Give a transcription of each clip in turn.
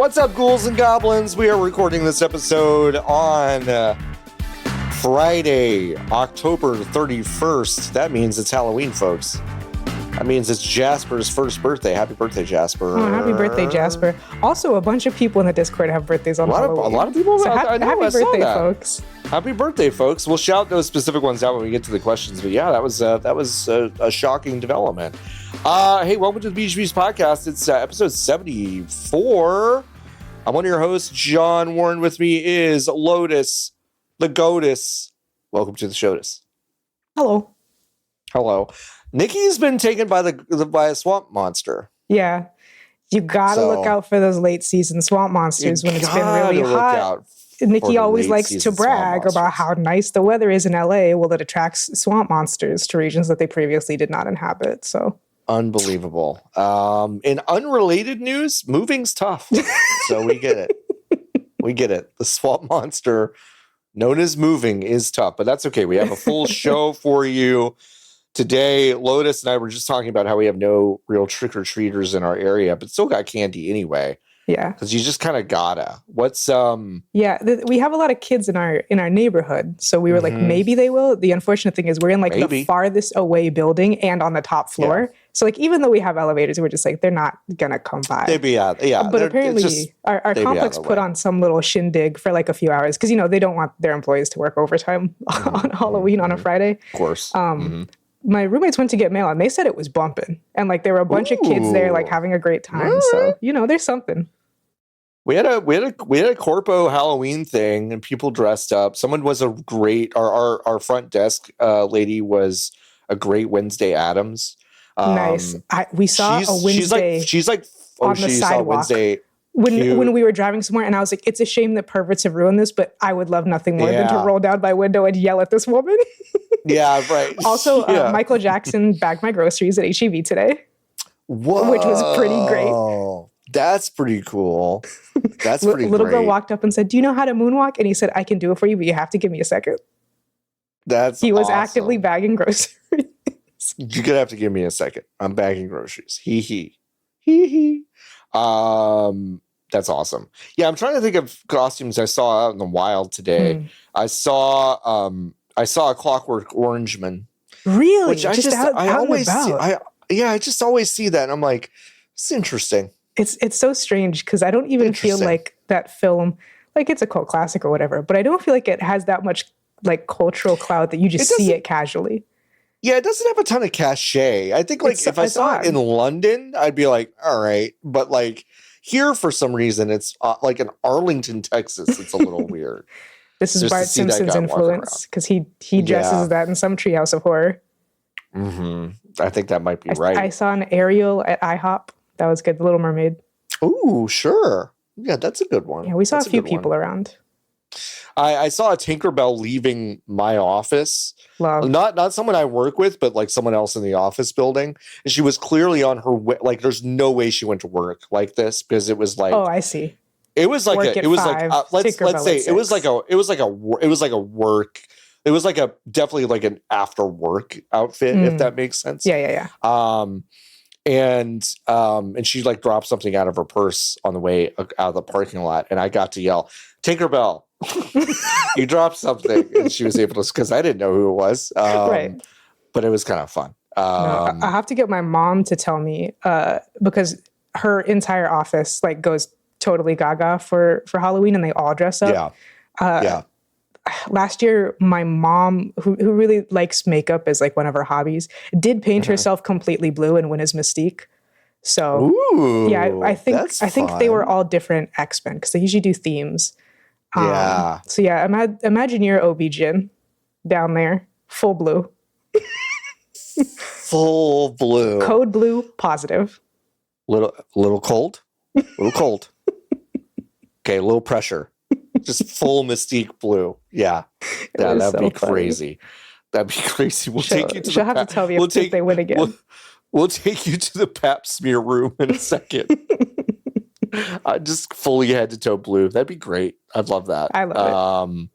What's up, ghouls and goblins? We are recording this episode on Friday, October 31st. That means it's Halloween, folks. That means it's Jasper's first birthday. Happy birthday, Jasper. Oh, happy birthday, Jasper. Also, a bunch of people in the Discord have birthdays on Halloween. A lot of people. So happy birthday, folks. Happy birthday, folks. We'll shout those specific ones out when we get to the questions. But yeah, that was a shocking development. Hey, welcome to the BGB's podcast. It's episode 74. I'm one of your hosts, John Warren. With me is Lotus, the Goatus. Welcome to the showtus. Hello. Hello. Nikki's been taken by a swamp monster. Yeah. You gotta look out for those late season swamp monsters when it's been really hot. Nikki always likes to brag about how nice the weather is in LA. Well, it attracts swamp monsters to regions that they previously did not inhabit. So unbelievable. In unrelated news, moving's tough. So we get it. We get it. The swamp monster known as moving is tough, but that's okay. We have a full show for you. Today, Lotus and I were just talking about how we have no real trick-or-treaters in our area, but still got candy anyway. Yeah. Because you just kind of gotta. What's Yeah, we have a lot of kids in our neighborhood, so we were like, maybe they will. The unfortunate thing is we're in like the farthest away building and on the top floor. Yeah. So like even though we have elevators, we're just like, they're not gonna come by. They'd be out. Yeah. But apparently our complex put on some little shindig for like a few hours because they don't want their employees to work overtime on Halloween on a Friday. Of course. My roommates went to get mail and they said it was bumping. And like there were a bunch of kids there like having a great time. What? So, there's something. We had a corpo Halloween thing and people dressed up. Someone was a great our front desk lady was a great Wednesday Addams. Nice. We saw a Wednesday. She's like on the sidewalk. When we were driving somewhere, and I was like, it's a shame that perverts have ruined this, but I would love nothing more than to roll down my window and yell at this woman. Yeah, right. Also, Michael Jackson bagged my groceries at HEB today. Whoa. Which was pretty great. That's pretty cool. That's pretty Little girl walked up and said, do you know how to moonwalk? And he said, I can do it for you, but you have to give me a second. He was actively bagging groceries. You're going to have to give me a second. I'm bagging groceries. Hee hee. That's awesome. Yeah, I'm trying to think of costumes I saw out in the wild today. I saw a Clockwork Orangeman. Really? Which I just always see that and I'm like, it's interesting. It's so strange because I don't even feel like that film, like it's a cult classic or whatever, but I don't feel like it has that much like cultural clout that you just see it casually. Yeah, it doesn't have a ton of cachet. I think like if I saw it in London, I'd be like, all right. But like here, for some reason, it's like in Arlington, Texas. It's a little weird. This is Bart Simpson's influence because he dresses that in some treehouse of horror. I think that might be right. I saw an Ariel at IHOP. That was good. The Little Mermaid. Ooh, sure. Yeah, that's a good one. Yeah, we saw a few people around. I saw a Tinkerbell leaving my office. Love. Not someone I work with, but like someone else in the office building. And she was clearly on her way. Like, there's no way she went to work like this because it was like. Oh, I see. It was like definitely like an after work outfit, if that makes sense. Yeah. And she like dropped something out of her purse on the way out of the parking lot, and I got to yell, Tinkerbell, you dropped something, and she was able to, because I didn't know who it was. Right. But it was kind of fun. I have to get my mom to tell me because her entire office like goes totally gaga for Halloween, and they all dress up. Yeah. Last year, my mom, who really likes makeup as like one of her hobbies, did paint herself completely blue and win as Mystique. So I think they were all different X-Men because they usually do themes. So imagine your OB-GYN down there, full blue. Full blue. Code blue, positive. Little cold. Little cold. Okay, a little pressure. Just full Mystique blue. Yeah. That'd be crazy. That'd be crazy. She'll have to tell me if they win again. We'll take you to the pap smear room in a second. Just fully head to toe blue. That'd be great. I'd love that. I love it.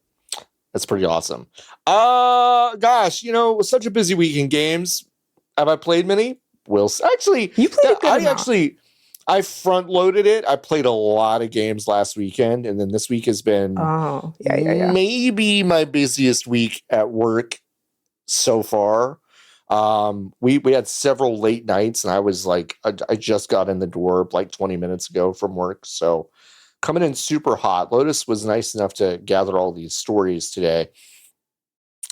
That's pretty awesome. Gosh, such a busy week in games. Have I played many? Actually, you played a good amount. I front loaded it. I played a lot of games last weekend, and then this week has been maybe my busiest week at work so far. We had several late nights, and I was like, I just got in the door like 20 minutes ago from work, so coming in super hot. Lotus was nice enough to gather all these stories today.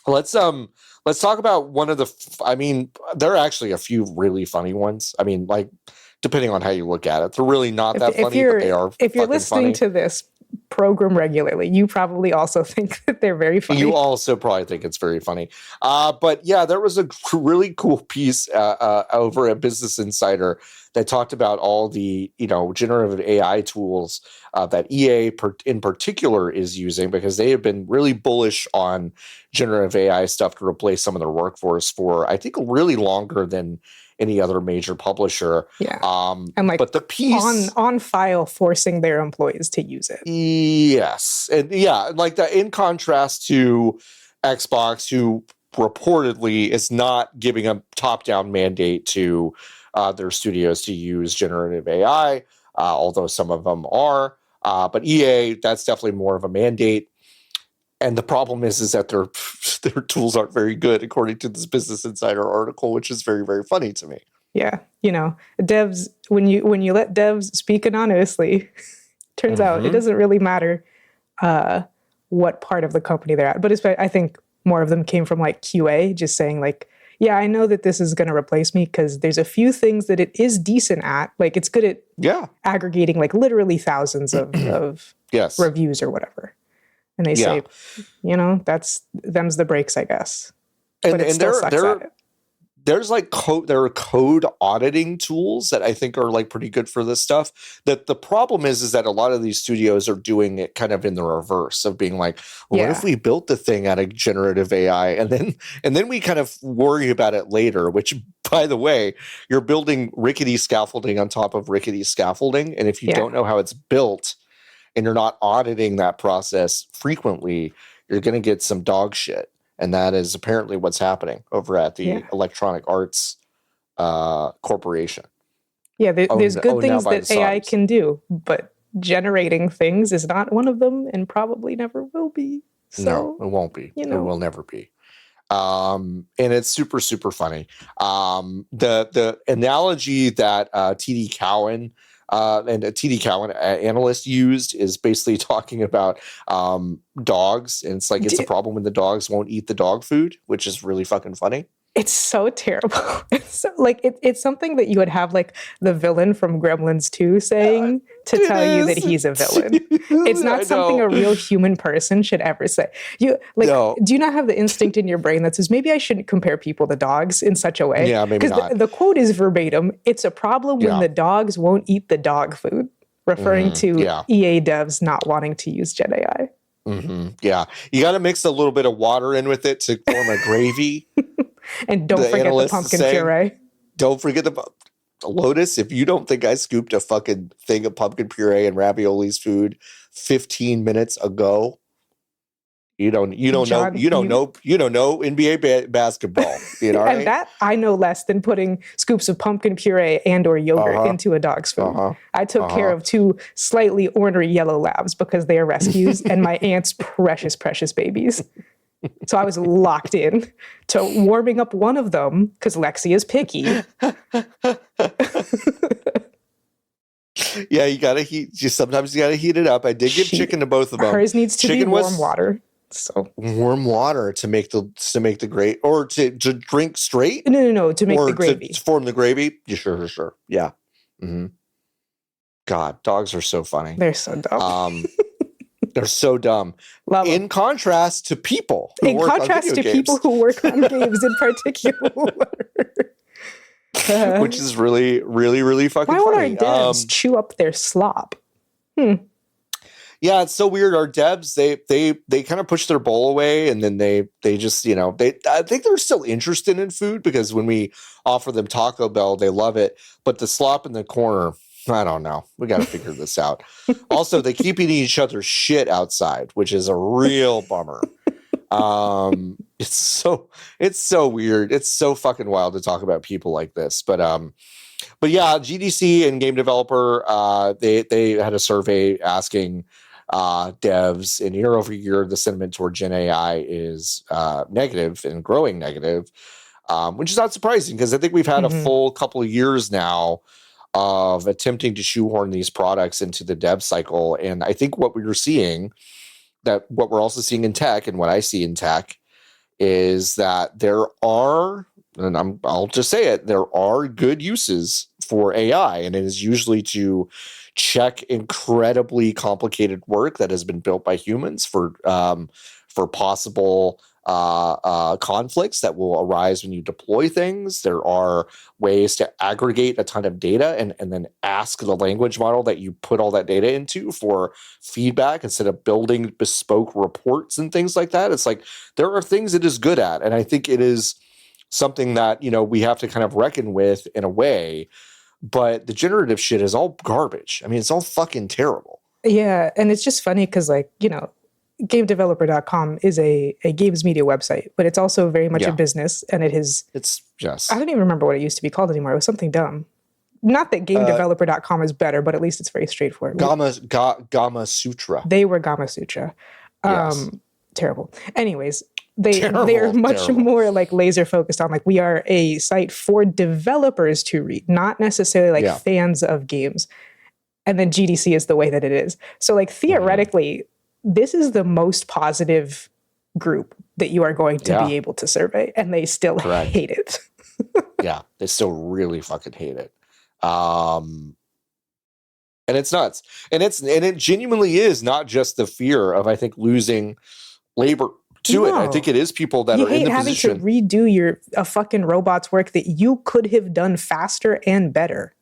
Let's talk about one of the. There are actually a few really funny ones. I mean, like, depending on how you look at it, they're really not that funny, but they are. If you're listening to this program regularly, you probably also think that they're very funny. You also probably think it's very funny. But yeah, there was a really cool piece over at Business Insider that talked about all the, generative AI tools that EA in particular is using, because they have been really bullish on generative AI stuff to replace some of their workforce for, I think, really longer than any other major publisher. Yeah. And but the piece on file forcing their employees to use it. Yes. And yeah, like that, in contrast to Xbox, who reportedly is not giving a top-down mandate to their studios to use generative AI, although some of them are. But EA, that's definitely more of a mandate. And the problem is that their tools aren't very good, according to this Business Insider article, which is very, very funny to me. Yeah, devs, when you let devs speak anonymously, turns out it doesn't really matter what part of the company they're at. But I think more of them came from like QA, just saying like, yeah, I know that this is going to replace me because there's a few things that it is decent at. Like it's good at aggregating like literally thousands of reviews or whatever. And they say, them's the breaks, I guess. But it still sucks at it. There's like there are code auditing tools that I think are like pretty good for this stuff. That the problem is that a lot of these studios are doing it kind of in the reverse of being like, well, what if we built the thing out of generative AI and then we kind of worry about it later, which, by the way, you're building rickety scaffolding on top of rickety scaffolding. And if you don't know how it's built and you're not auditing that process frequently, you're going to get some dog shit. And that is apparently what's happening over at the Electronic Arts Corporation. Yeah, there's good things that AI can do, but generating things is not one of them and probably never will be. So, no, it won't be. It will never be. And it's super, super funny. The analogy that TD Cowen and a TD Cowen analyst used is basically talking about dogs. And it's like, it's a problem when the dogs won't eat the dog food, which is really fucking funny. It's so terrible. It's so, like it's something that you would have like the villain from Gremlins 2 saying to tell you that he's a villain. It's not something a real human person should ever say. Do you not have the instinct in your brain that says maybe I shouldn't compare people to dogs in such a way? Yeah, maybe not. Because the quote is verbatim. It's a problem when the dogs won't eat the dog food, referring to EA devs not wanting to use Gen AI. Mm-hmm. Yeah, you got to mix a little bit of water in with it to form a gravy. And don't forget the pumpkin puree. Don't forget the Lotus. If you don't think I scooped a fucking thing of pumpkin puree and raviolis food 15 minutes ago, you don't know NBA basketball. You know, and that I know less than putting scoops of pumpkin puree and or yogurt into a dog's food. I took care of 2 slightly ornery yellow labs because they are rescues and my aunt's precious, precious babies. So I was locked in to warming up one of them because Lexi is picky. Yeah, you gotta heat. Sometimes you gotta heat it up. I did give chicken to both of them. Hers needs to be warm water. So warm water to make the gravy, or to drink straight. No, to make the gravy. To form the gravy. Yeah, sure. Yeah. Mm-hmm. God, dogs are so funny. They're so dumb. They're so dumb. In contrast to people who work on video games. People who work on games in particular. Which is really, really, really fucking funny. Why would our devs chew up their slop? Yeah, it's so weird. Our devs, they kind of push their bowl away, and then they just, I think they're still interested in food, because when we offer them Taco Bell, they love it. But the slop in the corner, I don't know. We got to figure this out. Also, they keep eating each other's shit outside, which is a real bummer. It's so weird. It's so fucking wild to talk about people like this. But yeah, GDC and Game Developer, they had a survey asking devs, and year over year, the sentiment toward Gen AI is negative and growing negative, which is not surprising because I think we've had a full couple of years now of attempting to shoehorn these products into the dev cycle. And I think what we're also seeing in tech, and what I see in tech, is that there are, and I'll just say it, there are good uses for AI, and it is usually to check incredibly complicated work that has been built by humans for possible conflicts that will arise when you deploy things. There are ways to aggregate a ton of data and then ask the language model that you put all that data into for feedback instead of building bespoke reports and things like that. It's like there are things it is good at, and I think it is something that, we have to kind of reckon with in a way. But the generative shit is all garbage. I mean, it's all fucking terrible. Yeah, and it's just funny because, GameDeveloper.com is a games media website, but it's also very much a business, and it's just, I don't even remember what it used to be called anymore. It was something dumb. Not that GameDeveloper.com is better, but at least it's very straightforward. Gamma Sutra. They were Gamma Sutra. Yes. Terrible. Anyways, they are much more laser focused on we are a site for developers to read, not necessarily fans of games. And then GDC is the way that it is. So theoretically, this is the most positive group that you are going to be able to survey, and they still hate it. Yeah, they still really fucking hate it. And it's nuts. And it genuinely is not just the fear of, I think, losing labor to it. I think it is people that are in the position. You hate having to redo a fucking robot's work that you could have done faster and better.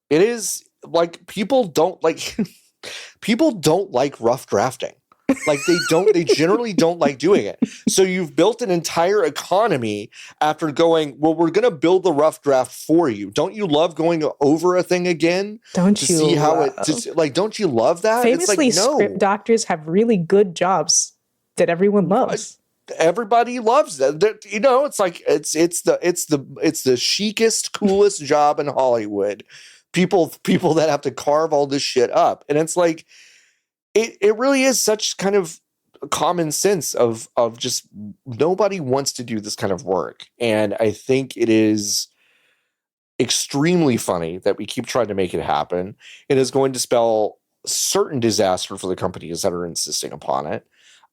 It is people don't like rough drafting. They generally don't like doing it. So you've built an entire economy after going, well, we're going to build the rough draft for you. Don't you love going over a thing again? Don't you love that? Famously, script doctors have really good jobs that everyone loves. Everybody loves that. It's the chicest, coolest job in Hollywood. People that have to carve all this shit up. And it's it really is such kind of common sense of just nobody wants to do this kind of work. And I think it is extremely funny that we keep trying to make it happen. It is going to spell certain disaster for the companies that are insisting upon it.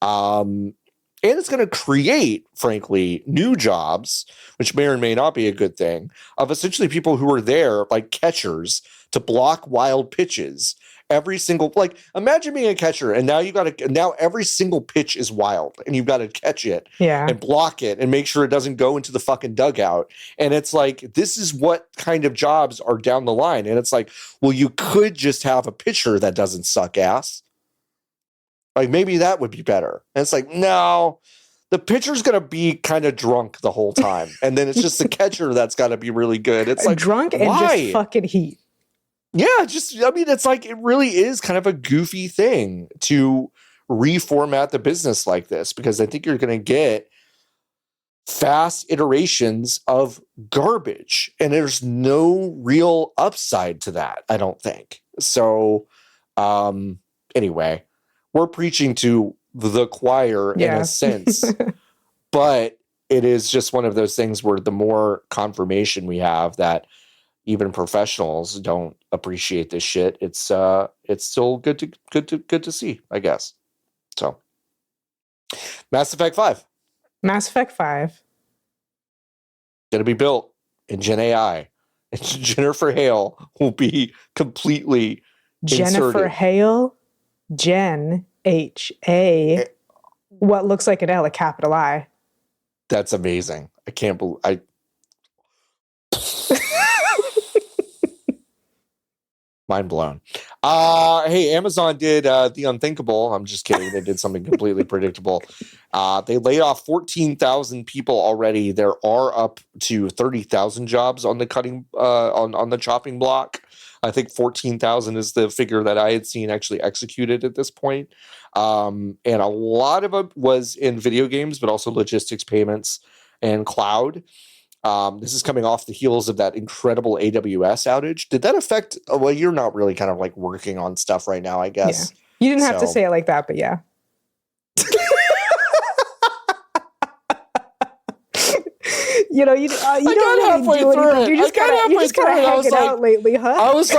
And it's going to create, frankly, new jobs, which may or may not be a good thing, of essentially people who are there like catchers to block wild pitches. Every single, imagine being a catcher, and now every single pitch is wild, and you've got to catch it and block it and make sure it doesn't go into the fucking dugout. And it's this is what kind of jobs are down the line. And it's well, you could just have a pitcher that doesn't suck ass. Maybe that would be better. And it's no, the pitcher's going to be kind of drunk the whole time. And then it's just the catcher that's got to be really good. It's drunk and just fucking heat. Yeah, it really is kind of a goofy thing to reformat the business like this, because I think you're going to get fast iterations of garbage, and there's no real upside to that, I don't think. So, anyway, we're preaching to the choir in a sense, but it is just one of those things where the more confirmation we have that even professionals don't appreciate this shit, it's still good to see, I guess. So, Mass Effect 5. Mass Effect 5. Going to be built in Gen AI. And Jennifer Hale will be completely Jennifer inserted. Hale? Jen, H-A. What looks like an L, a capital I. That's amazing. I can't believe... Mind blown. Hey, Amazon did the unthinkable. I'm just kidding. They did something completely predictable. They laid off 14,000 people already. There are up to 30,000 jobs on the on the chopping block. I think 14,000 is the figure that I had seen actually executed at this point. And a lot of it was in video games, but also logistics, payments, and cloud. This is coming off the heels of that incredible AWS outage. Did that affect? Well, you're not really kind of like working on stuff right now, I guess. Yeah. You didn't have to say it like that, but yeah. You don't really do anything. You're just kind of hanging out lately, huh? I was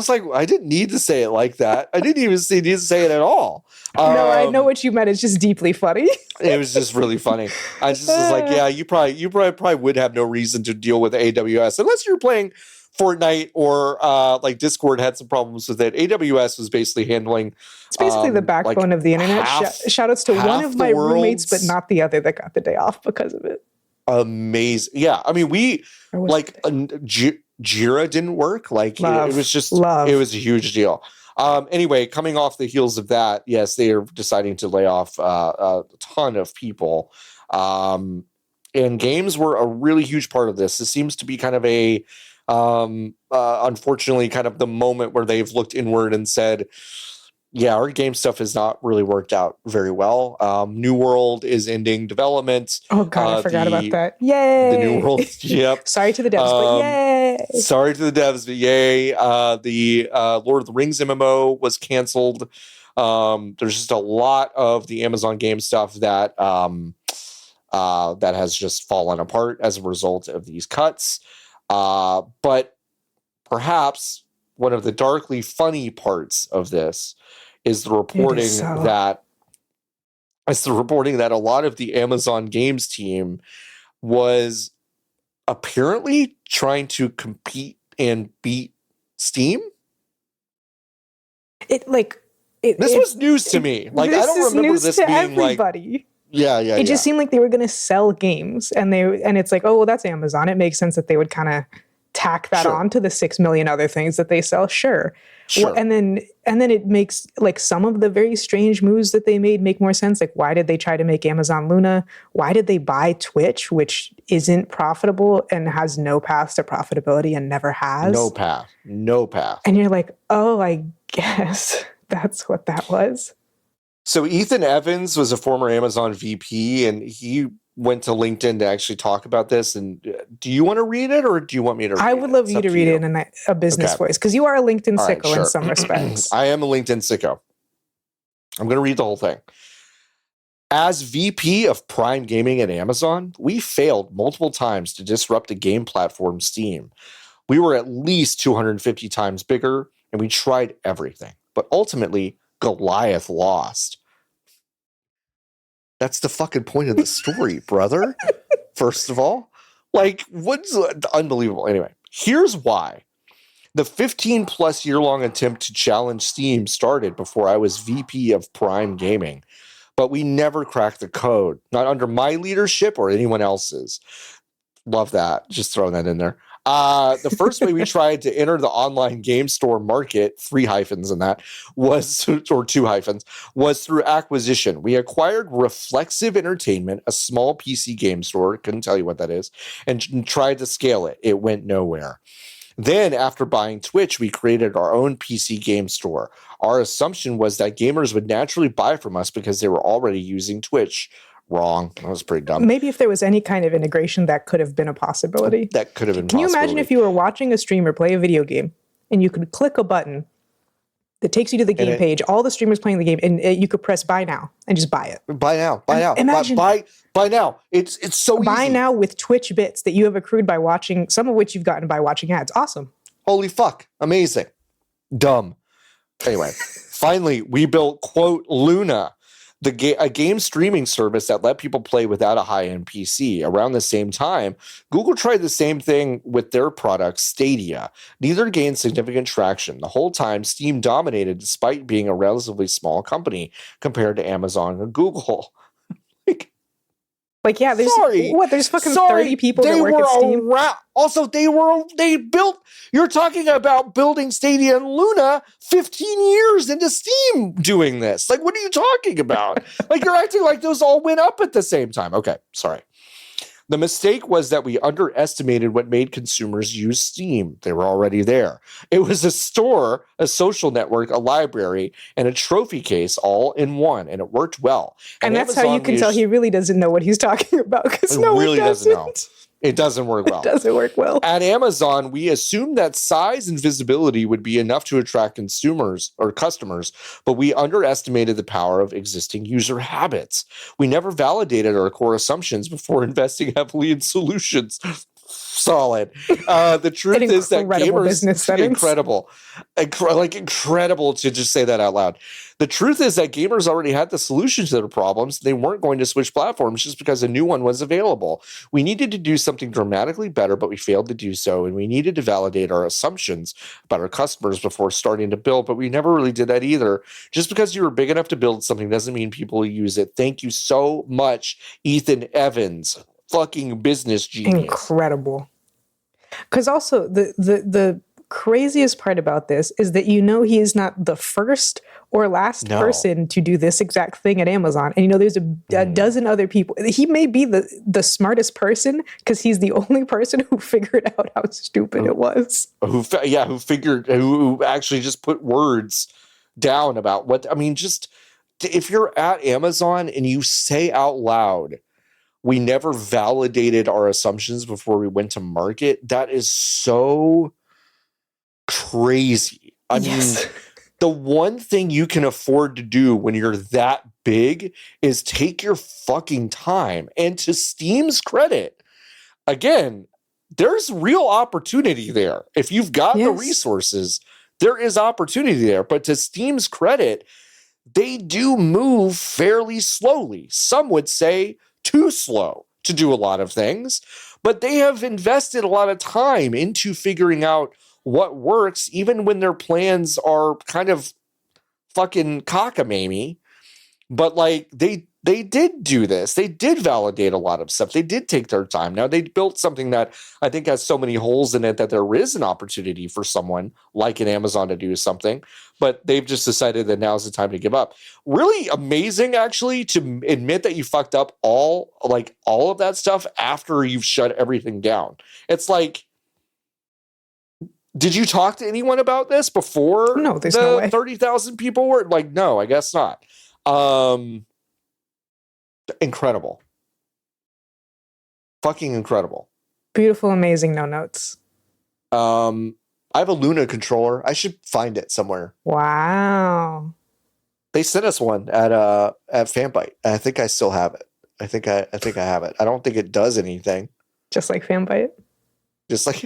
like, I didn't need to say it like that. I didn't even need to say it at all. No, I know what you meant. It's just deeply funny. It was just really funny. I just was like, yeah, you probably would have no reason to deal with AWS unless you're playing Fortnite or like Discord had some problems with it. AWS was basically handling. It's basically the backbone of the internet. Shout outs to one of my roommates, but not the other that got the day off because of it. Amazing. Yeah. I mean, Jira didn't work. Like it was just, it was a huge deal. Anyway, coming off the heels of that, yes, they are deciding to lay off a ton of people. And games were a really huge part of this. This seems to be kind of unfortunately, kind of the moment where they've looked inward and said, yeah, our game stuff has not really worked out very well. New World is ending development. Oh, God, I forgot about that. Yay! The New World, yep. Sorry to the devs, but yay! Sorry to the devs, but yay. The Lord of the Rings MMO was canceled. There's just a lot of the Amazon game stuff that has just fallen apart as a result of these cuts. But perhaps one of the darkly funny parts of this is the reporting that a lot of the Amazon Games team was apparently trying to compete and beat Steam. This was news to me. Like I don't remember this being everybody. Like yeah. It just seemed like they were going to sell games, and it's like, oh well, that's Amazon. It makes sense that they would kind of tack that on to the 6 million other things that they sell. Sure. Well, and then it makes like some of the very strange moves that they made make more sense. Like, why did they try to make Amazon Luna? Why did they buy Twitch, which isn't profitable and has no path to profitability and never has? No path. And you're like, oh, I guess that's what that was. So Ethan Evans was a former Amazon VP, and he went to LinkedIn to actually talk about this. And do you want to read it, or do you want me to read it? I would love you to read it in a business voice, because you are a LinkedIn sicko in some respects. I am a LinkedIn sicko. I'm going to read the whole thing. As VP of Prime Gaming at Amazon, we failed multiple times to disrupt a game platform, Steam. We were at least 250 times bigger, and we tried everything. But ultimately, Goliath lost. That's the fucking point of the story, brother. First of all, like, what's unbelievable? Anyway, here's why. The 15 plus year long attempt to challenge Steam started before I was VP of Prime Gaming, but we never cracked the code, not under my leadership or anyone else's. Love that. Just throwing that in there. The first way we tried to enter the online game store market, 3 hyphens in that, or 2 hyphens, was through acquisition. We acquired Reflexive Entertainment, a small PC game store, couldn't tell you what that is, and tried to scale it. It went nowhere. Then, after buying Twitch, we created our own PC game store. Our assumption was that gamers would naturally buy from us because they were already using Twitch. Wrong. That was pretty dumb. Maybe if there was any kind of integration, that could have been a possibility. That could have been. Can you imagine if you were watching a streamer play a video game and you could click a button that takes you to the game page, all the streamers playing the game, and you could press buy now and just buy it. Buy now. Imagine buy now. It's so easy. Buy now with Twitch bits that you have accrued by watching, some of which you've gotten by watching ads. Awesome. Holy fuck. Amazing. Dumb. Anyway, finally, we built, quote, Luna, a game streaming service that let people play without a high-end PC. Around the same time, Google tried the same thing with their product, Stadia. Neither gained significant traction. The whole time, Steam dominated despite being a relatively small company compared to Amazon and Google. Like, yeah, there's there's fucking 30 people that work at Steam. Also, they built. You're talking about building Stadia and Luna 15 years into Steam doing this. Like, what are you talking about? Like, you're acting like those all went up at the same time. Okay, sorry. The mistake was that we underestimated what made consumers use Steam. They were already there. It was a store, a social network, a library, and a trophy case all in one, and it worked well. And that's Amazon, how you can tell he really doesn't know what he's talking about, because no one doesn't know. It doesn't work well. It doesn't work well. At Amazon, we assumed that size and visibility would be enough to attract consumers or customers, but we underestimated the power of existing user habits. We never validated our core assumptions before investing heavily in solutions. Solid. The truth is that gamers incredible to just say that out loud. The truth is that gamers already had the solutions to their problems. They weren't going to switch platforms just because a new one was available. We needed to do something dramatically better, but we failed to do so. And we needed to validate our assumptions about our customers before starting to build, but we never really did that either. Just because you were big enough to build something doesn't mean people will use it. Thank you so much, Ethan Evans. Fucking business genius. Incredible. Because also the craziest part about this is that he is not the first or last person to do this exact thing at Amazon. And there's a dozen other people. He may be the smartest person because he's the only person who figured out how stupid it was. Who actually just put words down about just if you're at Amazon and you say out loud, we never validated our assumptions before we went to market. That is so crazy. I mean, the one thing you can afford to do when you're that big is take your fucking time. And to Steam's credit, again, there's real opportunity there. If you've got the resources, there is opportunity there. But to Steam's credit, they do move fairly slowly. Some would say too slow to do a lot of things, but they have invested a lot of time into figuring out what works, even when their plans are kind of fucking cockamamie. But they did do this. They did validate a lot of stuff. They did take their time. Now they built something that I think has so many holes in it that there is an opportunity for someone like an Amazon to do something, but they've just decided that now's the time to give up. Really amazing, actually, to admit that you fucked up all of that stuff after you've shut everything down. It's like, did you talk to anyone about this before? No, there's no way. 30,000 people were like, no, I guess not. Incredible. Fucking incredible. Beautiful, amazing, no notes. I have a Luna controller. I should find it somewhere. Wow. They sent us one at Fanbyte. I think I still have it. I think I have it. I don't think it does anything. Just like Fanbyte. Just like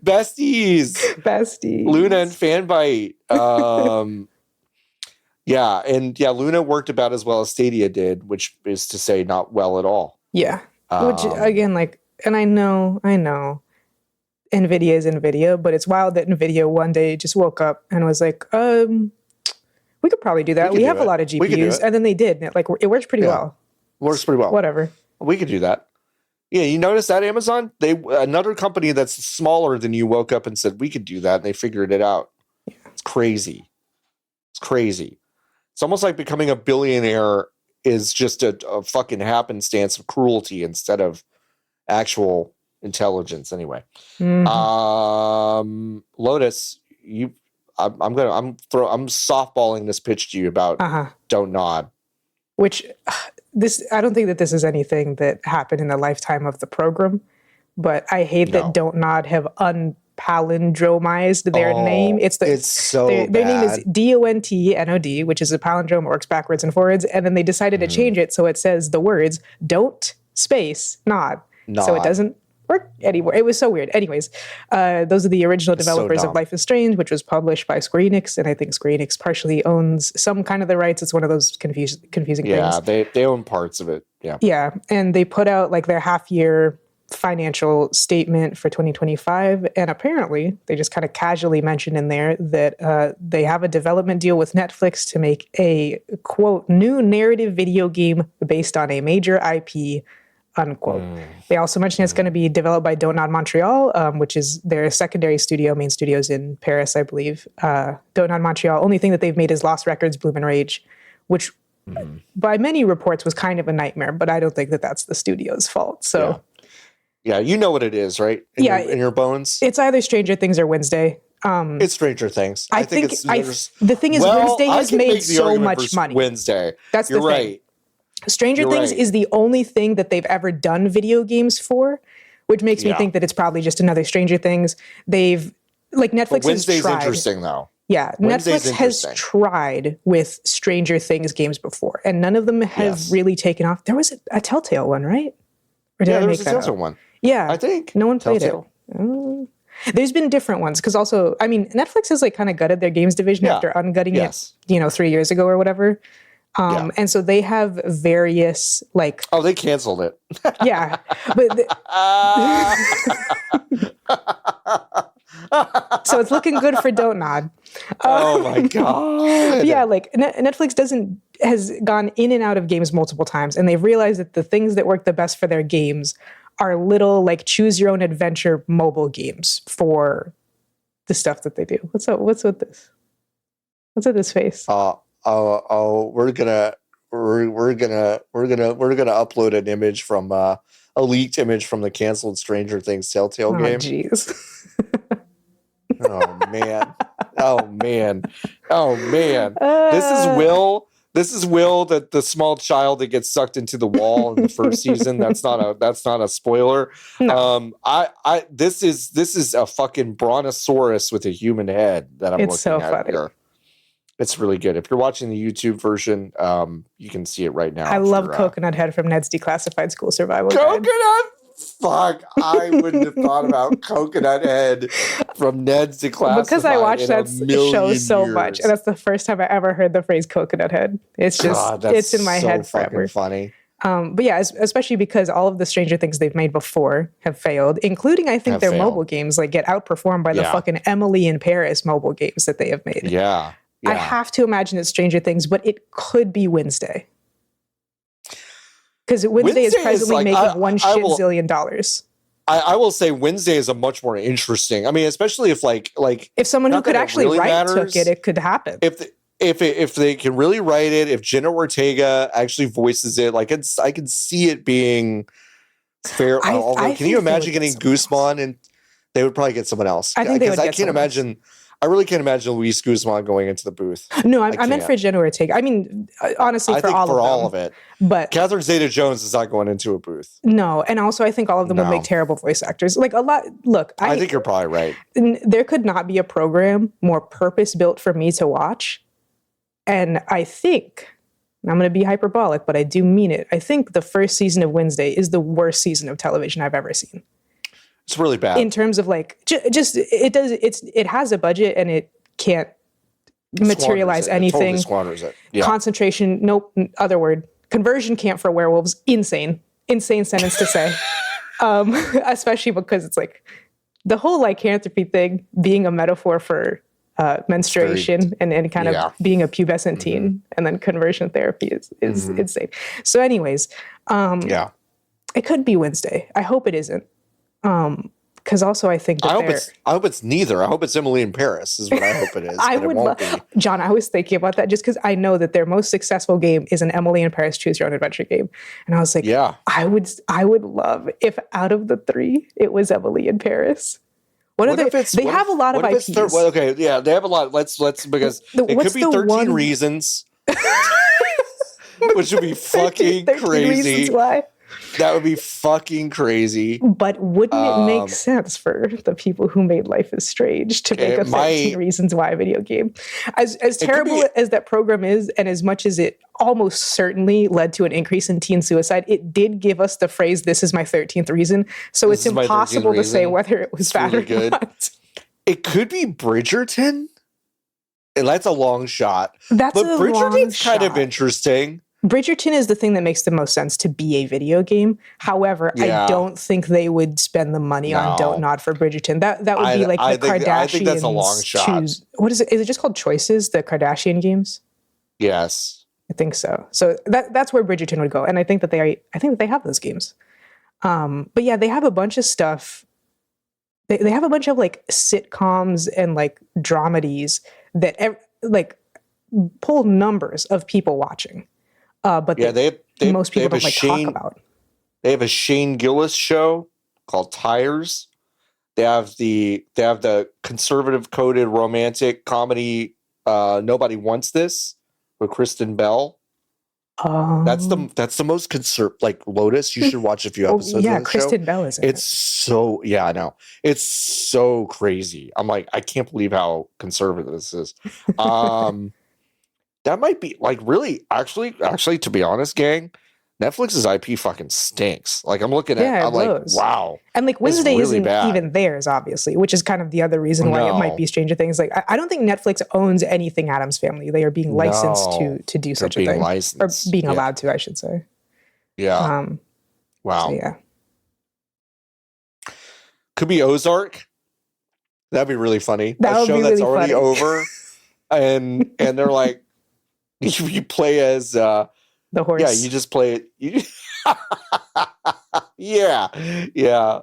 besties. Luna and Fanbyte. Luna worked about as well as Stadia did, which is to say not well at all. Yeah. Which again, and I know NVIDIA is NVIDIA, but it's wild that NVIDIA one day just woke up and was like, we could probably do that. We have a lot of GPUs. And then they did. And it works pretty well. Works pretty well. Whatever. We could do that. Yeah, you notice that Amazon? Another company that's smaller than you woke up and said, we could do that, and they figured it out. Yeah. It's crazy. It's almost like becoming a billionaire is just a fucking happenstance of cruelty instead of actual intelligence. Anyway, Lotus, I'm softballing this pitch to you about Don't Nod. Which I don't think that this is anything that happened in the lifetime of the program, but I hate that Don't Nod have palindromized their name. It's so their name is DONTNOD, which is a palindrome, works backwards and forwards, and then they decided to change it so it says the words don't space nod. So it doesn't work anymore. It was so weird. Anyways, those are the original developers of Life is Strange, which was published by Square Enix, and I think Square Enix partially owns some kind of the rights. It's one of those confusing things. Yeah, they own parts of it. Yeah. Yeah, and they put out their half-year financial statement for 2025, and apparently they just kind of casually mentioned in there that they have a development deal with Netflix to make a, quote, new narrative video game based on a major IP, unquote. They also mentioned it's going to be developed by Don't Nod Montreal, which is their secondary studio. Main studio's in Paris, I believe. Don't Nod Montreal, only thing that they've made is Lost Records, Bloom and Rage, which by many reports was kind of a nightmare, but I don't think that that's the studio's fault. So yeah, you know what it is, right? In your bones. It's either Stranger Things or Wednesday. It's Stranger Things. I think the thing is, Wednesday has made so much money. Wednesday. That's the thing. Stranger Things is the only thing that they've ever done video games for, which makes me think that it's probably just another Stranger Things. They've Netflix Wednesday's has tried. Interesting though. Yeah, Netflix has tried with Stranger Things games before, and none of them have really taken off. There was a Telltale one, right? Or did I make that up? There was a Telltale one. Yeah, I think no one played it. There's been different ones because also, I mean, Netflix has kind of gutted their games division after ungutting it, 3 years ago or whatever. And so they have various they canceled it. Yeah, but so it's looking good for Don't Nod. Oh my god! Yeah, Netflix has gone in and out of games multiple times, and they've realized that the things that work the best for their games are little choose your own adventure mobile games for the stuff that they do. What's with this? What's with this face? We're gonna upload an image from a leaked image from the canceled Stranger Things Telltale game. Oh jeez. Oh man. This is Will, that the small child that gets sucked into the wall in the first season. That's not a spoiler. No. This is a fucking brontosaurus with a human head that I'm looking at here. It's really good. If you're watching the YouTube version, you can see it right now. I love Coconut Head from Ned's Declassified School Survival Guide. Coconut? Fuck, I wouldn't have thought about Coconut Head from Ned's Declassified because I watched that show so much, and that's the first time I ever heard the phrase Coconut Head. It's just, it's in my head forever. Funny. But yeah, especially because all of the Stranger Things they've made before have failed, including I think their mobile games get outperformed by the fucking Emily in Paris mobile games that they have made. Yeah. I have to imagine it's Stranger Things, but it could be Wednesday. Because Wednesday is presently making $1 zillion. I will say Wednesday is a much more interesting. I mean, especially if if someone who could actually write took it, it could happen. If they can really write it, if Jenna Ortega actually voices it, I can see it being fair. Can you imagine getting Guzman? And they would probably get someone else. I think they would get someone else. I really can't imagine Luis Guzman going into the booth. No, I meant for Jenna Ortega. I mean, honestly, I think for all of it. But Catherine Zeta-Jones is not going into a booth. No, and also I think all of them would make terrible voice actors. A lot. Look, I think you're probably right. There could not be a program more purpose-built for me to watch. And I think, I'm going to be hyperbolic, but I do mean it. I think the first season of Wednesday is the worst season of television I've ever seen. It's really bad in terms of it has a budget and it can't materialize anything. It totally squanders it. Yeah. Concentration, nope. Other word, conversion camp for werewolves. Insane sentence to say. Especially because it's the whole lycanthropy thing being a metaphor for menstruation and kind of being a pubescent teen, and then conversion therapy is insane. So, anyways, it could be Wednesday. I hope it isn't. Because also I think that I hope it's neither. I hope it's Emily in Paris is what I hope it is. John, I was thinking about that just because I know that their most successful game is an Emily in Paris Choose Your Own Adventure game. And I was like, I would love if out of the three it was Emily in Paris. They have a lot of IPs. They have a lot. Let's because it could be 13 reasons. Which would be fucking crazy. Reasons why. That would be fucking crazy. But wouldn't it make sense for the people who made Life is Strange to make a 13 Reasons Why video game? As terrible as that program is, and as much as it almost certainly led to an increase in teen suicide, it did give us the phrase, "This is my 13th reason." So it's impossible to say whether it was bad or not. It could be Bridgerton. And that's a long shot. But Bridgerton's kind of interesting. Bridgerton is the thing that makes the most sense to be a video game. However, I don't think they would spend the money on Don't Nod for Bridgerton. That would be like the Kardashians. I think that's a long shot. What is it? Is it just called Choices, the Kardashian games? Yes. I think so. So that's where Bridgerton would go. And I think that they have those games. But yeah, they have a bunch of stuff. They have a bunch of like sitcoms and like dramedies that like pull numbers of people watching. But most people don't like talk about. They have a Shane Gillis show called Tires. They have the conservative coded romantic comedy Nobody Wants This with Kristen Bell. That's the most like Lotus. You should watch a few episodes. Yeah, of the Kristen show. Bell is. It's so I know. It's so crazy. I'm like, I can't believe how conservative this is. That might be like really actually to be honest, gang. Netflix's IP fucking stinks. Like I'm looking at, I'm like, wow. And like Wednesday isn't even theirs, obviously, which is kind of the other reason why it might be Stranger Things. Like I don't think Netflix owns anything Addams Family. They are being licensed to do such a thing, or being allowed to, I should say. Yeah. Wow. So, yeah. Could be Ozark. That'd be really funny. That a show that's really already funny. over, and they're like, you play as. The horse. Yeah, you just play it. Yeah.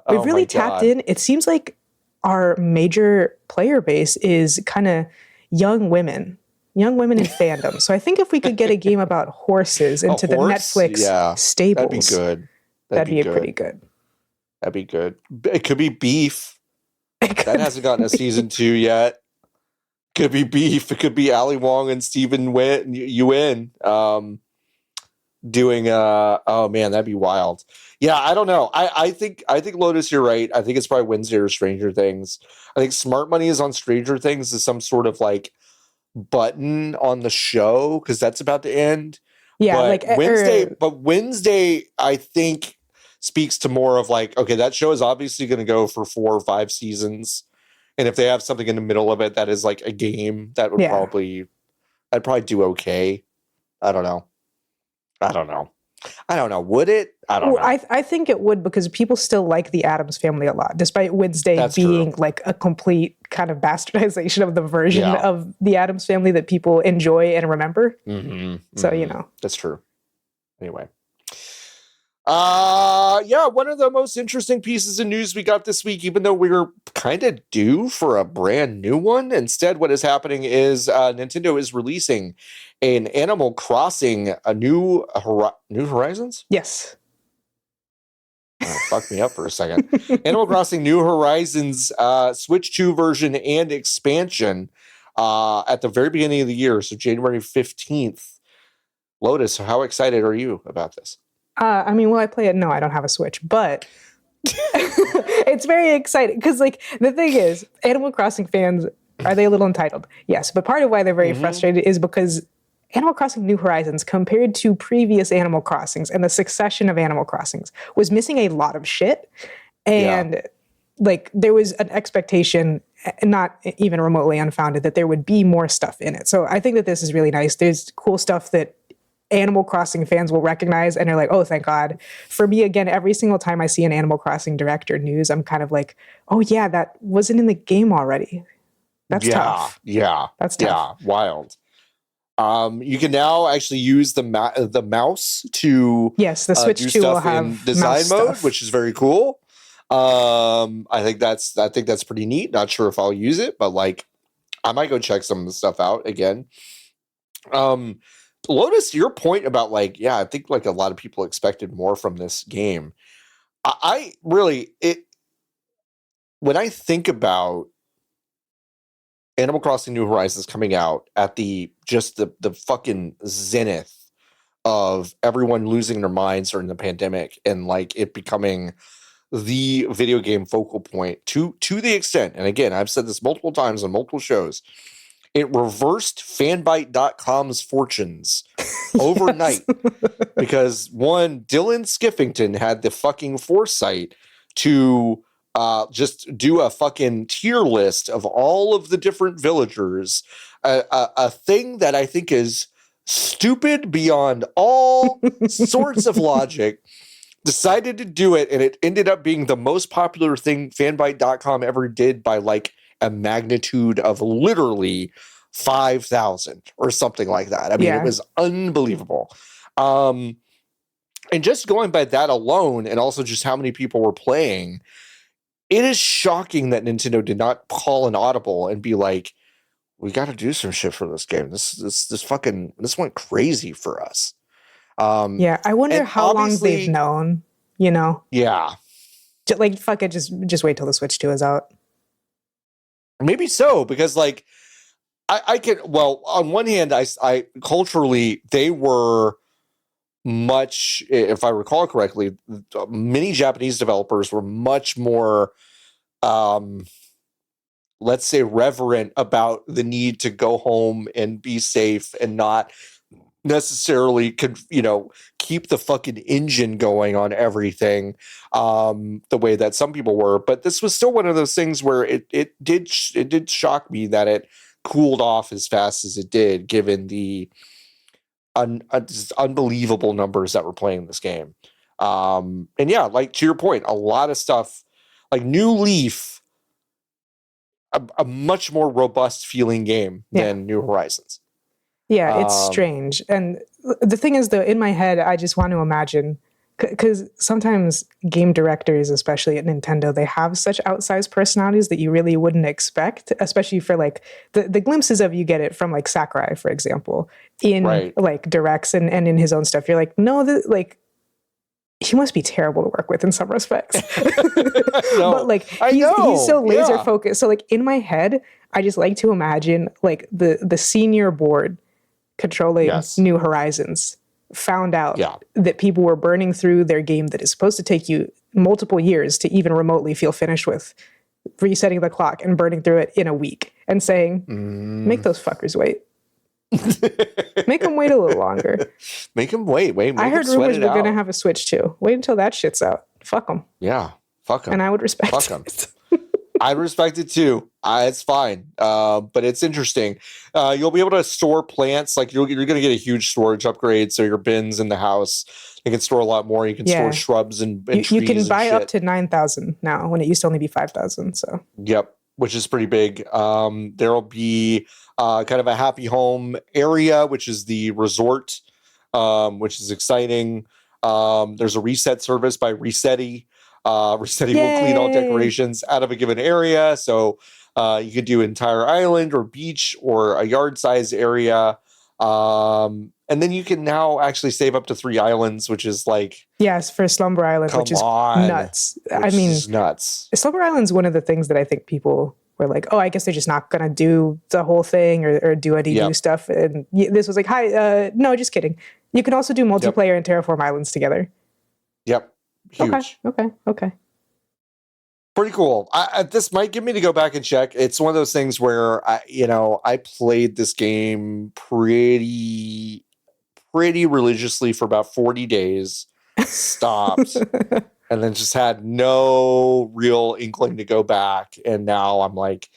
We've really tapped in. It seems like our major player base is kind of young women in fandom. So I think if we could get a game about horses into the Netflix stables, that'd be good. That'd be pretty good. That'd be good. It could be Beef. That hasn't gotten a season 2 yet. Could be Beef. It could be Ali Wong and Stephen Yuen. Doing oh man, that'd be wild. Yeah, I don't know. I think Lotus, you're right. I think it's probably Wednesday or Stranger Things. I think Smart Money is on Stranger Things as some sort of like button on the show because that's about to end. Yeah, but Wednesday I think speaks to more of like, okay, that show is obviously going to go for 4 or 5 seasons, and if they have something in the middle of it that is like a game, that would I'd probably do okay. I don't know. Would it? I don't know. I think it would because people still like the Addams Family a lot, despite Wednesday being like a complete kind of bastardization of the version of the Addams Family that people enjoy and remember. So, you know. That's true. Anyway. One of the most interesting pieces of news we got this week, even though we were kind of due for a brand new one. Instead, what is happening is Nintendo is releasing an Animal Crossing, a New Horizons? Yes. Oh, fuck me up for a second. Animal Crossing New Horizons Switch 2 version and expansion at the very beginning of the year, so January 15th. Lotus, how excited are you about this? I mean, will I play it? No, I don't have a Switch, but it's very exciting because, like, the thing is, Animal Crossing fans, are they a little entitled? Yes, but part of why they're very frustrated is because Animal Crossing New Horizons, compared to previous Animal Crossings and the succession of Animal Crossings, was missing a lot of shit. And, like, there was an expectation, not even remotely unfounded, that there would be more stuff in it. So I think that this is really nice. There's cool stuff that Animal Crossing fans will recognize and are like, oh, thank God. For me, again, every single time I see an Animal Crossing director news, I'm kind of like, oh yeah, that wasn't in the game already. That's tough. Yeah. That's tough. Yeah, wild. You can now actually use the mouse to the Switch do 2 will stuff have in design mode, which is very cool. I think that's pretty neat. Not sure if I'll use it, but like I might go check some of the stuff out again. Lotus, your point about like, I think like a lot of people expected more from this game. I really when I think about Animal Crossing New Horizons coming out at the fucking zenith of everyone losing their minds during the pandemic and like it becoming the video game focal point to the extent, and again, I've said this multiple times on multiple shows, it reversed fanbyte.com's fortunes overnight because one, Dylan Skiffington had the fucking foresight to just do a fucking tier list of all of the different villagers, a thing that I think is stupid beyond all sorts of logic, decided to do it, and it ended up being the most popular thing fanbyte.com ever did by like a magnitude of literally 5,000 or something like that. I mean, it was unbelievable. And just going by that alone, and also just how many people were playing, it is shocking that Nintendo did not call an audible and be like, we got to do some shit for this game. This went crazy for us. I wonder how long they've known, you know? Yeah. Like, fuck it, just wait till the Switch 2 is out. Maybe so, because like I can, well, on one hand, I culturally, they were much, if I recall correctly, many Japanese developers were much more let's say reverent about the need to go home and be safe and not necessarily keep the fucking engine going on everything the way that some people were. But this was still one of those things where it did shock me that it cooled off as fast as it did, given the just unbelievable numbers that were playing this game. And yeah, like to your point, a lot of stuff like New Leaf, a much more robust feeling game than New Horizons. Yeah, it's strange. And the thing is, though, in my head, I just want to imagine, because sometimes game directors, especially at Nintendo, they have such outsized personalities that you really wouldn't expect, especially for like the glimpses of you get it from like Sakurai, for example, in like directs and in his own stuff. You're like, no, like, he must be terrible to work with in some respects. But like he's so laser focused. So like in my head, I just like to imagine like the senior board controlling New Horizons found out that people were burning through their game that is supposed to take you multiple years to even remotely feel finished with, resetting the clock and burning through it in a week and saying, make those fuckers wait. Make them wait a little longer. Make them wait. I heard rumors we're going to have a Switch 2. Wait until that shit's out. Fuck them. Yeah, fuck them. And I would respect it. Fuck them. I respect it too. It's fine. But it's interesting. You'll be able to store plants. Like you're going to get a huge storage upgrade. So your bins in the house, you can store a lot more. You can store shrubs and trees. You can buy up to 9,000 now when it used to only be 5,000. So yep, which is pretty big. There'll be kind of a happy home area, which is the resort, which is exciting. There's a reset service by Resetti. Resetti will clean all decorations out of a given area. So you could do entire island or beach or a yard size area. And then you can now actually save up to 3 islands, which is like... Yes, for Slumber Island, which is nuts. I mean, nuts. Slumber Island's one of the things that I think people were like, oh, I guess they're just not going to do the whole thing or do any new stuff. And this was like, hi, no, just kidding. You can also do multiplayer and terraform islands together. Yep. Huge. Okay. Pretty cool. This might get me to go back and check. It's one of those things where I played this game pretty religiously for about 40 days, stopped, and then just had no real inkling to go back. And now I'm like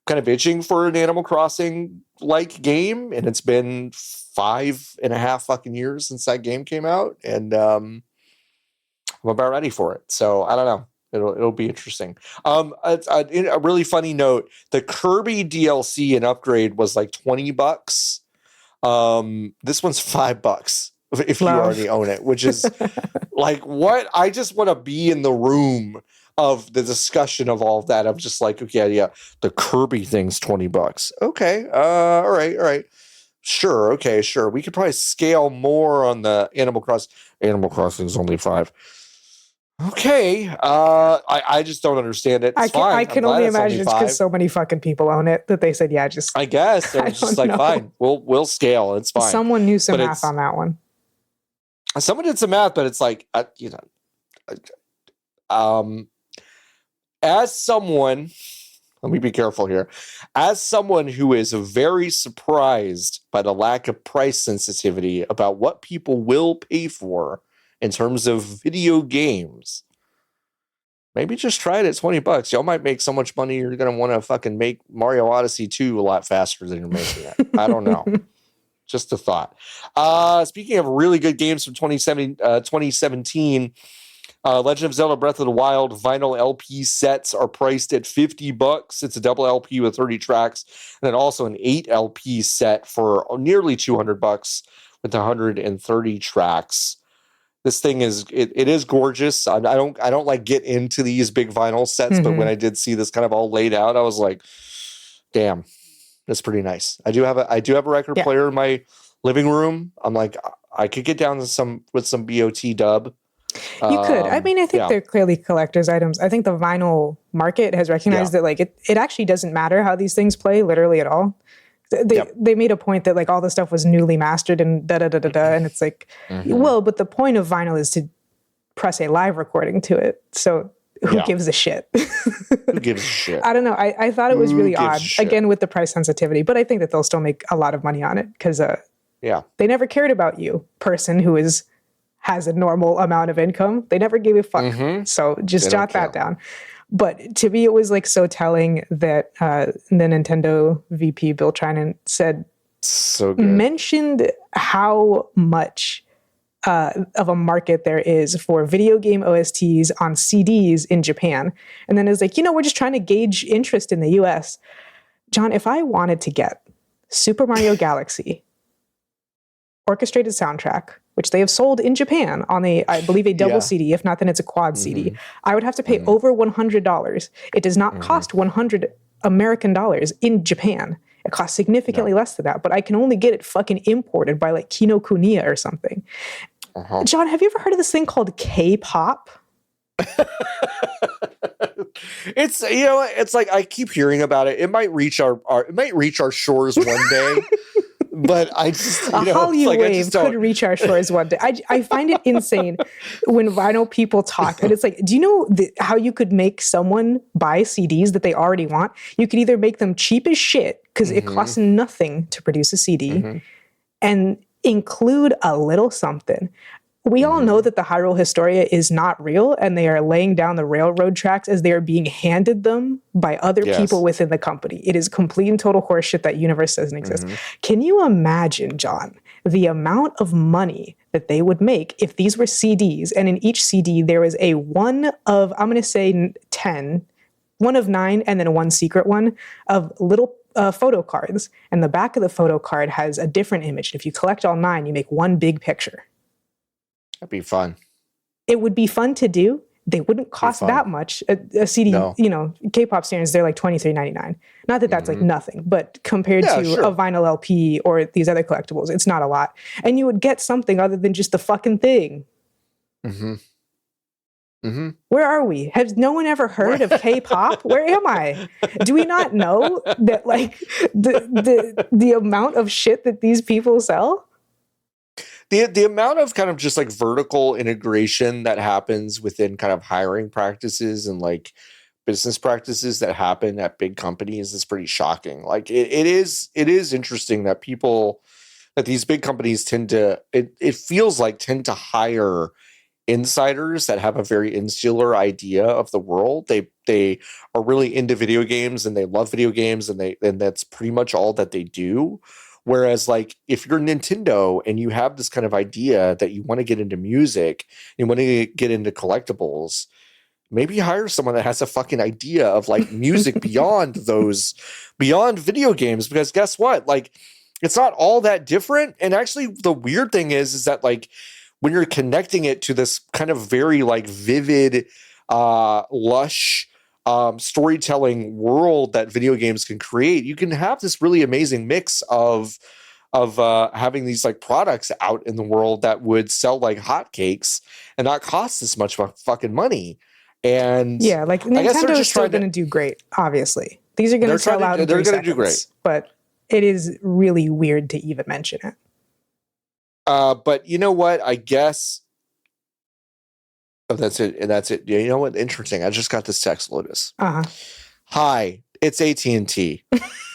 kind of itching for an Animal Crossing like game. And it's been 5.5 fucking years since that game came out. And I'm about ready for it. So I don't know. It'll be interesting. A really funny note: the Kirby DLC and upgrade was like $20. This one's $5 if you already own it, which is like what? I just want to be in the room of the discussion of all of that. I'm just like, okay, yeah, the Kirby thing's $20. Okay, all right. Sure, okay, sure. We could probably scale more on the Animal Crossing. Animal Crossing is only $5. Okay, I just don't understand it. I can only imagine it's because so many fucking people own it that they said, yeah, just. I guess they're just like, fine, we'll scale. It's fine. Someone knew some math on that one. Someone did some math, but it's like, as someone, let me be careful here. As someone who is very surprised by the lack of price sensitivity about what people will pay for in terms of video games, maybe just try it at $20. Y'all might make so much money you're going to want to fucking make Mario Odyssey 2 a lot faster than you're making it. I don't know. Just a thought. Speaking of really good games from 2017, Legend of Zelda Breath of the Wild vinyl LP sets are priced at $50. It's a double LP with 30 tracks, and then also an 8 LP set for nearly $200 with 130 tracks. This thing is it is gorgeous. I don't like get into these big vinyl sets, but when I did see this kind of all laid out, I was like, damn, that's pretty nice. I do have a record player in my living room. I'm like, I could get down to some BOT dub. You could. I mean, I think they're clearly collector's items. I think the vinyl market has recognized that like it actually doesn't matter how these things play literally at all. They made a point that like all the stuff was newly mastered and and it's like, well, but the point of vinyl is to press a live recording to it. So who gives a shit? Who gives a shit? I don't know. I thought it was really odd, again, with the price sensitivity, but I think that they'll still make a lot of money on it because they never cared about you, person who has a normal amount of income. They never gave a fuck. So just jot that down. But to me, it was like so telling that the Nintendo VP, Bill Trinan, mentioned how much of a market there is for video game OSTs on CDs in Japan. And then it was like, we're just trying to gauge interest in the US. John, if I wanted to get Super Mario Galaxy orchestrated soundtrack, which they have sold in Japan on I believe a double CD, if not then it's a quad CD, I would have to pay over $100. It does not cost 100 American dollars in Japan. It costs significantly less than that, but I can only get it fucking imported by like Kinokuniya or something. John, have you ever heard of this thing called K-pop? It's like I keep hearing about it. It might reach our shores one day. But I just, a Hallyu wave could reach our shores one day. I find it insane when vinyl people talk. And it's like, do you know how you could make someone buy CDs that they already want? You could either make them cheap as shit because it costs nothing to produce a CD and include a little something. We all know that the Hyrule Historia is not real, and they are laying down the railroad tracks as they are being handed them by other people within the company. It is complete and total horseshit. That universe doesn't exist. Can you imagine, John, the amount of money that they would make if these were CDs, and in each CD there was a one of, I'm going to say 10, one of 9, and then one secret one of little photo cards, and the back of the photo card has a different image. If you collect all 9, you make one big picture. That'd be fun. It would be fun to do. They wouldn't cost that much. A CD, K-pop standards, they're like $23.99. Not that that's like nothing, but compared to a vinyl LP or these other collectibles, it's not a lot. And you would get something other than just the fucking thing. Where are we? Has no one ever heard of K-pop? Where am I? Do we not know that like the amount of shit that these people sell? The amount of kind of just like vertical integration that happens within kind of hiring practices and like business practices that happen at big companies is pretty shocking. Like it is interesting that these big companies tend to hire insiders that have a very insular idea of the world. They are really into video games and they love video games and that's pretty much all that they do. Whereas, like, if you're Nintendo and you have this kind of idea that you want to get into music, you want to get into collectibles, maybe hire someone that has a fucking idea of like music beyond video games. Because guess what? Like, it's not all that different. And actually, the weird thing is that like when you're connecting it to this kind of very like vivid, lush storytelling world that video games can create, you can have this really amazing mix of having these like products out in the world that would sell like hotcakes and not cost this much fucking money. And yeah, like Nintendo is still going to do great. Obviously, these are going to sell out. They're going to do great, but it is really weird to even mention it. But you know what? I guess. Oh, that's it. And that's it. You know what? Interesting. I just got this text, Lotus. Hi. It's AT&T.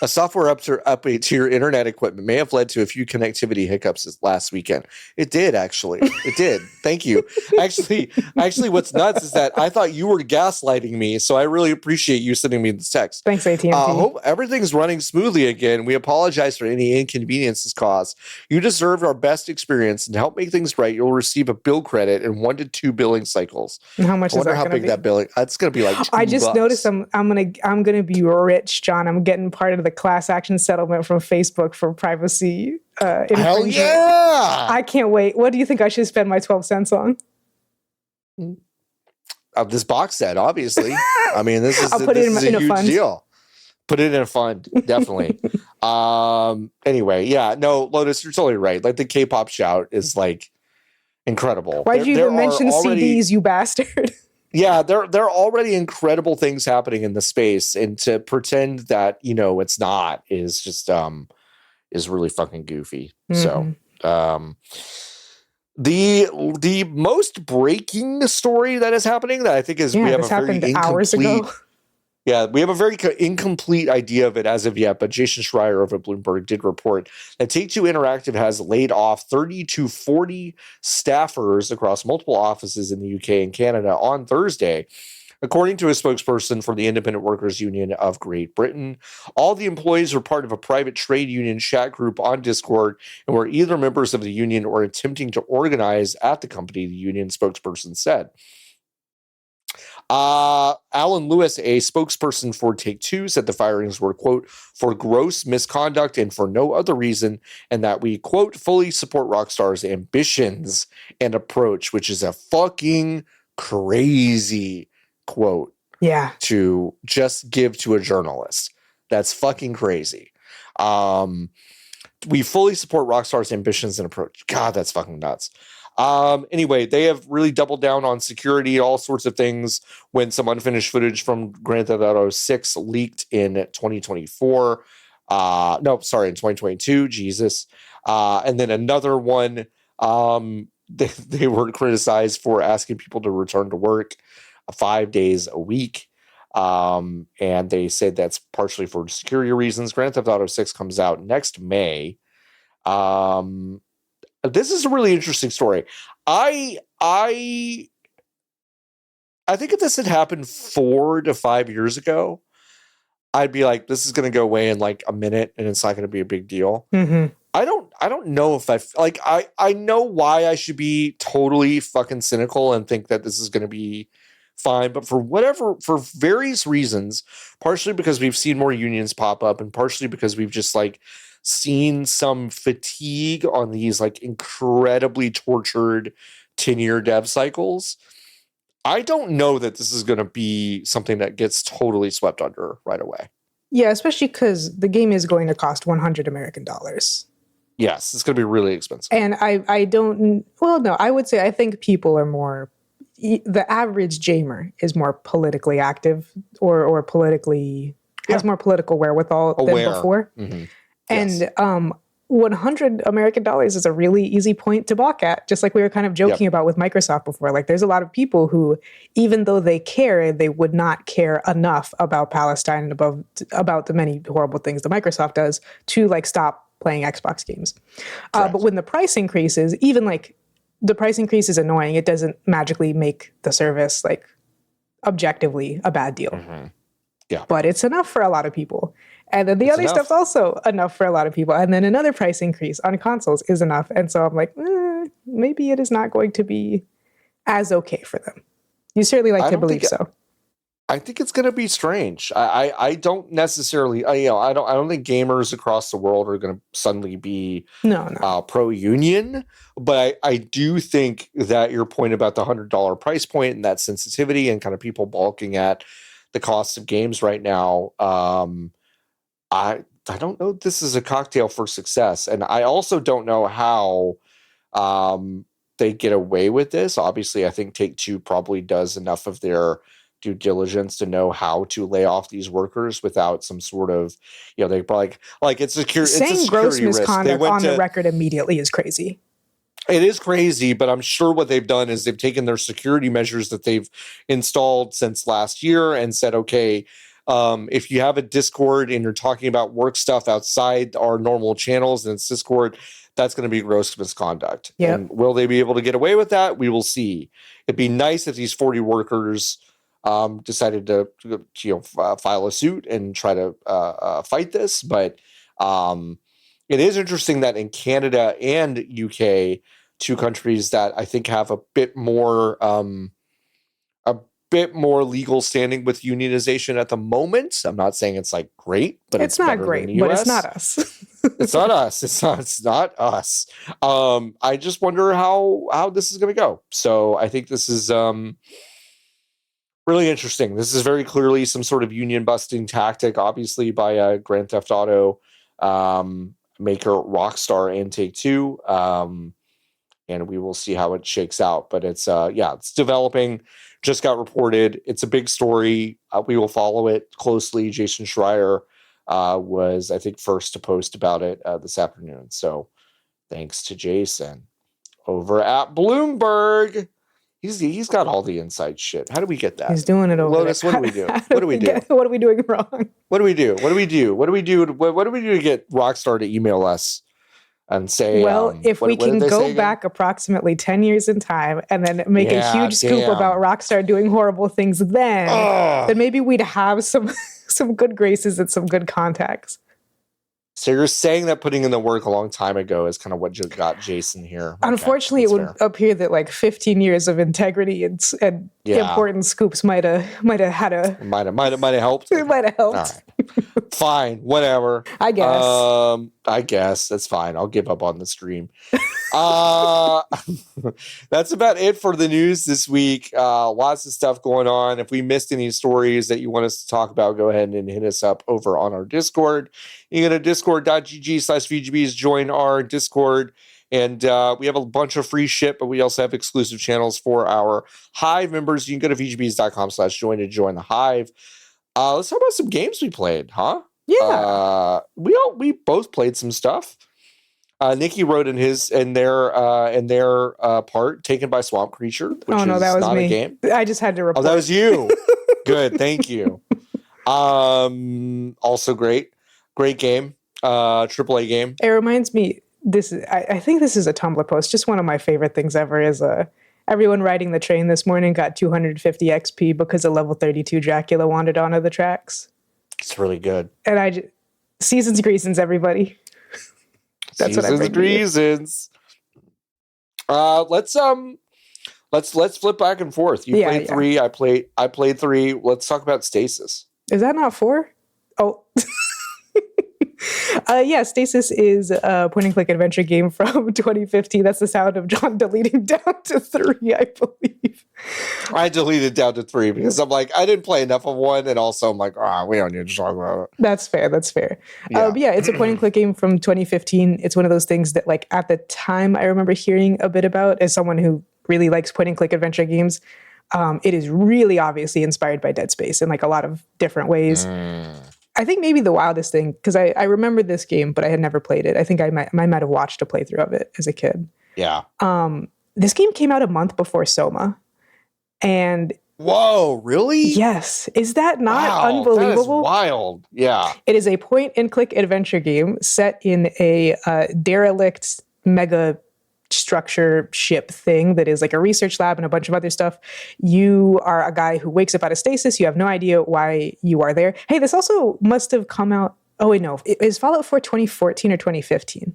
A software update to your internet equipment may have led to a few connectivity hiccups this last weekend. It did, actually. It did. Thank you. Actually, what's nuts is that I thought you were gaslighting me, so I really appreciate you sending me this text. Thanks, AT&T. Hope everything's running smoothly again. We apologize for any inconveniences caused. You deserve our best experience, and to help make things right, you'll receive a bill credit in 1 to 2 billing cycles. And how much is that how big that billing? It's going to be like $2. I just noticed I'm gonna be rich, John. I'm getting part of the class action settlement from Facebook for privacy. Hell yeah! I can't wait. What do you think I should spend my 12 cents on? This box set, obviously. I mean, this is I'll put it in a huge fund. deal. Put it in a fund, definitely. Anyway, yeah, no, Lotus, you're totally right. Like the K-pop shout is like incredible. Why'd you even mention CDs, you bastard? Yeah, there are already incredible things happening in the space, and to pretend that it's not is just is really fucking goofy. So the most breaking story that is happening that I think is we have a very incomplete hours ago. Yeah, we have a very incomplete idea of it as of yet, but Jason Schreier over at Bloomberg did report that Take-Two Interactive has laid off 30 to 40 staffers across multiple offices in the UK and Canada on Thursday. According to a spokesperson for the Independent Workers Union of Great Britain, all the employees were part of a private trade union chat group on Discord and were either members of the union or attempting to organize at the company, the union spokesperson said. Alan Lewis, a spokesperson for Take-Two, said the firings were, quote, for gross misconduct and for no other reason, and that we, quote, fully support Rockstar's ambitions and approach, which is a fucking crazy quote to just give to a journalist. That's fucking crazy. We fully support Rockstar's ambitions and approach. God, that's fucking nuts. Anyway, they have really doubled down on security, all sorts of things. When some unfinished footage from Grand Theft Auto 6 leaked in 2024. In 2022, Jesus. And then another one, they were criticized for asking people to return to work 5 days a week. And they said that's partially for security reasons. Grand Theft Auto 6 comes out next May. This is a really interesting story. I think if this had happened 4 to 5 years ago, I'd be like, this is going to go away in like a minute and it's not going to be a big deal. Mm-hmm. I don't know if I know why I should be totally fucking cynical and think that this is going to be fine. But for various reasons, partially because we've seen more unions pop up and partially because we've just like seen some fatigue on these like incredibly tortured 10-year dev cycles. I don't know that this is going to be something that gets totally swept under right away. Yeah, especially because the game is going to cost $100 American. Yes, it's going to be really expensive. And I would say I think people are more, the average gamer is more politically active or politically, has more political wherewithal than before. Mm-hmm. And 100 American dollars is a really easy point to balk at, just like we were kind of joking about with Microsoft before. Like there's a lot of people who, even though they care, they would not care enough about Palestine and about the many horrible things that Microsoft does to like stop playing Xbox games. But when the price increases, even like the price increase is annoying, it doesn't magically make the service like objectively a bad deal. Mm-hmm. Yeah. But it's enough for a lot of people. And then the other stuff's also enough for a lot of people. And then another price increase on consoles is enough. And so I'm like, maybe it is not going to be as okay for them. You certainly like to believe so. I think it's going to be strange. I don't necessarily, I don't think gamers across the world are going to suddenly be pro-union. But I do think that your point about the $100 price point and that sensitivity and kind of people balking at the cost of games right now, I don't know if this is a cocktail for success. And I also don't know how they get away with this. Obviously, I think Take-Two probably does enough of their due diligence to know how to lay off these workers without some sort of, they probably like it's security. Saying gross misconduct on the record immediately is crazy. It is crazy, but I'm sure what they've done is they've taken their security measures that they've installed since last year and said, okay, If you have a Discord and you're talking about work stuff outside our normal channels and it's Discord, that's going to be gross misconduct. Yep. And will they be able to get away with that? We will see. It'd be nice if these 40 workers decided to file a suit and try to fight this. But it is interesting that in Canada and UK, two countries that I think have a bit more legal standing with unionization at the moment. I'm not saying it's like great, but it's not great, but it's not us. It's not us. It's not us. I just wonder how this is going to go. So I think this is really interesting. This is very clearly some sort of union busting tactic, obviously by a Grand Theft Auto maker, Rockstar and Take-Two. And we will see how it shakes out. But it's it's developing. Just got reported. It's a big story. We will follow it closely. Jason Schreier was, I think, first to post about it this afternoon. So thanks to Jason over at Bloomberg. He's got all the inside shit. How do we get that? He's doing it over Lotus, there. what do we do? What do we do? What are we doing wrong? What do we do? What do we do? What do we do? What do we do to get Rockstar to email us and say, well, if we can go back approximately 10 years in time and then make a huge scoop about Rockstar doing horrible things, then maybe we'd have some good graces and some good contacts. So you're saying that putting in the work a long time ago is kind of what just got Jason here. Unfortunately, it would appear that like 15 years of integrity and important scoops might have helped. It might have helped. All right. Fine, whatever. I guess that's fine. I'll give up on the stream. That's about it for the news this week. Lots of stuff going on. If we missed any stories that you want us to talk about, go ahead and hit us up over on our Discord. You can go to discord.gg/VGBs, join our Discord. And we have a bunch of free shit, but we also have exclusive channels for our Hive members. You can go to vgbs.com/join to join the Hive. Let's talk about some games we played, huh? Yeah. We both played some stuff. Nikki wrote in their part, Taken by Swamp Creature, which that was not me. A game. I just had to report. Oh, that was you. Good, thank you. Also great game. AAA game. It reminds me, I think this is a Tumblr post. Just one of my favorite things ever is everyone riding the train this morning got 250 XP because a level 32 Dracula wandered onto the tracks. It's really good. And seasons greasons, everybody. That's what I bring. Reasons. Let's flip back and forth. You played 3. I played 3. Let's talk about Stasis. Is that not 4? Oh. Stasis is a point-and-click adventure game from 2015. That's the sound of John deleting down to 3, I believe. I deleted down to 3 because I'm like, I didn't play enough of 1, and also I'm like, we don't need to talk about it. That's fair. Yeah. It's a point-and-click game from 2015. It's one of those things that, like, at the time, I remember hearing a bit about as someone who really likes point-and-click adventure games. It is really obviously inspired by Dead Space in, like, a lot of different ways. I think maybe the wildest thing, because I remember this game, but I had never played it. I think I might have watched a playthrough of it as a kid. Yeah. This game came out a month before Soma. And whoa, really? Yes. Is that not unbelievable? That is wild. Yeah. It is a point-and-click adventure game set in a derelict mega structure ship thing that is like a research lab and a bunch of other stuff. You are a guy who wakes up out of stasis. You have no idea why you are there. Hey, this also must have come out. Oh, wait, no. Is Fallout 4 2014 or 2015?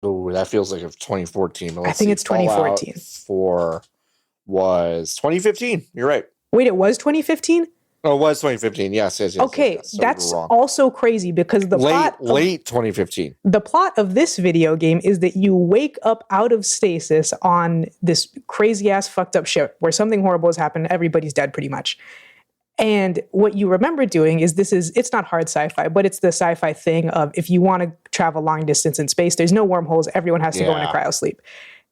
Oh, that feels like it's 2014. I think it's 2014. Fallout 4 was 2015. You're right. Wait, it was 2015? Oh, it was 2015. Yes. Okay, yes. So that's also crazy because the late 2015. The plot of this video game is that you wake up out of stasis on this crazy ass fucked up ship where something horrible has happened. Everybody's dead pretty much. And what you remember doing is it's not hard sci-fi, but it's the sci-fi thing of if you want to travel long distance in space, there's no wormholes. Everyone has to go into cryosleep.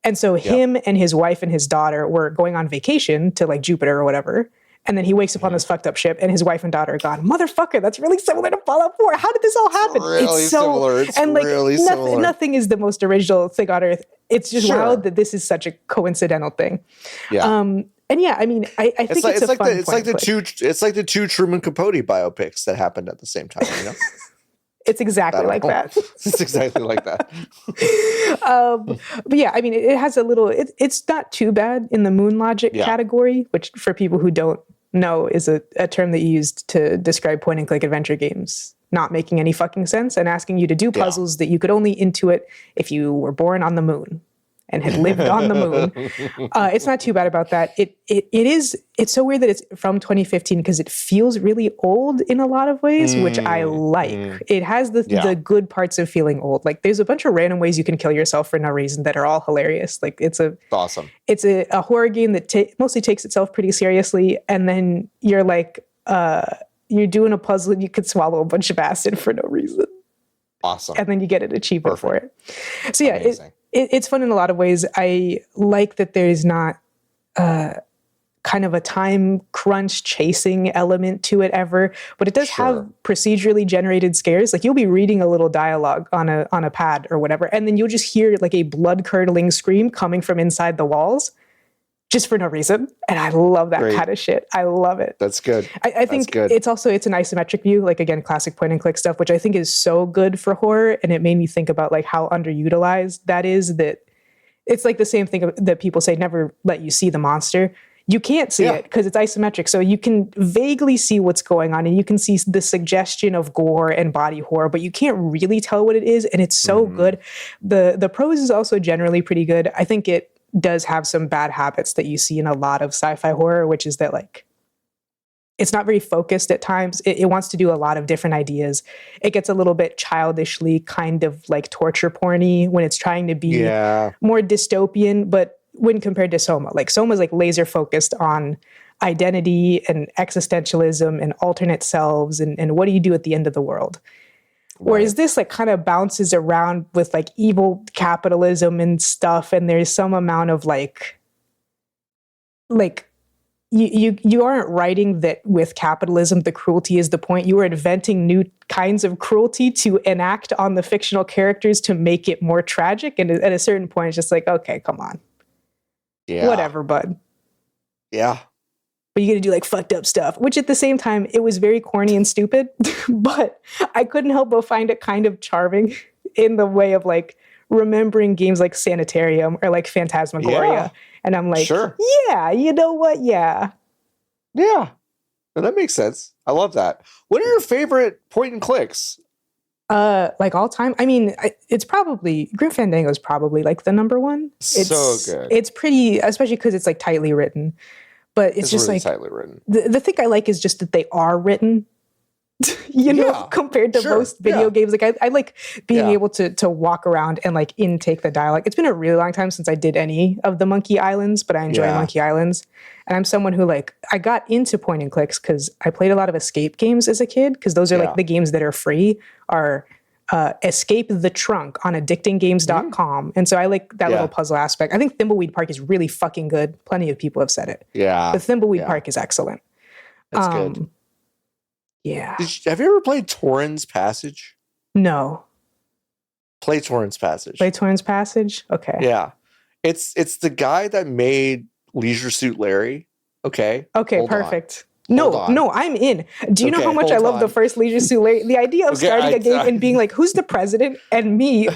And so him and his wife and his daughter were going on vacation to like Jupiter or whatever. And then he wakes up on this fucked up ship and his wife and daughter are gone. Motherfucker, that's really similar to Fallout 4. How did this all happen? It's so similar. Nothing is the most original thing on earth. It's just wild that this is such a coincidental thing. Yeah. And yeah, I mean, I think it's a fun it's like the two Truman Capote biopics that happened at the same time, you know? It's exactly like that. It's exactly like that. But yeah, I mean, it has a little, it's not too bad in the moon logic category, which for people who don't know is a term that you used to describe point and click adventure games not making any fucking sense and asking you to do puzzles that you could only intuit if you were born on the moon and had lived on the moon. It's not too bad about that. It's so weird that it's from 2015 because it feels really old in a lot of ways, which I like. It has the good parts of feeling old. Like there's a bunch of random ways you can kill yourself for no reason that are all hilarious. Like it's awesome. It's a horror game that mostly takes itself pretty seriously. And then you're like, you're doing a puzzle and you could swallow a bunch of acid for no reason. Awesome. And then you get an achievement for it. So yeah, it's fun in a lot of ways. I like that there's not kind of a time crunch chasing element to it ever, but it does have procedurally generated scares. Like you'll be reading a little dialogue on a pad or whatever, and then you'll just hear like a blood curdling scream coming from inside the walls just for no reason. And I love that kind of shit. I love it. That's good. I think it's an isometric view, like again, classic point and click stuff, which I think is so good for horror. And it made me think about like how underutilized that is, that it's like the same thing that people say, never let you see the monster. You can't see it because it's isometric. So you can vaguely see what's going on and you can see the suggestion of gore and body horror, but you can't really tell what it is. And it's so good. The prose is also generally pretty good. I think it does have some bad habits that you see in a lot of sci-fi horror, which is that like it's not very focused at times. It wants to do a lot of different ideas. It gets a little bit childishly kind of like torture porny when it's trying to be more dystopian, but when compared to Soma, like Soma's like laser focused on identity and existentialism and alternate selves and what do you do at the end of the world? Whereas this like kind of bounces around with like evil capitalism and stuff, and there's some amount of like you aren't writing that with capitalism the cruelty is the point. You are inventing new kinds of cruelty to enact on the fictional characters to make it more tragic. And at a certain point, it's just like, okay, come on, whatever, bud. Yeah. But you get to do like fucked up stuff, which at the same time, it was very corny and stupid, but I couldn't help but find it kind of charming in the way of like remembering games like Sanitarium or like Phantasmagoria. Yeah. And I'm like, yeah, you know what? Yeah. Yeah. No, that makes sense. I love that. What are your favorite point and clicks? Like all time? I mean, it's probably, Grim Fandango is probably like the number one. It's so good. It's pretty, especially because it's like tightly written. But it's just really like tightly written. The thing I like is just that they are written, you know, compared to most video games. Like I like being able to walk around and like intake the dialogue. It's been a really long time since I did any of the Monkey Islands, but I enjoy Monkey Islands. And I'm someone who like, I got into point and clicks because I played a lot of escape games as a kid, because those are like the games that are free are Escape the Trunk on addictinggames.com. And so I like that little puzzle aspect. I think Thimbleweed Park is really fucking good. Plenty of people have said it. Yeah. But Thimbleweed Park is excellent. That's good. Yeah. Have you ever played Torrens Passage? No. Play Torrens Passage. Play Torrens Passage? Okay. Yeah. It's the guy that made Leisure Suit Larry. Okay. Okay, hold perfect. No, I'm in. Do you know how much I love the first Leisure Suit Larry? The idea of starting a game and being like, who's the president? And me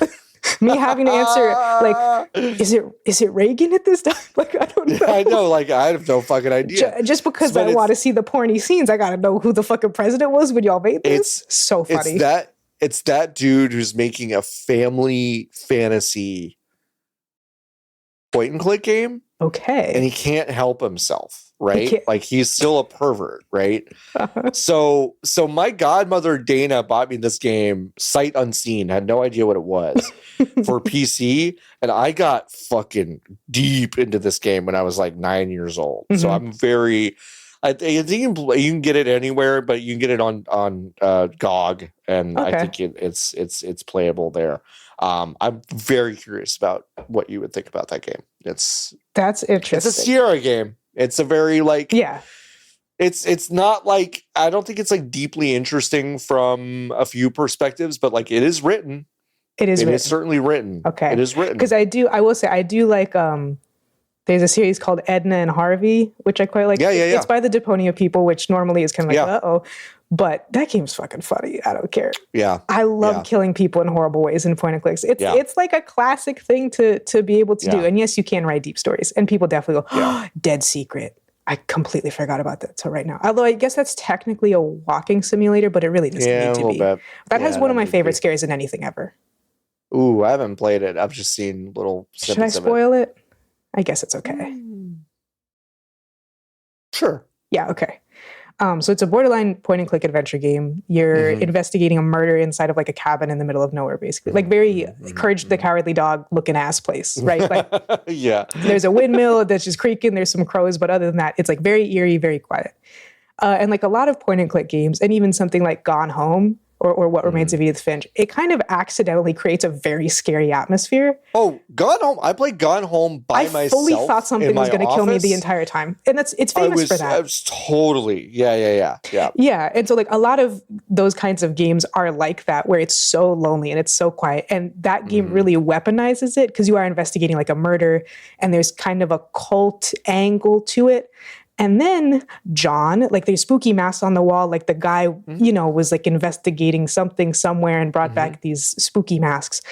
having to answer like, is it Reagan at this time? Like, I don't know. I know, like I have no fucking idea. Just because I want to see the porny scenes, I gotta know who the fucking president was when y'all made this. It's so funny. It's that dude who's making a family fantasy point and click game. Okay. And he can't help himself, right? Like he's still a pervert, right? So my godmother Dana bought me this game sight unseen, had no idea what it was for PC, and I got fucking deep into this game when I was like 9 years old. So I'm I think you can get it anywhere, but you can get it on GOG, and I think it's playable there. I'm very curious about what you would think about that game. That's interesting. It's a Sierra game. It's a very like It's not like, I don't think it's like deeply interesting from a few perspectives, but like it is written. It is certainly written. Okay. It is written. Because I will say I do like There's a series called Edna and Harvey, which I quite like. Yeah. It's by the Deponia people, which normally is kind of like, Yeah. uh-oh. But that game's fucking funny. I don't care. Yeah. I love killing people in horrible ways in point and clicks. It's like a classic thing to be able to do. And yes, you can write deep stories. And people definitely go, oh, Dead Secret. I completely forgot about that till right now. Although I guess that's technically a walking simulator, but it really doesn't need to be. Bit. That has one of my favorite scares in anything ever. Ooh, I haven't played it. I've just seen little snippets. Should I spoil it? I guess it's okay. Sure. Yeah, okay. So it's a borderline point and click adventure game. You're investigating a murder inside of like a cabin in the middle of nowhere, basically. Like very Courage the Cowardly Dog looking ass place, right? Like there's a windmill that's just creaking, there's some crows, but other than that, it's like very eerie, very quiet. And like a lot of point and click games, and even something like Gone Home, or What Remains of Edith Finch, it kind of accidentally creates a very scary atmosphere. Oh, Gone Home. I played Gone Home by myself. I fully thought something was going to kill me the entire time. And it's famous for that. I was totally. Yeah. Yeah. And so like a lot of those kinds of games are like that, where it's so lonely and it's so quiet. And that game really weaponizes it because you are investigating like a murder and there's kind of a cult angle to it. And then John, like there's spooky masks on the wall, like the guy, was like investigating something somewhere and brought back these spooky masks.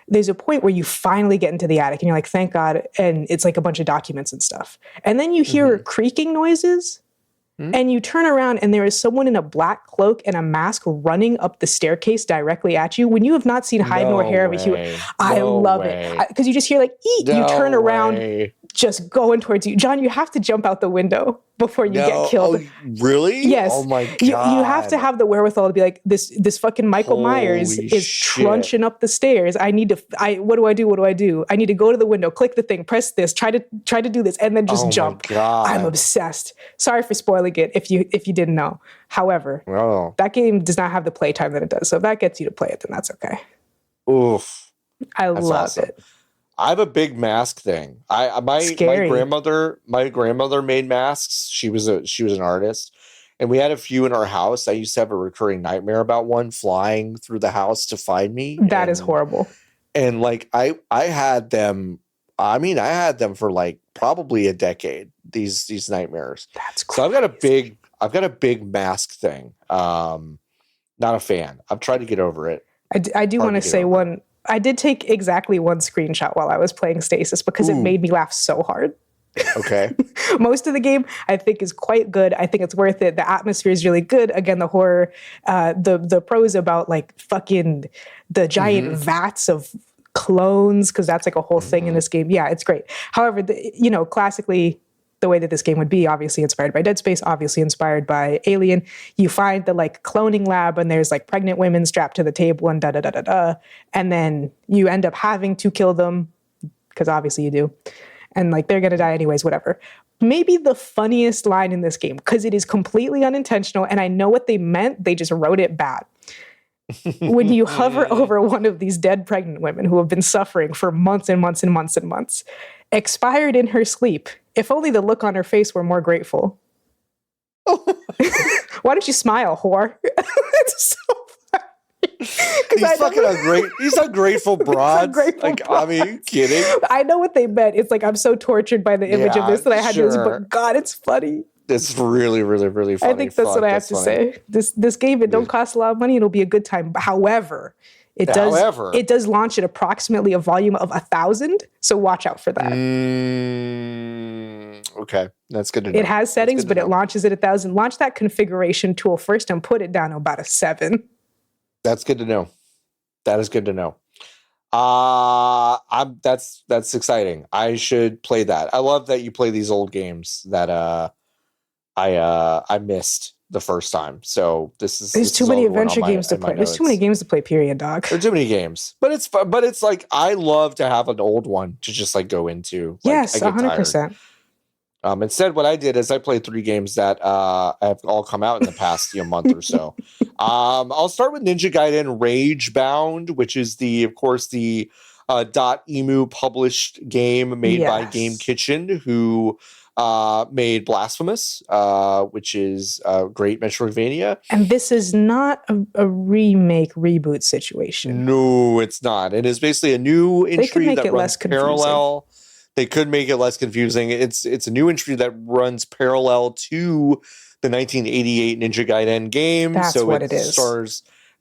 There's a point where you finally get into the attic and you're like, thank God. And it's like a bunch of documents and stuff. And then you hear creaking noises and you turn around and there is someone in a black cloak and a mask running up the staircase directly at you. When you have not seen hide nor hair of a human, I love it. Because you just hear like, eat, you turn around, just going towards you. John, you have to jump out the window before you get killed. Oh, really? Yes. Oh my God. You have to have the wherewithal to be like, this fucking Michael Myers is trunching up the stairs. What do I do? What do I do? I need to go to the window, click the thing, press this, try to do this, and then just jump. I'm obsessed. Sorry for spoiling it if you didn't know. However, that game does not have the playtime that it does. So if that gets you to play it, then that's okay. Oof. That's love awesome. It. I have a big mask thing. My grandmother made masks. She was an artist, and we had a few in our house. I used to have a recurring nightmare about one flying through the house to find me. That is horrible. And like I had them. I mean, I had them for like probably a decade. These nightmares. That's crazy. So I've got a big mask thing. Not a fan. I've tried to get over it. I do want to say one. I did take exactly one screenshot while I was playing Stasis because it made me laugh so hard. Okay. Most of the game I think is quite good. I think it's worth it. The atmosphere is really good. Again, the horror, the prose about like fucking the giant vats of clones, because that's like a whole thing in this game. Yeah, it's great. However, classically, the way that this game would be, obviously inspired by Dead Space, obviously inspired by Alien. You find the like cloning lab and there's like pregnant women strapped to the table and da-da-da-da-da. And then you end up having to kill them because obviously you do. And like they're going to die anyways, whatever. Maybe the funniest line in this game, because it is completely unintentional and I know what they meant. They just wrote it bad. When you hover over one of these dead pregnant women who have been suffering for months and months and months and months, expired in her sleep, if only the look on her face were more grateful. Why don't you smile, whore? It's so funny. He's ungrateful broad. I mean, are you kidding? I know what they meant. It's like I'm so tortured by the image of this that I had to, but God, it's funny. It's really, really, really funny. I think that's what I have to say. This game, it don't cost a lot of money. It'll be a good time. However, it does launch at approximately a volume of 1,000. So watch out for that. Okay, that's good to know. It has settings, but it launches at 1,000. Launch that configuration tool first and put it down to about a 7. That's good to know. That is good to know. That's exciting. I should play that. I love that you play these old games that I missed the first time. So there's too many adventure games to play. There's too many games to play, period, dog. There's too many games. But it's like I love to have an old one to just like go into. Like, yes, 100%. Instead, what I did is I played 3 games that have all come out in the past month or so. I'll start with Ninja Gaiden Ragebound, which is of course the .emu published game made by Game Kitchen, who made Blasphemous, which is a great Metroidvania. And this is not a remake reboot situation. No, it's not. It is basically a new entry that runs parallel They could make it less confusing. It's a new entry that runs parallel to the 1988 Ninja Gaiden game. That's so what it is.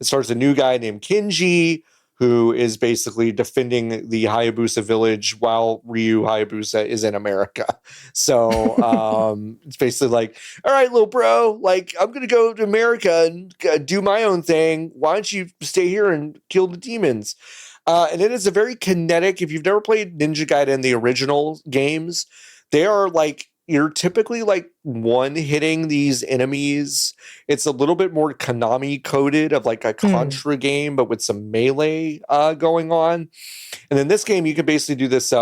It stars a new guy named Kinji, who is basically defending the Hayabusa village while Ryu Hayabusa is in America. So it's basically like, all right, little bro, like, I'm going to go to America and do my own thing. Why don't you stay here and kill the demons? And it is a very kinetic. If you've never played Ninja Gaiden, the original games, they are like, you're typically like one hitting these enemies. It's a little bit more Konami coded of like a Contra game, but with some melee going on. And in this game, you can basically do this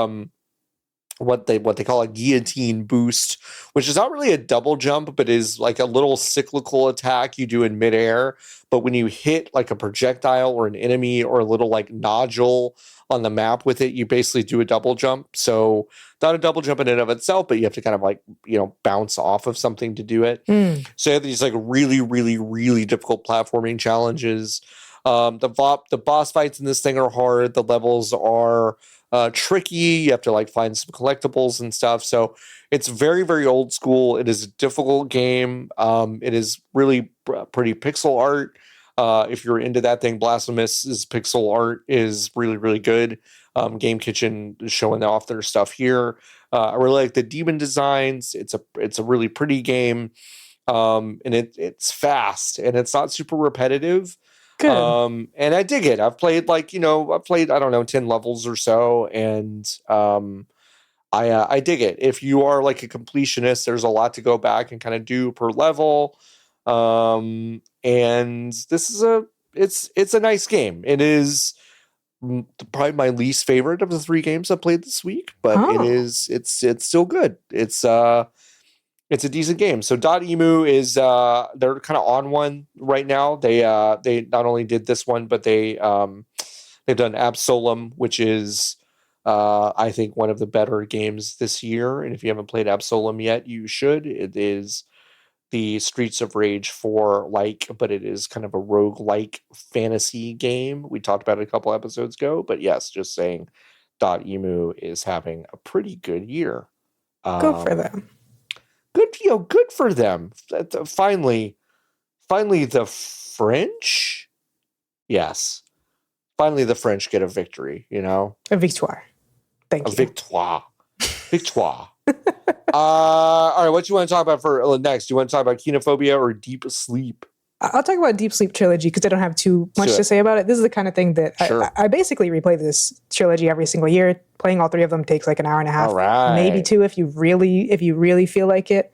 what they call a guillotine boost, which is not really a double jump, but is like a little cyclical attack you do in midair. But when you hit like a projectile or an enemy or a little like nodule on the map with it, you basically do a double jump. So not a double jump in and of itself, but you have to kind of like, bounce off of something to do it. So you have these like really, really, really difficult platforming challenges. The boss fights in this thing are hard. The levels are tricky. You have to like find some collectibles and stuff. So it's very, very old school. It is a difficult game. It is really pretty pixel art. If you're into that thing, Blasphemous's pixel art is really, really good. Game Kitchen is showing off their stuff here. I really like the demon designs. It's a really pretty game. And it's fast and it's not super repetitive. Good. And I dig it. I've played I don't know, 10 levels or so. And I dig it. If you are like a completionist, there's a lot to go back and kind of do per level. And this is it's a nice game. It is probably my least favorite of the 3 games I played this week, but it's still good. It's a decent game. So Dotemu is they're kind of on one right now. They not only did this one, but they've done Absolem, which is I think one of the better games this year. And if you haven't played Absolem yet, you should. It is the Streets of Rage 4 but it is kind of a roguelike fantasy game. We talked about it a couple episodes ago, but yes, just saying Dotemu is having a pretty good year. Good for them. Good for them. Finally the French. Yes. Finally the French get a victory, A victoire. Thank you. Victoire. All right, what do you want to talk about for next? Do you want to talk about Kinophobia or Deep Sleep? I'll talk about Deep Sleep Trilogy because I don't have too much to say about it. This is the kind of thing that I basically replay this trilogy every single year. Playing all 3 of them takes like an hour and a half, maybe 2 if you really feel like it.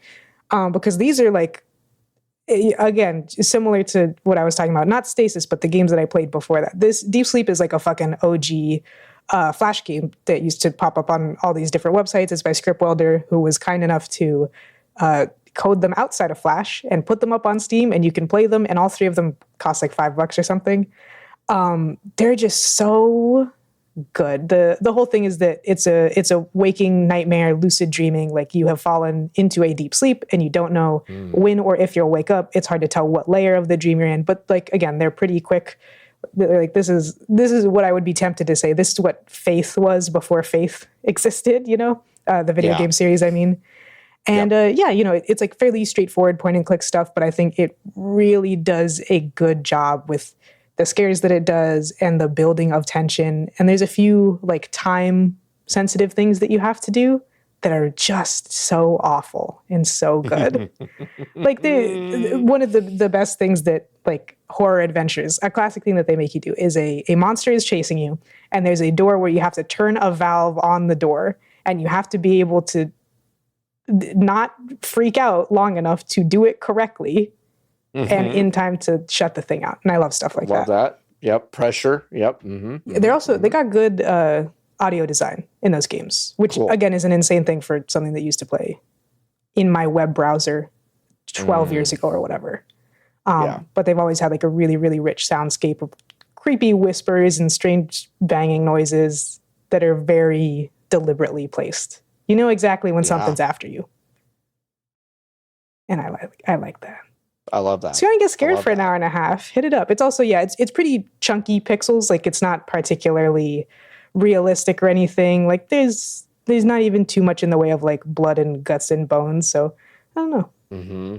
Because these are like, again, similar to what I was talking about, not Stasis, but the games that I played before that. This Deep Sleep is like a fucking OG Flash game that used to pop up on all these different websites. It's by Scriptwelder, who was kind enough to code them outside of Flash and put them up on Steam, and you can play them, and all 3 of them cost like $5 or something. They're just so good. The whole thing is that it's a waking nightmare, lucid dreaming. Like you have fallen into a deep sleep and you don't know when or if you'll wake up. It's hard to tell what layer of the dream you're in. But like again, they're pretty quick. Like this is what I would be tempted to say. This is what Faith was before Faith existed. The video game series. I mean. And it's like fairly straightforward point and click stuff, but I think it really does a good job with the scares that it does and the building of tension. And there's a few like time sensitive things that you have to do that are just so awful and so good. Like one of the best things that like horror adventures, a classic thing that they make you do is a monster is chasing you and there's a door where you have to turn a valve on the door and you have to be able to not freak out long enough to do it correctly and in time to shut the thing out. And I love stuff like that. Love that. Yep. Pressure. Yep. They got good audio design in those games, which again is an insane thing for something that used to play in my web browser 12 years ago or whatever. But they've always had like a really, really rich soundscape of creepy whispers and strange banging noises that are very deliberately placed. You know exactly when something's after you. And I like that. I love that. So you're going to get scared for an hour and a half. Hit it up. It's also, it's pretty chunky pixels. Like it's not particularly realistic or anything. Like there's there's not even too much in the way of like blood and guts and bones. So I don't know. Mm-hmm.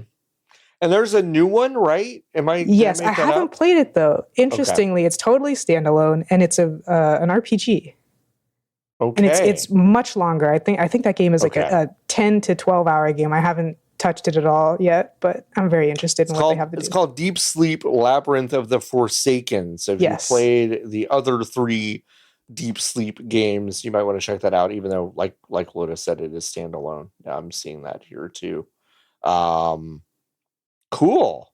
And there's a new one, right? Yes, I haven't played it though. Interestingly, It's totally standalone, and it's an RPG. Okay. And it's much longer. I think that game is like a 10 to 12-hour game. I haven't touched it at all yet, but I'm very interested in what they have to do. It's called Deep Sleep Labyrinth of the Forsaken. So if you played the other 3 Deep Sleep games, you might want to check that out, even though, like Lotus said, it is standalone. I'm seeing that here too. Cool.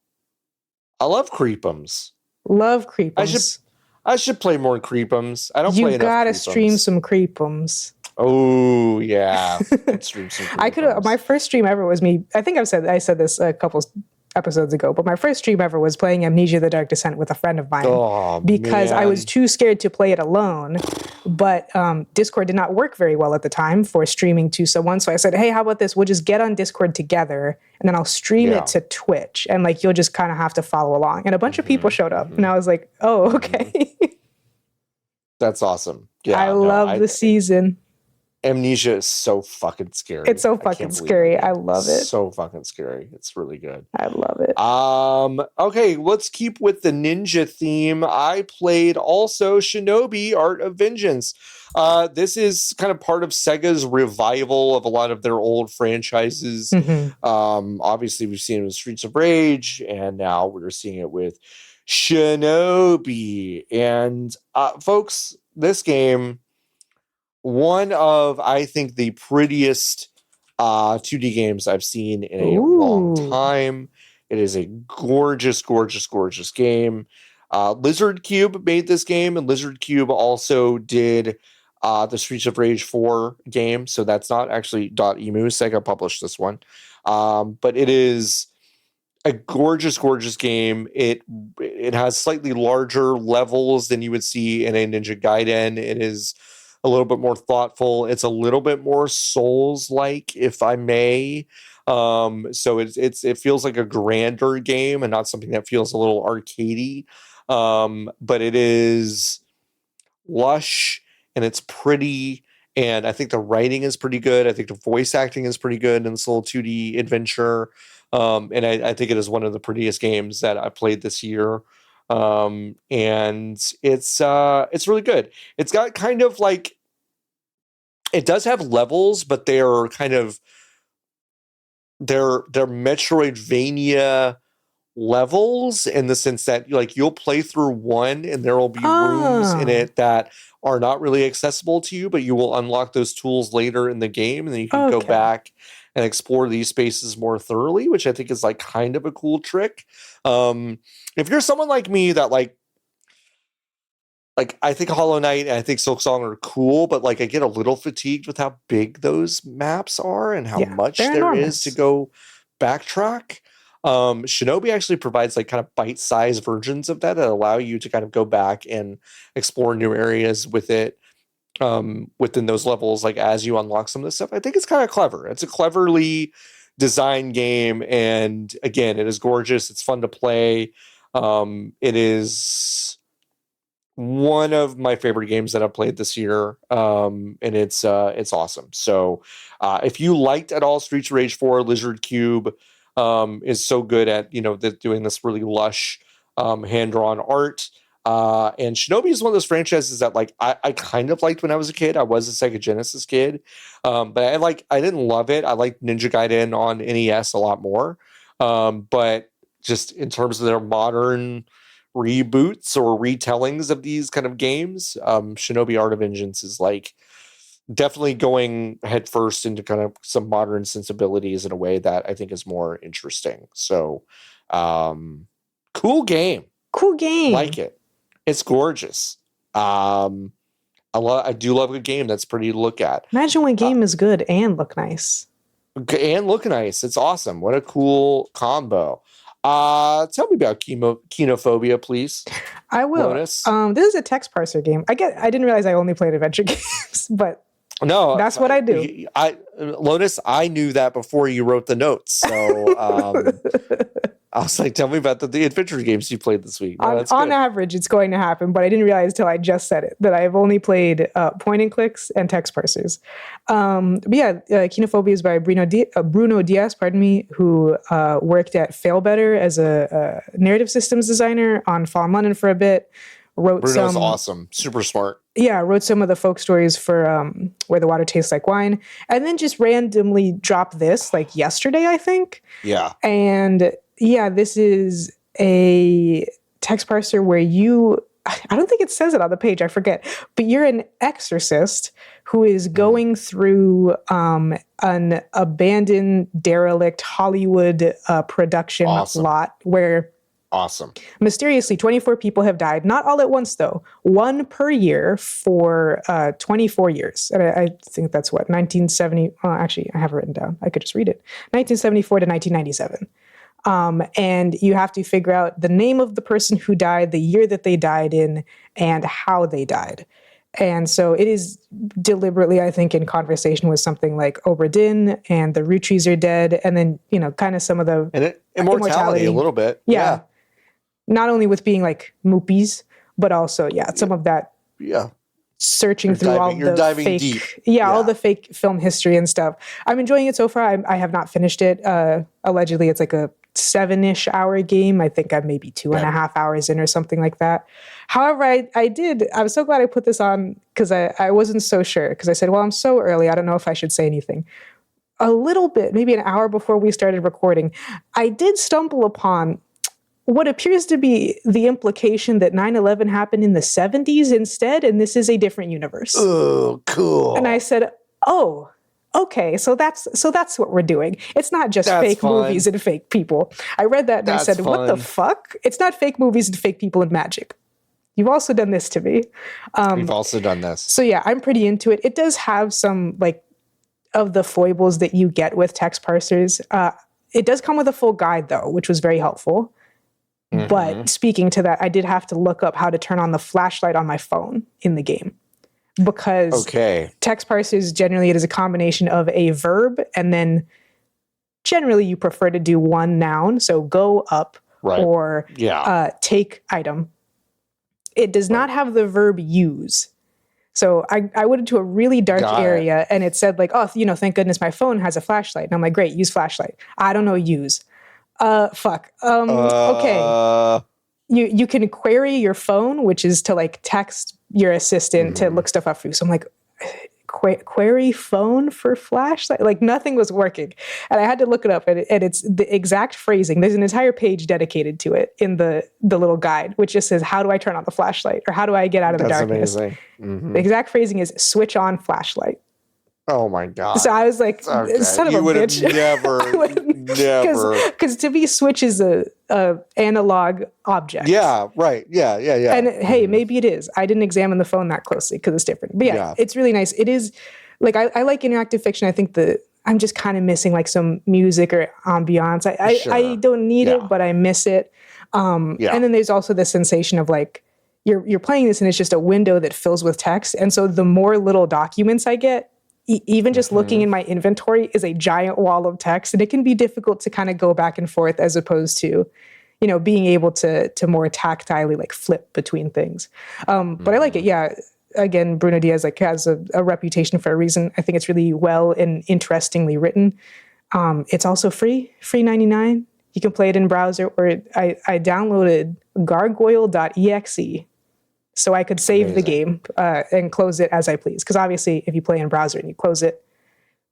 I love Creepums. Love Creepums. I should play more Creepums. I don't play enough. You gotta stream some Creepums. Oh yeah, stream some Creepums. I could. My first stream ever was me. I think I said this a couple episodes ago, but my first stream ever was playing Amnesia: The Dark Descent with a friend of mine because I was too scared to play it alone. But Discord did not work very well at the time for streaming to someone. So I said, hey, how about this? We'll just get on Discord together and then I'll stream it to Twitch. And like, you'll just kind of have to follow along. And a bunch of people showed up and I was like, oh, okay. That's awesome. Yeah, I love the season. Amnesia is so fucking scary. It's so fucking scary. I love it. So fucking scary. It's really good. I love it. Okay, let's keep with the ninja theme. I played also Shinobi Art of Vengeance. This is kind of part of Sega's revival of a lot of their old franchises. Obviously, we've seen it with Streets of Rage, and now we're seeing it with Shinobi. And folks, this game, one of, I think, the prettiest 2D games I've seen in a long time. It is a gorgeous, gorgeous, gorgeous game. Lizard Cube made this game, and Lizard Cube also did the Streets of Rage 4 game. So that's not actually .emu. Sega published this one. But it is a gorgeous, gorgeous game. It has slightly larger levels than you would see in a Ninja Gaiden. It is a little bit more thoughtful. It's a little bit more Souls-like, if I may. So it feels like a grander game and not something that feels a little arcadey. But it is lush and it's pretty. And I think the writing is pretty good. I think the voice acting is pretty good in this little 2D adventure. And I think it is one of the prettiest games that I played this year. And it's really good. It's got kind of like, it does have levels, but they're kind of they're Metroidvania levels in the sense that like you'll play through one and there will be rooms in it that are not really accessible to you, but you will unlock those tools later in the game, and then you can go back and explore these spaces more thoroughly, which I think is like kind of a cool trick. If you're someone like me that like I think Hollow Knight and I think Silksong are cool, but like I get a little fatigued with how big those maps are and how much there is to go backtrack. Shinobi actually provides like kind of bite-sized versions of that allow you to kind of go back and explore new areas with it within those levels, like as you unlock some of this stuff. I think it's kind of clever. It's a cleverly designed game, and again, it is gorgeous. It's fun to play. It is one of my favorite games that I've played this year, and it's awesome. So if you liked at all Streets of Rage 4, Lizard Cube is so good at doing this really lush hand-drawn art. And Shinobi is one of those franchises that like I kind of liked when I was a kid. I was a Sega Genesis kid, but I didn't love it. I liked Ninja Gaiden on NES a lot more. But just in terms of their modern reboots or retellings of these kind of games, Shinobi Art of Vengeance is like definitely going headfirst into kind of some modern sensibilities in a way that I think is more interesting. So cool game. Like it. It's gorgeous. I do love a game that's pretty to look at. Imagine when a game is good and look nice. And look nice. It's awesome. What a cool combo. Tell me about Kinophobia, please. I will. Lotus. This is a text parser game. I didn't realize I only played adventure games, but no, that's what I do. Lotus, I knew that before you wrote the notes. So I was like, tell me about the adventure games you played this week. No, on average, it's going to happen, but I didn't realize till I just said it that I've only played point and clicks and text parsers. Kinophobia is by Bruno Diaz, who worked at Failbetter as a narrative systems designer on Fallen London for a bit. Bruno's awesome, super smart. Yeah, wrote some of the folk stories for Where the Water Tastes Like Wine, and then just randomly dropped this like yesterday, I think. Yeah. And yeah, this is a text parser where I don't think it says it on the page, I forget, but you're an exorcist who is going through an abandoned, derelict Hollywood production lot where mysteriously 24 people have died, not all at once though, one per year for 24 years. And I think that's what, 1970, actually I have it written down, I could just read it, 1974 to 1997. And you have to figure out the name of the person who died, the year that they died in, and how they died. And so it is deliberately, I think, in conversation with something like Obra Dinn and the root trees are dead, and then, kind of some of the immortality a little bit. Yeah. Not only with being like moopies, but also, some of that searching through all the fake, deep. All the fake film history and stuff. I'm enjoying it so far. I have not finished it. Allegedly, it's like a 7-ish hour game. I think I'm maybe 2.5 hours in or something like that. However, I was so glad I put this on because I wasn't so sure because I said, well, I'm so early. I don't know if I should say anything. A little bit, maybe an hour before we started recording, I did stumble upon what appears to be the implication that 9/11 happened in the 70s instead, and this is a different universe. Oh, cool. And I said, oh, okay, so that's what we're doing. It's not just fake movies and fake people. I read that and I said, what the fuck? It's not fake movies and fake people and magic. You've also done this to me. We've also done this. So yeah, I'm pretty into it. It does have some of the foibles that you get with text parsers. It does come with a full guide though, which was very helpful. Mm-hmm. But speaking to that, I did have to look up how to turn on the flashlight on my phone in the game. Because text parsers, generally it is a combination of a verb and then generally you prefer to do one noun. So go up or take item. It does not have the verb use. So I went into a really dark area and it said thank goodness my phone has a flashlight. And I'm like, great, use flashlight. I don't know use. Fuck. Okay. You can query your phone, which is to text your assistant to look stuff up for you. So I'm like, query phone for flashlight? Nothing was working. And I had to look it up and it's the exact phrasing. There's an entire page dedicated to it in the little guide, which just says, how do I turn on the flashlight? Or how do I get out of the darkness? Amazing. Mm-hmm. The exact phrasing is switch on flashlight. Oh my God. So I was like, son of a bitch. Never. Because to me, switch is a analog object. Yeah, right. Yeah. And hey, maybe it is. I didn't examine the phone that closely because it's different. But it's really nice. It is, I like interactive fiction. I think I'm just kind of missing some music or ambiance. I don't need it, but I miss it. And then there's also the sensation of you're playing this and it's just a window that fills with text. And so the more little documents I get, even just looking in my inventory is a giant wall of text, and it can be difficult to kind of go back and forth as opposed to, being able to more tactilely flip between things. But I like it. Yeah. Again, Bruno Diaz has a reputation for a reason. I think it's really well and interestingly written. It's also free $99. You can play it in browser, or I downloaded gargoyle.exe. So I could save the game and close it as I please. Because obviously, if you play in browser and you close it,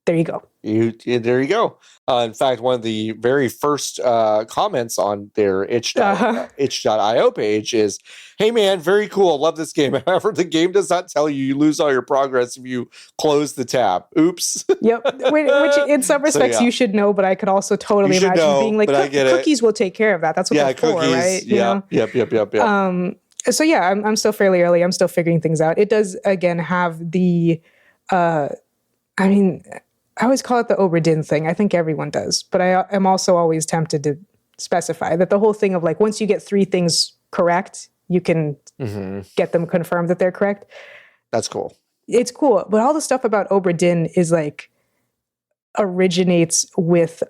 there you go. There you go. In fact, one of the very first comments on their itch.io page is, hey man, very cool. Love this game. However, the game does not tell you lose all your progress if you close the tab. Oops. Yep. Which in some respects you should know, but I could also totally imagine being like, cookies will take care of that. That's what they're for, right? Yeah. Yep. So yeah, I'm still fairly early. I'm still figuring things out. It does, again, have the, I always call it the Obra Dinn thing. I think everyone does. But I am also always tempted to specify that the whole thing of once you get 3 things correct, you can get them confirmed that they're correct. That's cool. It's cool. But all the stuff about Obra Dinn is originates with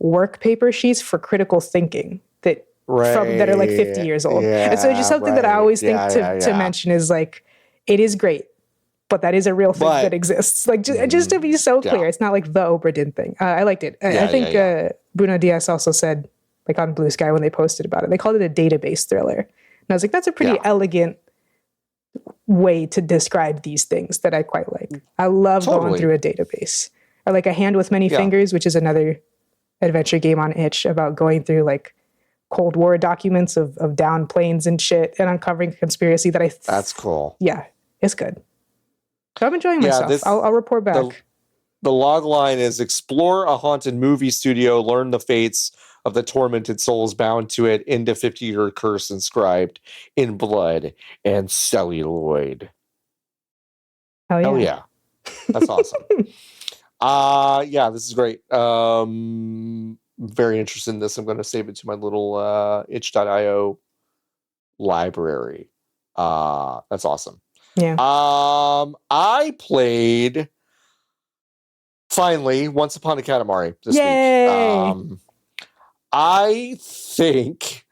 work paper sheets for critical thinking that are like 50 years old. And so just something that I always think to mention is like, it is great, but that is a real thing that exists. Like just to be so clear, it's not like the Obra Dinn thing. I liked it. I think Bruno Diaz also said, like on Blue Sky when they posted about it, they called it a database thriller. And I was like, that's a pretty elegant way to describe these things that I quite like. I love going through a database. Or like A Hand with Many Fingers, which is another adventure game on itch about going through like Cold War documents of downed planes and shit and uncovering a conspiracy that that's cool. Yeah, it's good. So I'm enjoying myself. I'll report back. The log line is explore a haunted movie studio, learn the fates of the tormented souls bound to it, into 50-year curse inscribed in blood and celluloid. Hell yeah. That's awesome. This is great. Very interested in this. I'm going to save it to my little itch.io library. That's awesome. Yeah. I played finally Once Upon a Katamari this week. I think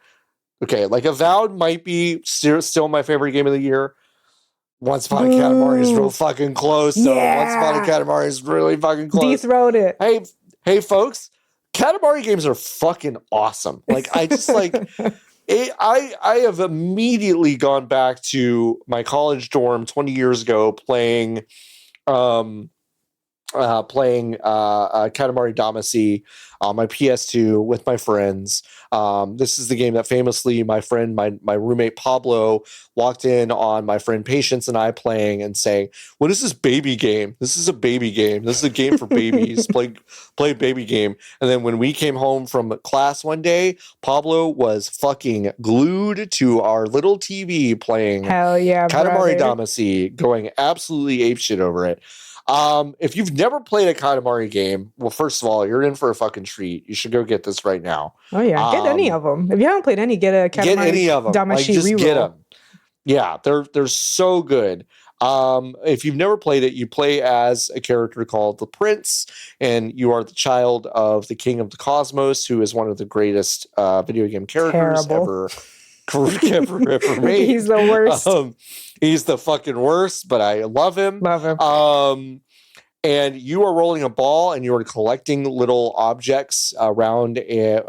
like Avowed might be still my favorite game of the year. Once Upon a Katamari is real fucking close. So Once Upon a Katamari is really fucking close. Dethrone it. Hey, folks, Katamari games are fucking awesome. Like I just like. I have immediately gone back to my college dorm 20 years ago playing Katamari Damacy on my PS2 with my friends. This is the game that famously my roommate Pablo walked in on my friend Patience and I playing and saying, "What is this baby game? This is a baby game. This is a game for babies. play baby game." And then when we came home from class one day, Pablo was fucking glued to our little TV playing Katamari Damacy, going absolutely apeshit over it. If you've never played a Katamari game, well, first of all, you're in for a fucking treat. You should go get this right now. Oh yeah, get any of them. If you haven't played any, get a Katamari. Get any of them. Damacy just reroll. Get them. Yeah, they're so good. If you've never played it, you play as a character called the Prince, and you are the child of the King of the Cosmos, who is one of the greatest video game characters ever made. He's the worst. He's the fucking worst, but I love him. And you are rolling a ball and you are collecting little objects around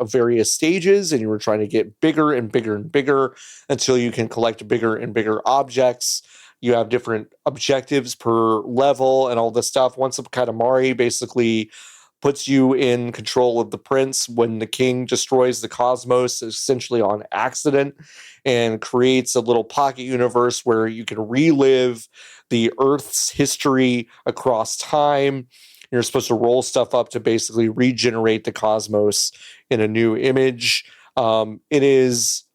various stages, and you are trying to get bigger and bigger and bigger until you can collect bigger and bigger objects. You have different objectives per level and all this stuff. Once a Katamari basically puts you in control of the prince when the king destroys the cosmos essentially on accident and creates a little pocket universe where you can relive the Earth's history across time. You're supposed to roll stuff up to basically regenerate the cosmos in a new image. It is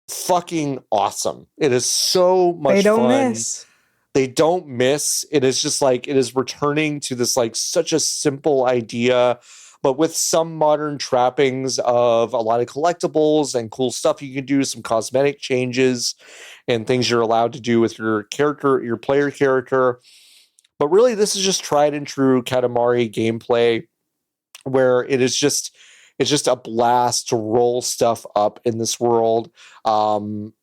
fucking awesome. It is so much fun. They don't miss. They don't miss. It is just like, it is returning to this like such a simple idea, but with some modern trappings of a lot of collectibles and cool stuff you can do, some cosmetic changes and things you're allowed to do with your character, your player character. But really, this is just tried and true Katamari gameplay where it's just a blast to roll stuff up in this world.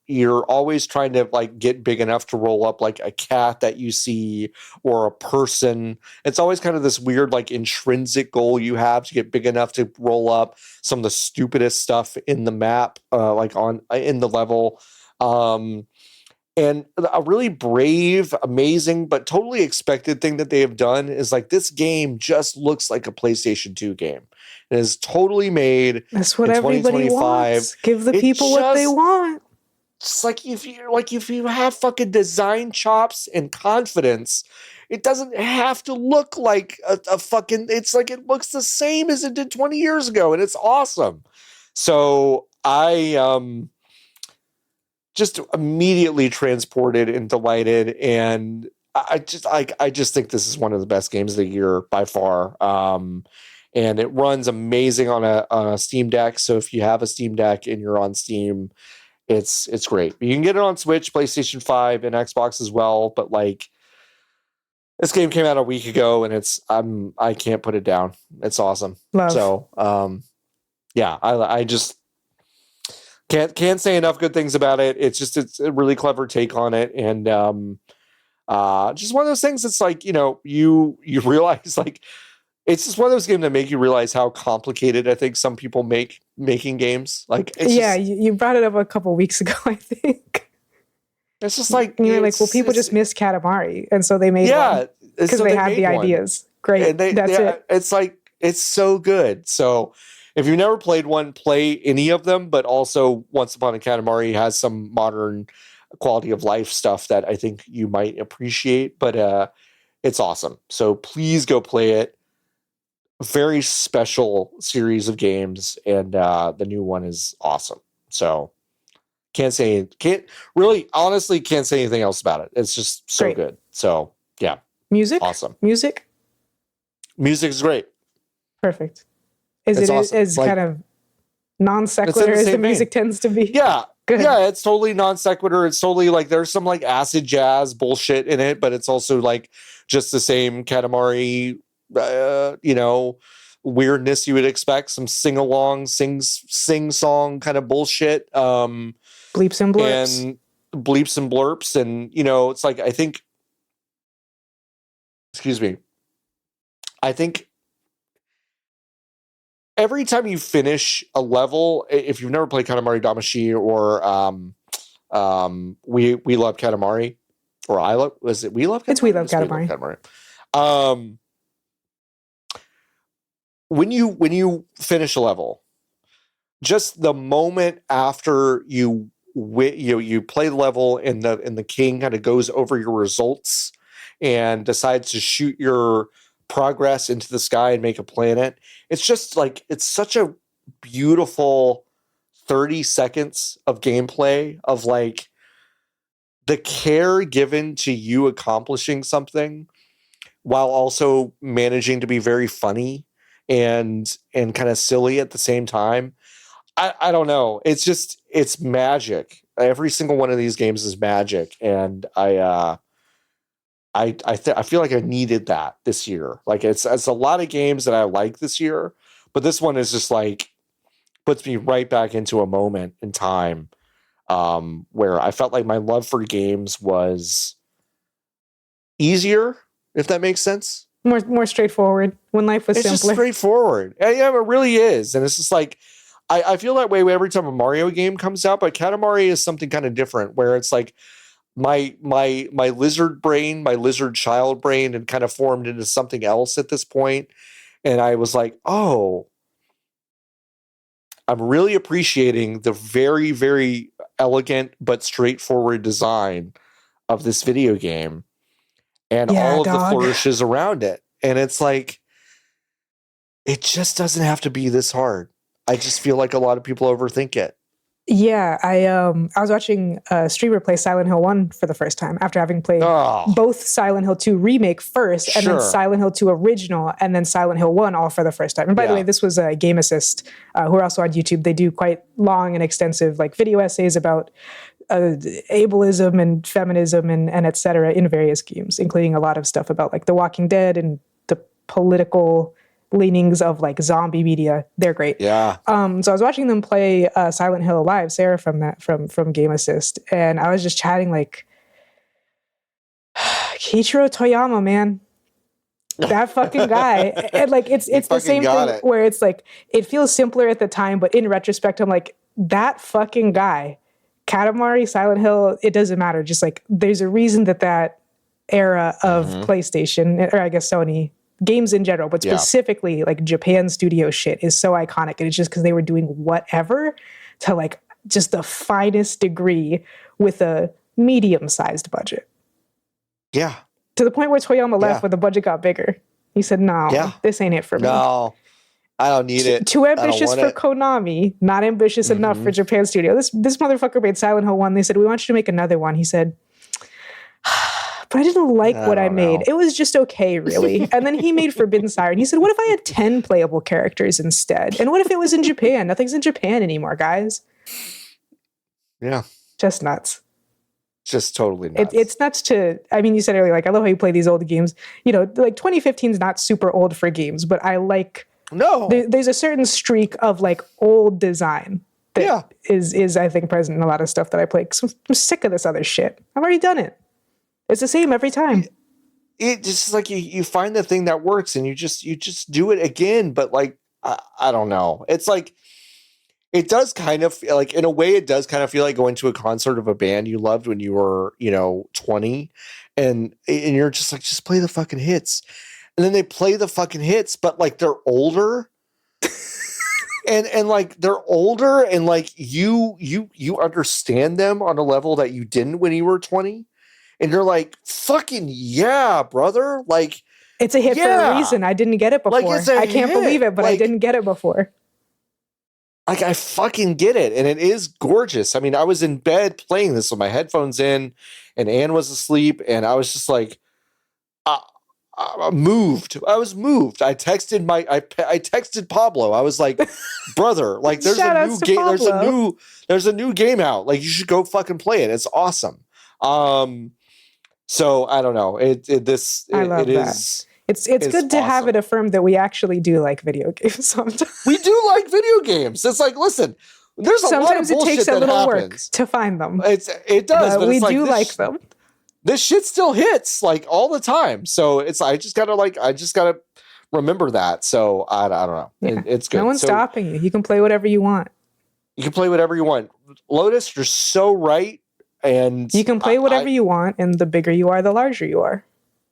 You're always trying to like get big enough to roll up like a cat that you see or a person. It's always kind of this weird like intrinsic goal you have to get big enough to roll up some of the stupidest stuff in the map, in the level. And a really brave, amazing, but totally expected thing that they have done is like this game just looks like a PlayStation 2 game. It is totally made. That's what everybody wants. Give the people what they want. It's like if you have fucking design chops and confidence, it doesn't have to look like a fucking. It's like it looks the same as it did 20 years ago, and it's awesome. So I just immediately transported and delighted, and I just think this is one of the best games of the year by far. And it runs amazing on a Steam Deck. So if you have a Steam Deck and you're on Steam, it's great. You can get it on Switch, PlayStation 5, and Xbox as well. But like, This game came out a week ago, and I can't put it down. It's awesome. Love. So, yeah, I just can't say enough good things about it. It's a really clever take on it, and just one of those things. It's like, you realize, like, it's just one of those games that make you realize how complicated I think some people making games. Like, you brought it up a couple weeks ago, I think. It's just like, you're like, well, people just missed Katamari, and so they made one because they had the ideas. Great, and that's it. It's like, it's so good. So if you've never played one, play any of them. But also, Once Upon a Katamari has some modern quality of life stuff that I think you might appreciate. But it's awesome. So please go play it. Very special series of games, and the new one is awesome. So honestly can't say anything else about it. It's just so great. Good. So yeah. Music? Awesome. Music is great. Perfect. Is awesome. Kind of non sequitur as the music tends to be? Yeah. Good. Yeah, it's totally non sequitur. It's totally like, there's some like acid jazz bullshit in it, but it's also like just the same Katamari weirdness you would expect. Some sing-along, sing-song kind of bullshit. Bleeps and blurps. And, it's like, I think every time you finish a level, if you've never played Katamari Damacy or We Love Katamari, or We Love Katamari? It's We Love Katamari. When you finish a level, just the moment after you play the level and the king kind of goes over your results and decides to shoot your progress into the sky and make a planet, it's just like, it's such a beautiful 30 seconds of gameplay of like the care given to you accomplishing something while also managing to be very funny and kind of silly at the same time. I don't know. It's magic. Every single one of these games is magic, and I feel like I needed that this year. Like, it's a lot of games that I like this year, but this one is just like puts me right back into a moment in time where I felt like my love for games was easier, if that makes sense. More straightforward. When life was simpler. It's just straightforward. Yeah, it really is. And it's just like, I feel that way every time a Mario game comes out, but Katamari is something kind of different, where it's like my lizard brain, my lizard child brain had kind of formed into something else at this point. And I was like, oh, I'm really appreciating the very, very elegant but straightforward design of this video game and all of the flourishes around it. And it's like, it just doesn't have to be this hard. I just feel like a lot of people overthink it. Yeah, I was watching a streamer play Silent Hill 1 for the first time after having played both Silent Hill 2 Remake first, and then Silent Hill 2 Original, and then Silent Hill 1 all for the first time. And by the way, this was a Game Assist, who are also on YouTube. They do quite long and extensive like video essays about ableism and feminism and et cetera in various games, including a lot of stuff about like The Walking Dead and the political leanings of like zombie media. They're great. Yeah. So I was watching them play Silent Hill Live, Sarah from Game Assist, and I was just chatting like, Kiichiro Toyama, man, that fucking guy. And like, it's the same thing where it's like, it feels simpler at the time, but in retrospect, I'm like, that fucking guy, Katamari, Silent Hill, it doesn't matter. Just like, there's a reason that era of PlayStation, or I guess Sony, games in general, but specifically like Japan studio shit is so iconic. And it's just because they were doing whatever to like just the finest degree with a medium-sized budget. Yeah. To the point where Toyama left when the budget got bigger. He said, no, this ain't it for me. No, I don't need it. Too ambitious for Konami, not ambitious enough for Japan studio. This motherfucker made Silent Hill 1. They said, we want you to make another one. He said, but I didn't like what I made. It was just okay, really. And then he made Forbidden Siren. He said, what if I had 10 playable characters instead? And what if it was in Japan? Nothing's in Japan anymore, guys. Yeah. Just nuts. Just totally nuts. It's nuts to, I mean, you said earlier, like, I love how you play these old games. You know, like 2015 is not super old for games, but I like, there's a certain streak of like old design that is I think present in a lot of stuff that I play. 'Cause I'm sick of this other shit. I've already done it. It's the same every time. It just like you find the thing that works and you just do it again. But like, I don't know. It's like, it does kind of like, in a way, it does kind of feel like going to a concert of a band you loved when you were, 20, and you're just like, just play the fucking hits. And then they play the fucking hits, but like they're older. and like they're older and like you understand them on a level that you didn't when you were 20. And you're like, fucking yeah, brother. Like, it's a hit for a reason. I didn't get it before. Like, I can't believe it, but I didn't get it before. Like, I fucking get it. And it is gorgeous. I mean, I was in bed playing this with my headphones in, and Anne was asleep, and I was just like, moved. I was moved. I texted I texted Pablo. I was like, brother, like there's a new game. There's a new game out. Like, you should go fucking play it. It's awesome. So I don't know. It's good to have it affirmed that we actually do like video games sometimes. We do like video games. It's like, listen, there's sometimes a lot of bullshit it takes a little work to find them. It does, but we do like them. This shit still hits like all the time. So it's, I just gotta remember that. So I don't know. Yeah. It's good. No one's stopping you. You can play whatever you want. You can play whatever you want. Lotus, you're so right. And you can play whatever you want, and the bigger you are, the larger you are.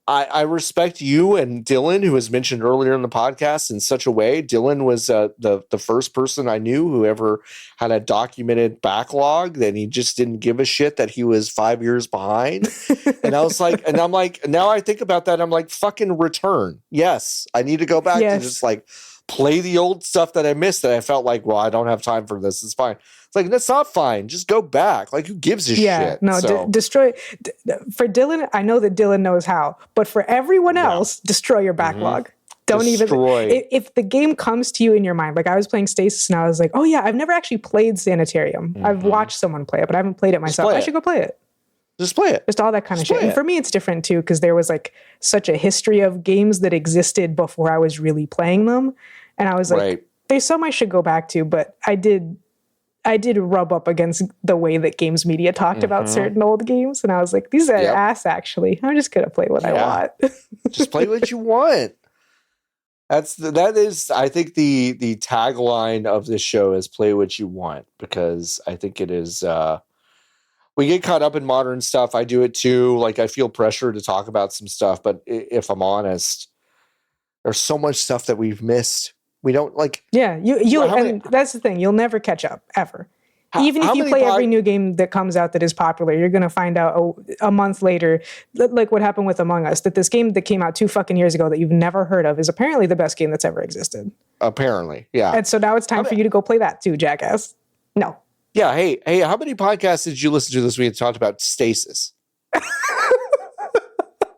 I respect you and Dylan, who was mentioned earlier in the podcast, in such a way. Dylan was the first person I knew who ever had a documented backlog that he just didn't give a shit that he was 5 years behind. And I was like, and I'm like, now I think about that, I'm like, fucking return. Yes, I need to go back to just like play the old stuff that I missed that I felt like, well, I don't have time for this. It's fine. It's like, that's not fine. Just go back. Like, who gives a shit? No, destroy. For Dylan, I know that Dylan knows how, but for everyone else, destroy your backlog. Don't destroy. Even, if the game comes to you in your mind, like I was playing Stasis and I was like, oh yeah, I've never actually played Sanitarium. I've watched someone play it, but I haven't played it myself. I should go play it. Just play it. Just all that kind of shit. And for me, it's different too, because there was like such a history of games that existed before I was really playing them. And I was like, there's some I should go back to, but I did rub up against the way that games media talked about certain old games. And I was like, these are ass, actually. I'm just going to play what I want. Just play what you want. That is, I think the tagline of this show is play what you want, because I think it is, we get caught up in modern stuff. I do it too. Like, I feel pressure to talk about some stuff, but if I'm honest, there's so much stuff that we've missed. We don't like. Yeah, and that's the thing. You'll never catch up ever. Even if you play every new game that comes out that is popular, you're going to find out a month later, like what happened with Among Us, that this game that came out 2 fucking years ago that you've never heard of is apparently the best game that's ever existed. Apparently, yeah. And so now it's time for you to go play that too, jackass. No. Yeah. Hey, how many podcasts did you listen to this week that talked about Stasis?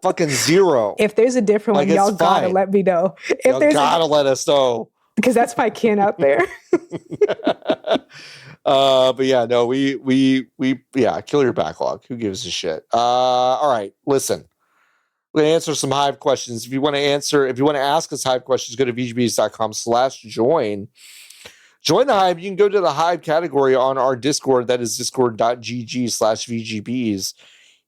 Fucking zero. If there's a different one, y'all gotta let me know. Y'all gotta let us know, because that's my kin out there. But yeah, no, we kill your backlog. Who gives a shit? All right, listen, we're gonna answer some Hive questions. If you want to ask us Hive questions, go to vgbs.com/join. Join the Hive. You can go to the Hive category on our Discord. That is discord.gg/vgbs.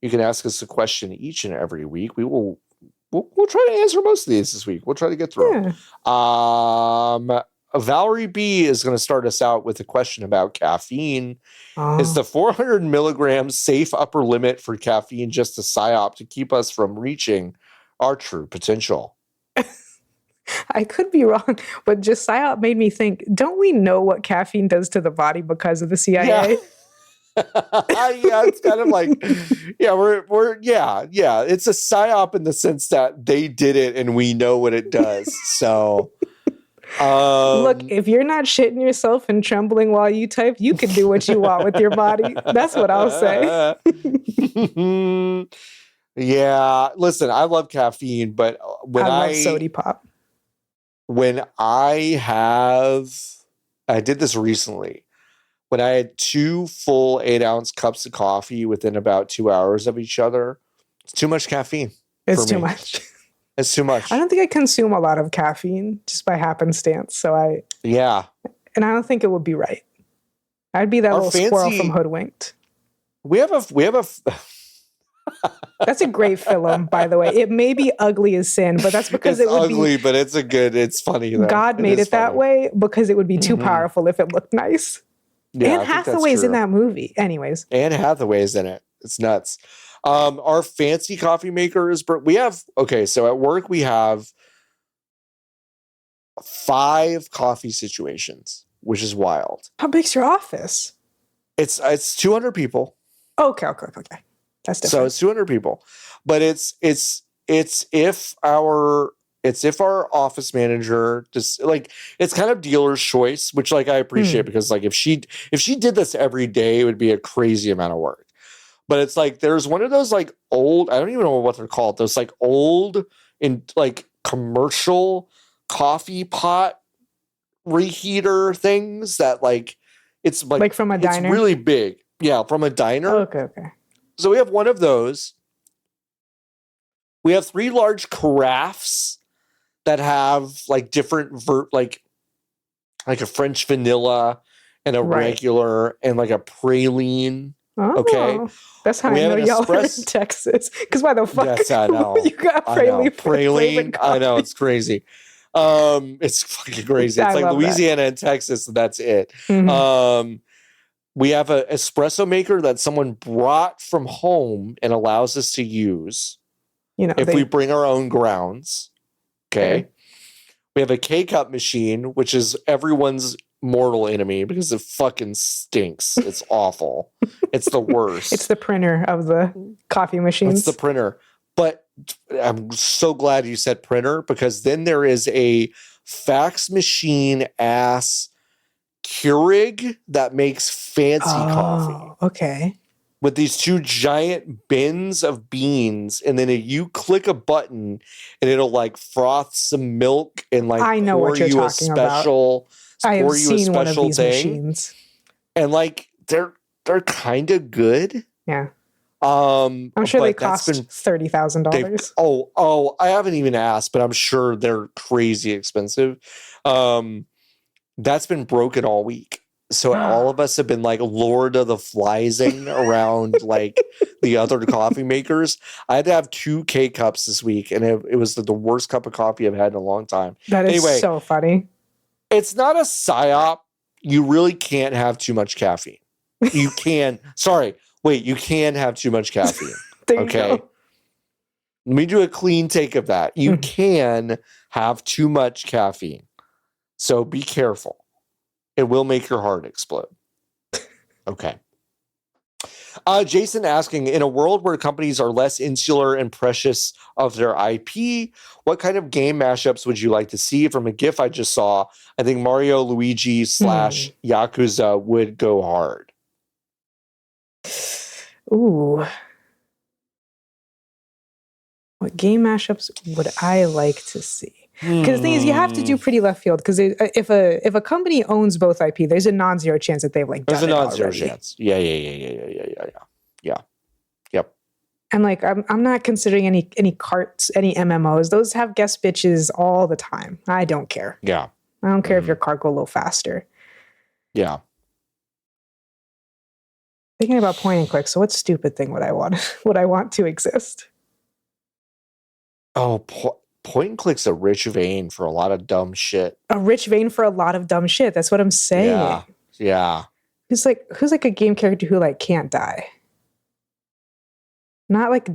You can ask us a question each and every week. We'll try to answer most of these this week. We'll try to get through. Valerie B is going to start us out with a question about caffeine. Is the 400 milligrams safe upper limit for caffeine just a psyop to keep us from reaching our true potential? I could be wrong, but just psyop made me think, don't we know what caffeine does to the body because of the CIA? Yeah. It's kind of like, it's a psyop in the sense that they did it and we know what it does. So look, if you're not shitting yourself and trembling while you type, you can do what you want with your body. That's what I'll say. Yeah, listen, I love caffeine, but when I love sody pop. When I did this recently. when I had 2 full 8-ounce cups of coffee within about 2 hours of each other, it's too much caffeine. It's too much. It's too much. I don't think I consume a lot of caffeine just by happenstance. So and I don't think it would be right. I'd be that little squirrel from Hoodwinked. We have a. That's a great film, by the way. It may be ugly as sin, but that's because it's ugly, but it's funny. Though. God made it that way because it would be too powerful if it looked nice. Yeah, Anne Hathaway's in that movie. Anyways. Anne Hathaway's in it. It's nuts. Our fancy coffee maker is, so at work we have 5 coffee situations, which is wild. How big's your office? It's 200 people. Okay. That's different. So it's 200 people, but it's if our office manager just like, it's kind of dealer's choice, which like I appreciate because like if she did this every day, it would be a crazy amount of work. But it's like there's one of those like old, I don't even know what they're called, those like old in like commercial coffee pot reheater things that like it's like from a diner. It's really big. Yeah, from a diner. Oh, okay. So we have one of those. We have 3 large carafes that have like different like a French vanilla and a regular and like a praline. Oh, okay. That's how I know y'all are in Texas. Because why the fuck? Yes, I know. You got praline. I know, it's crazy. It's fucking crazy. It's like Louisiana and Texas, and that's it. Mm-hmm. We have an espresso maker that someone brought from home and allows us to use. If we bring our own grounds. Okay. We have a K-cup machine, which is everyone's mortal enemy because it fucking stinks. It's awful. It's the worst. It's the printer of the coffee machines. It's the printer. But I'm so glad you said printer because then there is a fax machine ass Keurig that makes fancy coffee. Okay. With these 2 giant bins of beans, and then you click a button, and it'll like froth some milk and like I know what you're talking about. I have seen one of these machines, and like they're kind of good. Yeah. I'm sure they cost $30,000. Oh, I haven't even asked, but I'm sure they're crazy expensive. That's been broken all week. So all of us have been like Lord of the Fliesing around like the other coffee makers. I had to have 2 K-cups this week, and it was the worst cup of coffee I've had in a long time. That is so funny. It's not a psyop. You really can't have too much caffeine. You can. You can have too much caffeine. Okay. Let me do a clean take of that. You can have too much caffeine. So be careful. It will make your heart explode. Okay. Jason asking, in a world where companies are less insular and precious of their IP, what kind of game mashups would you like to see? From a GIF I just saw, I think Mario, Luigi / Yakuza would go hard. Ooh. What game mashups would I like to see? Because the thing is, you have to do pretty left field. Because if a company owns both IP, there's a non-zero chance that they've like done it already. There's a non-zero chance. Yeah. Yep. And like, I'm not considering any carts, any MMOs. Those have guest bitches all the time. I don't care. Yeah. I don't care if your cart go a little faster. Yeah. Thinking about point and click. So what stupid thing would I want to exist? Oh, point and click's a rich vein for a lot of dumb shit. A rich vein for a lot of dumb shit. That's what I'm saying. Yeah. Who's like a game character who like can't die? Not like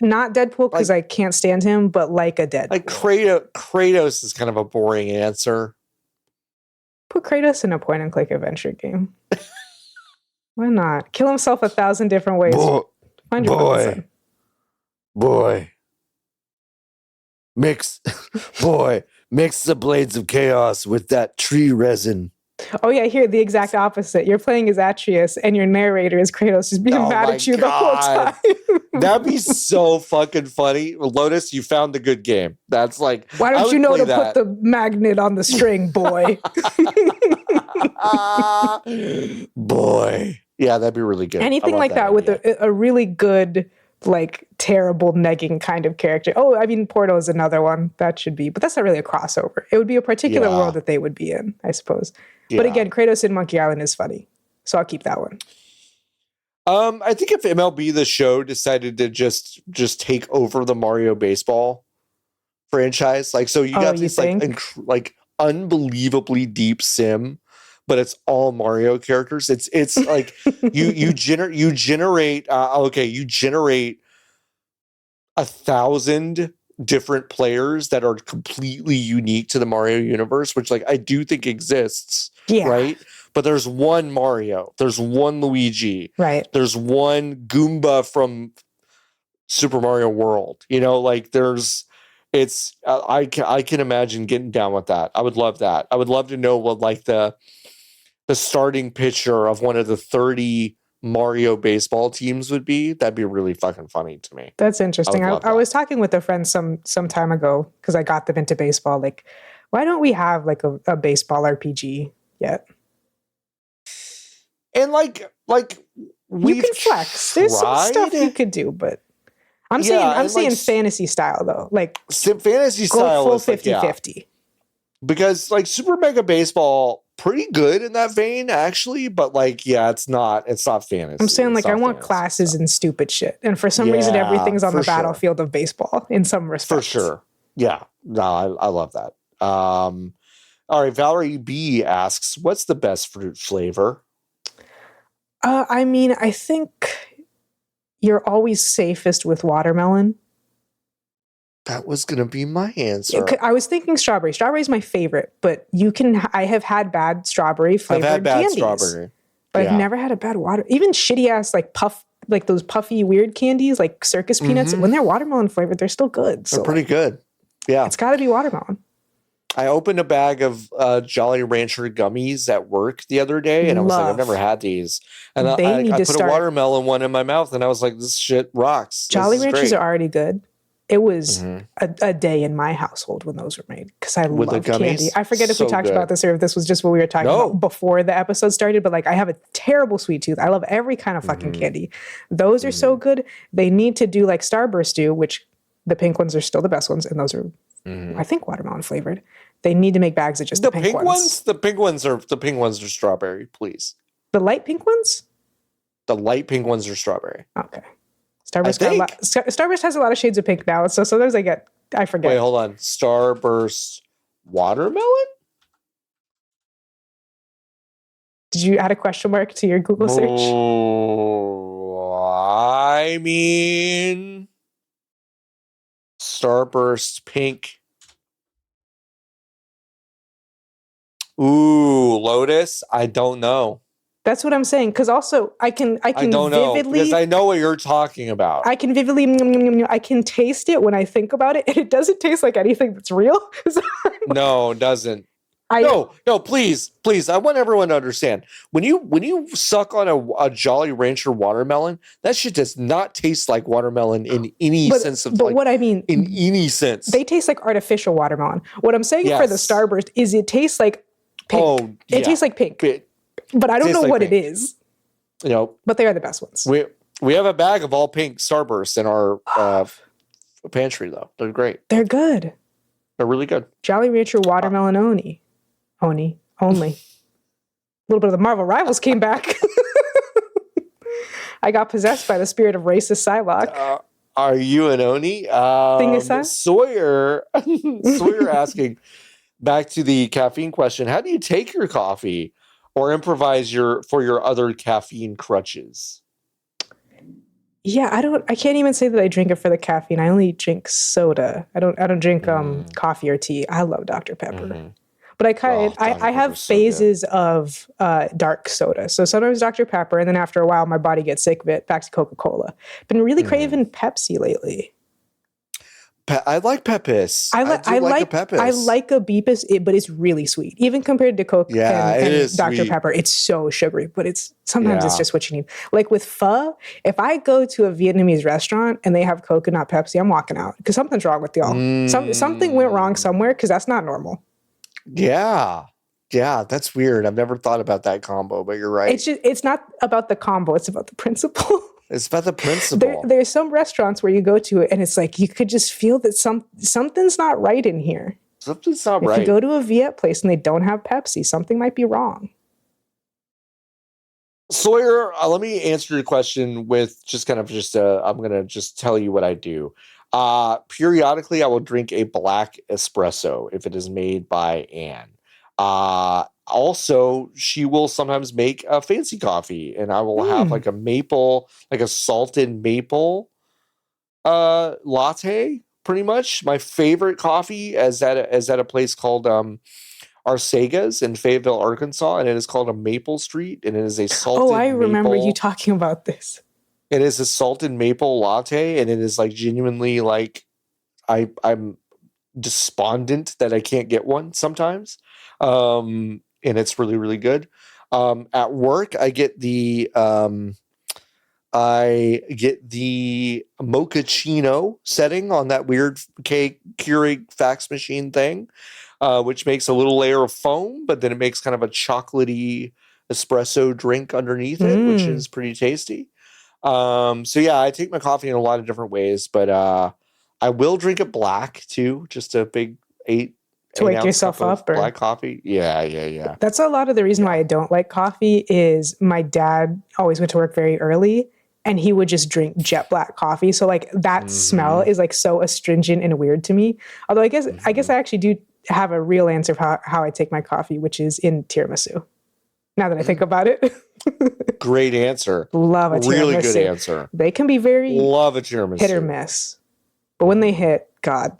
not Deadpool because I can't stand him, but like a Deadpool. Like Kratos is kind of a boring answer. Put Kratos in a point and click adventure game. Why not? Kill himself 1,000 different ways. Find your boy. Mix the blades of chaos with that tree resin. Oh yeah, here the exact opposite. You're playing as Atreus and your narrator is Kratos just being mad at you the whole time. That'd be so fucking funny. Lotus, you found the good game. That's like, why don't you know to put the magnet on the string, boy? Boy. Yeah, that'd be really good. Anything like that with a really good, like, terrible negging kind of character. Oh, I mean, Portal is another one that should be, but that's not really a crossover. It would be a particular world that they would be in, I suppose. Yeah. But again, Kratos in Monkey Island is funny, so I'll keep that one. I think if MLB The Show decided to just take over the Mario baseball franchise, like, so you got this like unbelievably deep sim, but it's all Mario characters. It's like you generate 1,000 different players that are completely unique to the Mario universe, which, like, I do think exists. Yeah. Right. But there's one Mario, there's one Luigi, right? There's one Goomba from Super Mario World. You know, like I can imagine getting down with that. I would love that. I would love to know what, like, the starting pitcher of one of the 30 Mario baseball teams would be. That'd be really fucking funny to me. That's interesting. I was talking with a friend some time ago because I got them into baseball. Like, why don't we have like a baseball RPG yet? And like you can flex. There's some stuff you could do, but I'm saying fantasy style though. Like fantasy style full 50-50. Because like Super Mega Baseball, pretty good in that vein, actually, but like, yeah, it's not fantasy. I'm saying, like, I want classes and stupid shit. And for some reason everything's on the battlefield of baseball in some respects. For sure. Yeah. No, I love that. All right, Valerie B asks, what's the best fruit flavor? I mean, I think you're always safest with watermelon. That was going to be my answer. I was thinking strawberry. Strawberry is my favorite, but I have had bad strawberry flavored candies. I've had bad strawberry. But I've never had a bad water. Even shitty ass like those puffy weird candies like circus peanuts. When they're watermelon flavored, they're still good. They're pretty good. Yeah. It's got to be watermelon. I opened a bag of Jolly Rancher gummies at work the other day, and I was like, I've never had these. And I put a watermelon one in my mouth, and I was like, this shit rocks. Jolly Ranchers are already good. It was a day in my household when those were made because I love candy. I forget if we talked about this or if this was just what we were talking about before the episode started, but like I have a terrible sweet tooth. I love every kind of fucking candy. Those are so good. They need to do like Starburst do, which the pink ones are still the best ones, and those are, I think, watermelon flavored. They need to make bags of just the pink ones. The pink ones are strawberry, please. The light pink ones? The light pink ones are strawberry. Okay. Starburst has a lot of shades of pink now, so sometimes I forget. Wait, hold on. Starburst watermelon? Did you add a question mark to your Google search? I mean, Starburst pink. Ooh, Lotus? I don't know. That's what I'm saying. Because also, I can don't vividly know, because I know what you're talking about. I can vividly, I can taste it when I think about it, and it doesn't taste like anything that's real. No, it doesn't. No, please. I want everyone to understand. When you suck on a Jolly Rancher watermelon, that shit does not taste like watermelon in any sense of. But what I mean, in any sense, they taste like artificial watermelon. What I'm saying for the Starburst is it tastes like pink. Oh, yeah. It tastes like pink. But I don't know what it is. You know, but they are the best ones. We have a bag of all pink Starbursts in our pantry, though. They're great. They're good. They're really good. Jolly Rancher watermelon only. A little bit of the Marvel Rivals came back. I got possessed by the spirit of racist Psylocke. Are you an Oni? Sawyer asking, back to the caffeine question, how do you take your coffee or improvise for your other caffeine crutches? Yeah, I can't even say that I drink it for the caffeine. I only drink soda. I don't drink coffee or tea. I love Dr. Pepper. But I have phases of dark soda. So sometimes Dr. Pepper, and then after a while, my body gets sick of it, back to Coca-Cola. Been really craving Pepsi lately. I like Pepis. I like a Pepis. I like a Beepus, but it's really sweet. Even compared to Coke and Dr. Sweet. Pepper, it's so sugary, but sometimes it's just what you need. Like with pho, if I go to a Vietnamese restaurant and they have coconut Pepsi, I'm walking out because something's wrong with y'all. Something went wrong somewhere because that's not normal. Yeah. Yeah, that's weird. I've never thought about that combo, but you're right. It's not about the combo. It's about the principle. It's about the principle. There's some restaurants where you go to it and it's like, you could just feel that something's not right in here. Something's not right. If you go to a Viet place and they don't have Pepsi, something might be wrong. Sawyer, let me answer your question with I'm going to just tell you what I do. Periodically, I will drink a black espresso if it is made by Anne. Also, she will sometimes make a fancy coffee, and I will have like a salted maple latte, pretty much. My favorite coffee is at a place called Arcega's in Fayetteville, Arkansas, and it is called a Maple Street, and it is a salted I remember maple. you talking about this. It is a salted maple latte, and it is like genuinely like I'm despondent that I can't get one sometimes. And it's really, really good. At work, I get the mochaccino setting on that weird Keurig fax machine thing, which makes a little layer of foam, but then it makes kind of a chocolatey espresso drink underneath it, which is pretty tasty. So yeah, I take my coffee in a lot of different ways, but I will drink it black too, just a big 8 to wake yourself up, or black coffee. Yeah. That's a lot of the reason why I don't like coffee. Is my dad always went to work very early, and he would just drink jet black coffee. So like that smell is like so astringent and weird to me. Although I guess I actually do have a real answer for how I take my coffee, which is in tiramisu. Now that I think about it. Great answer. Love a tiramisu. Really good answer. They can be very love a tiramisu. Hit or miss. But when they hit, God.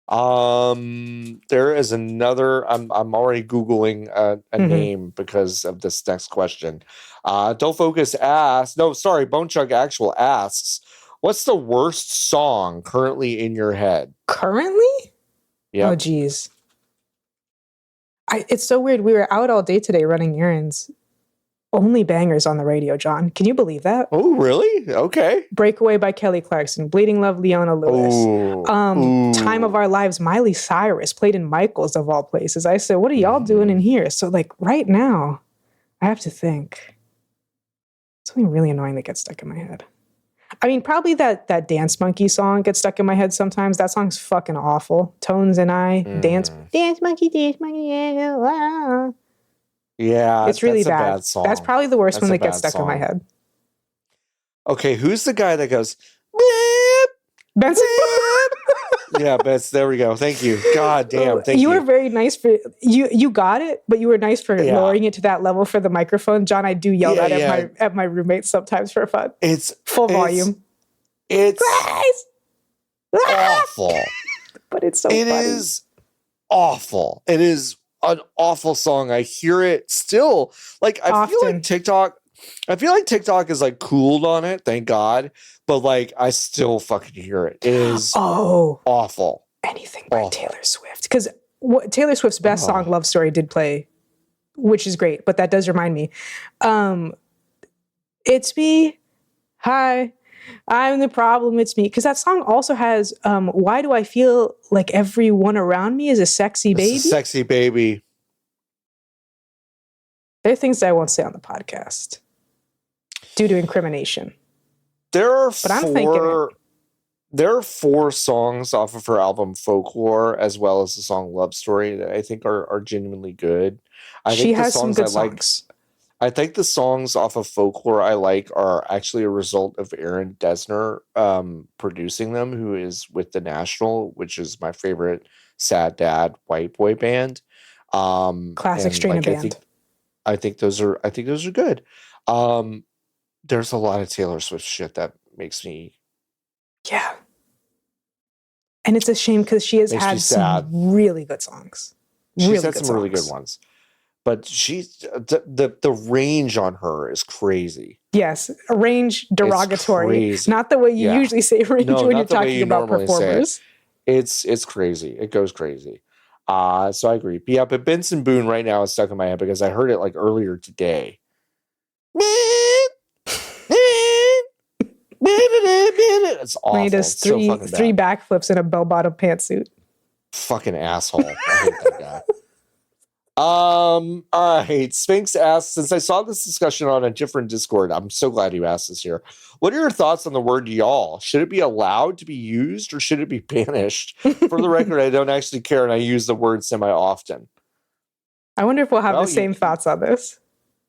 There is another. I'm already Googling a name because of this next question. Don't Focus asks. No, sorry. Bone Chug Actual asks, what's the worst song currently in your head? Currently? Yeah. Oh, geez. It's so weird. We were out all day today running errands. Only bangers on the radio, John. Can you believe that? Oh, really? Okay. Breakaway by Kelly Clarkson. Bleeding Love, Leona Lewis. Time of Our Lives, Miley Cyrus, played in Michael's of all places. I said, what are y'all doing in here? So like right now, I have to think. Something really annoying that gets stuck in my head. I mean, probably that Dance Monkey song gets stuck in my head sometimes. That song's fucking awful. Tones and I, Dance Monkey, yeah. Yeah, it's really bad song. That's probably the worst one that gets stuck in my head. Okay, who's the guy that goes, beep, Benson? Beep? Yeah, Benson, there we go. Thank you. God damn, thank you. You were very nice for, you got it, but you were nice for lowering it to that level for the microphone. John, I do yell that at my roommates sometimes for fun. It's full volume. It's awful. But it's so funny. It is awful. It is an awful song. I hear it still. Like I feel like TikTok is like cooled on it, thank God. But like I still fucking hear it. It is awful. Anything by Taylor Swift. Because Taylor Swift's best song, Love Story, did play, which is great, but that does remind me. It's me. Hi. I'm the problem, it's me. Because that song also has, why do I feel like everyone around me is a sexy baby? It's a sexy baby. There are things that I won't say on the podcast due to incrimination. There are four songs off of her album Folklore, as well as the song Love Story, that I think are genuinely good. She has some good songs. I think the songs off of Folklore I like are actually a result of Aaron Dessner producing them, who is with The National, which is my favorite sad dad white boy band. Classic Strainer band. I think those are good. There's a lot of Taylor Swift shit that makes me and it's a shame because she has had some really good songs. She's had some really good ones. But she's the range on her is crazy. Yes, a range derogatory, not the way you usually say range when you're talking about performers. It's crazy. It goes crazy. So I agree. But Benson Boone right now is stuck in my head because I heard it like earlier today. It's awful. He does three backflips in a bell-bottom pantsuit. Fucking asshole. I hate that guy. All right. Sphinx asks, since I saw this discussion on a different Discord, I'm so glad you asked this here. What are your thoughts on the word y'all? Should it be allowed to be used or should it be banished? For the record, I don't actually care and I use the word semi-often. I wonder if we'll have the same thoughts on this.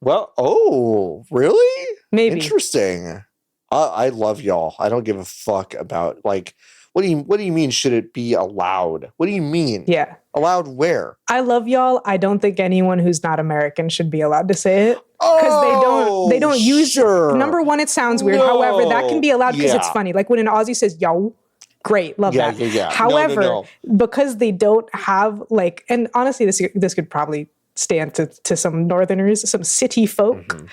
Well, oh, really? Maybe. Interesting. I love y'all. I don't give a fuck about, like, what do you mean should it be allowed? What do you mean? Yeah. Allowed where? I love y'all. I don't think anyone who's not American should be allowed to say it. Because they don't use it. Number one, it sounds weird. However, that can be allowed because it's funny. Like when an Aussie says yo, great, love that. Yeah. However, because they don't have like, and honestly, this could probably stand to some Northerners, some city folk.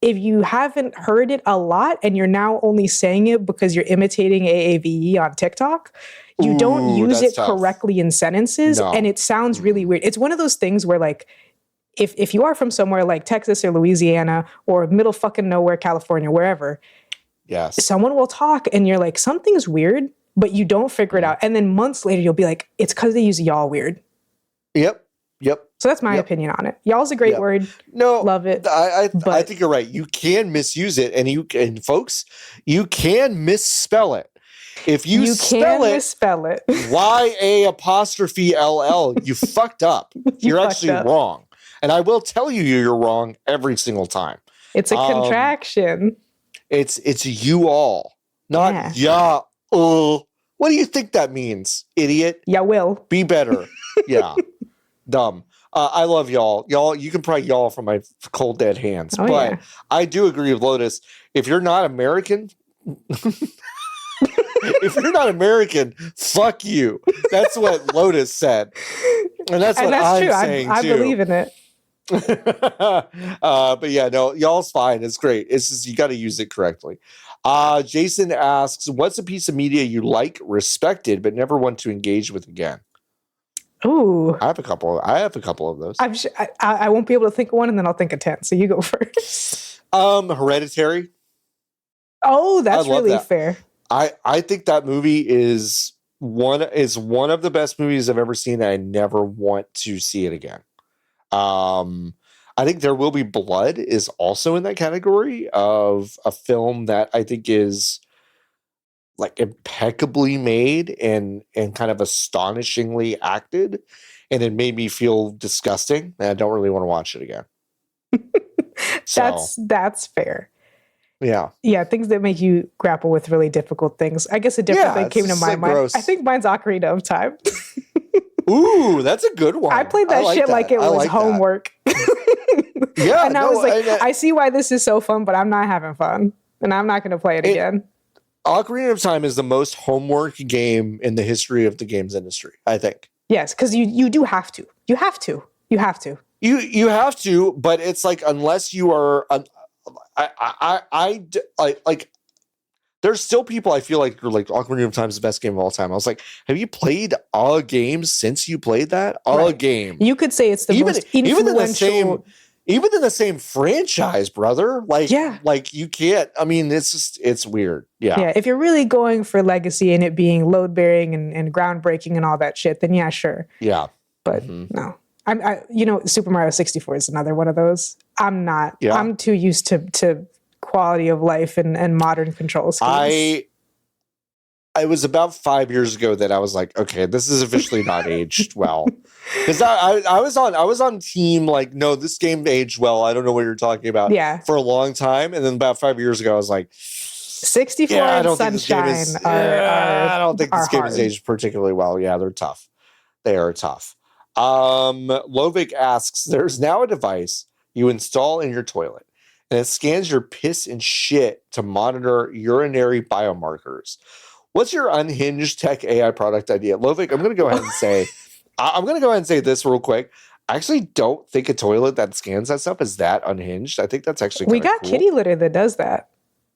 If you haven't heard it a lot and you're now only saying it because you're imitating AAVE on TikTok, you don't use it correctly in sentences and it sounds really weird. It's one of those things where like, if you are from somewhere like Texas or Louisiana or middle fucking nowhere, California, wherever, someone will talk and you're like, something's weird, but you don't figure it out. And then months later, you'll be like, it's because they use y'all weird. Yep. So that's my opinion on it. Y'all's a great word. No, love it. I think you're right. You can misuse it, and folks, you can misspell it. If you spell it, misspell it. YA''LL, you fucked up. You're actually wrong, and I will tell you you're wrong every single time. It's a contraction. It's you all, not ya. What do you think that means, idiot? Ya will be better. Yeah, dumb. I love y'all. Y'all, you can probably y'all from my cold dead hands. But I do agree with Lotus. If you're not American, fuck you. That's what Lotus said. And that's what I'm true. saying I too. believe in it. But yeah, no, y'all's fine. It's great. It's just you got to use it correctly. Jason asks, what's a piece of media you like, respected, but never want to engage with again? Ooh, I have a couple of those. I won't be able to think of one, and then I'll think of 10. So you go first. Hereditary. Oh, that's really fair. I think that movie is one of the best movies I've ever seen. And I never want to see it again. I think There Will Be Blood is also in that category of a film that I think is like impeccably made and kind of astonishingly acted, and it made me feel disgusting and I don't really want to watch it again. That's fair. Yeah, things that make you grapple with really difficult things. I guess a different thing came to my mind. Gross. I think mine's Ocarina of Time. Ooh, that's a good one. I played that shit like it was homework. Yeah, and I was like, I see why this is so fun, but I'm not having fun, and I'm not going to play it again. Ocarina of Time is the most homework game in the history of the games industry, I think. Yes, because you do have to. You have to. You have to, but it's like unless you are, like. There's still people I feel like are like Ocarina of Time is the best game of all time. I was like, have you played a game since you played that? A game. You could say it's the most influential. Even in the same franchise, brother. Like you can't. I mean, it's weird. Yeah. If you're really going for legacy and it being load bearing and groundbreaking and all that shit, then yeah, sure. Yeah. But no. Super Mario 64 is another one of those. I'm not. Yeah. I'm too used to quality of life and modern control schemes. It was about 5 years ago that I was like, okay, this is officially not aged well. Because I was on team like, no, this game aged well. I don't know what you're talking about. Yeah. For a long time, and then about 5 years ago, I was like, 64 and Sunshine I don't think this game is aged particularly well. Yeah, they're tough. They are tough. Lovik asks, there's now a device you install in your toilet, and it scans your piss and shit to monitor urinary biomarkers. What's your unhinged tech AI product idea? Lovik, I'm going to go ahead and say this real quick. I actually don't think a toilet that scans that stuff is that unhinged. I think that's actually we got cool. Kitty litter that does that.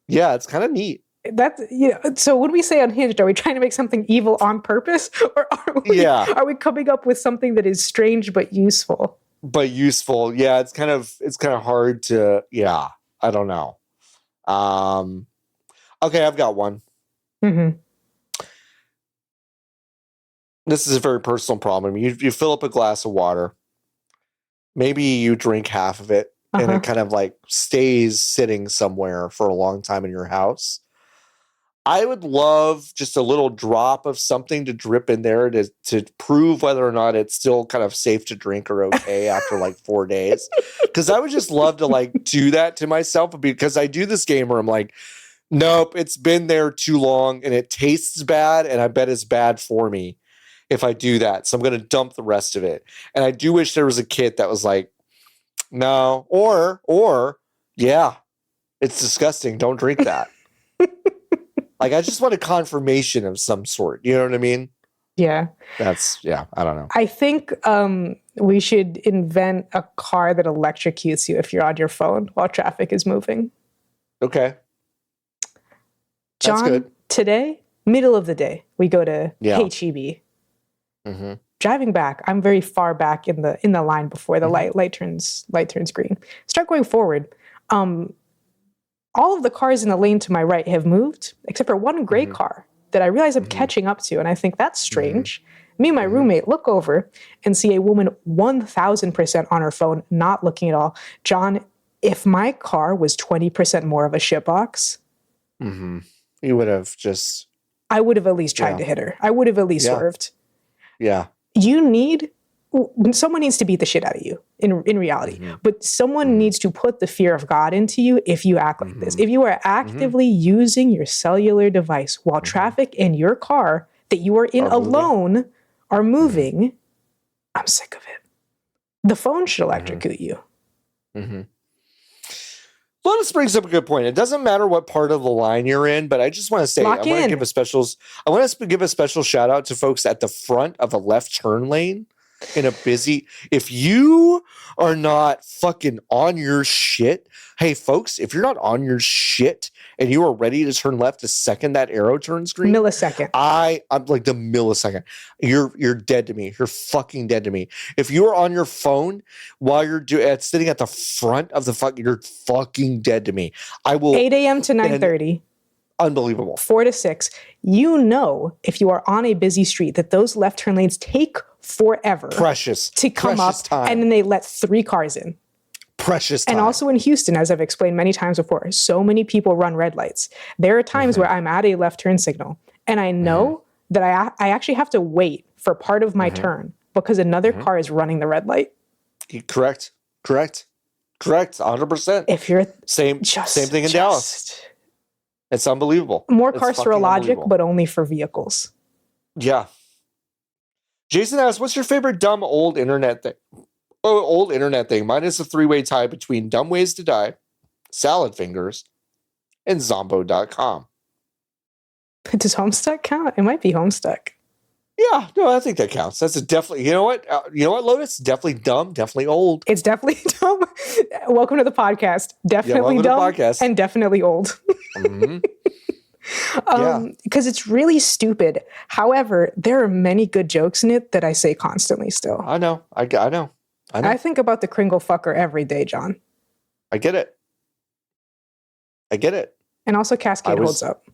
Yeah, it's kind of neat. That's so when we say unhinged, are we trying to make something evil on purpose, or are we coming up with something that is strange but useful? Yeah, it's kind of hard to. Yeah, I don't know. Okay, I've got one. Mm-hmm. this is a very personal problem. You fill up a glass of water. Maybe you drink half of it, and it kind of like stays sitting somewhere for a long time in your house. I would love just a little drop of something to drip in there to prove whether or not it's still kind of safe to drink or okay after like 4 days. Because I would just love to like do that to myself, because I do this game where I'm like, nope, it's been there too long and it tastes bad, and I bet it's bad for me if I do that. So I'm going to dump the rest of it. And I do wish there was a kit that was like, no, or yeah, it's disgusting. Don't drink that. Like, I just want a confirmation of some sort. You know what I mean? Yeah. I don't know. I think we should invent a car that electrocutes you if you're on your phone while traffic is moving. Okay. John, that's good. Today, middle of the day, we go to HEB. Mm-hmm. Driving back, I'm very far back in the line before the light turns green. Start going forward. All of the cars in the lane to my right have moved, except for one gray car that I realize I'm catching up to, and I think that's strange. Me and my roommate look over and see a woman 1,000% on her phone, not looking at all. John, if my car was 20% more of a shitbox, you would have just... I would have at least tried to hit her. I would have at least swerved. Yeah. Someone needs to beat the shit out of you in reality, but someone needs to put the fear of God into you if you act like this. If you are actively using your cellular device while traffic in your car that you are in alone are moving, I'm sick of it. The phone should electrocute you. Lotus brings up a good point. It doesn't matter what part of the line you're in, but I just want to say, I want to give a special shout out to folks at the front of a left turn lane in a busy. If you are not fucking on your shit, hey folks, if you're not on your shit and you are ready to turn left the second that arrow turns green, millisecond. I'm like the millisecond. You're dead to me. You're fucking dead to me. If you are on your phone while you're sitting at the front of the fuck, you're fucking dead to me. I will 8 a.m. to 9:30. Unbelievable. 4 to 6. You know, if you are on a busy street, that those left turn lanes take forever. Precious. To come up, time. And then they let 3 cars in. Precious time. And also in Houston, as I've explained many times before, so many people run red lights. There are times where I'm at a left turn signal, and I know that I actually have to wait for part of my turn because another car is running the red light. Correct. 100%. If you're same thing in Dallas. It's unbelievable. More carcerologic, but only for vehicles. Yeah. Jason asks, what's your favorite dumb old internet thing? Oh, old internet thing. Mine is a 3-way tie between Dumb Ways to Die, Salad Fingers, and Zombo.com. Does Homestuck count? It might be Homestuck. Yeah, no, I think that counts. That's definitely, you know what, Lotus? Definitely dumb, definitely old. It's definitely dumb. Welcome to the podcast. Definitely dumb and definitely old. Because it's really stupid. However, there are many good jokes in it that I say constantly still. I know. I think about the Kringle fucker every day, John. I get it. And also Cascade holds up.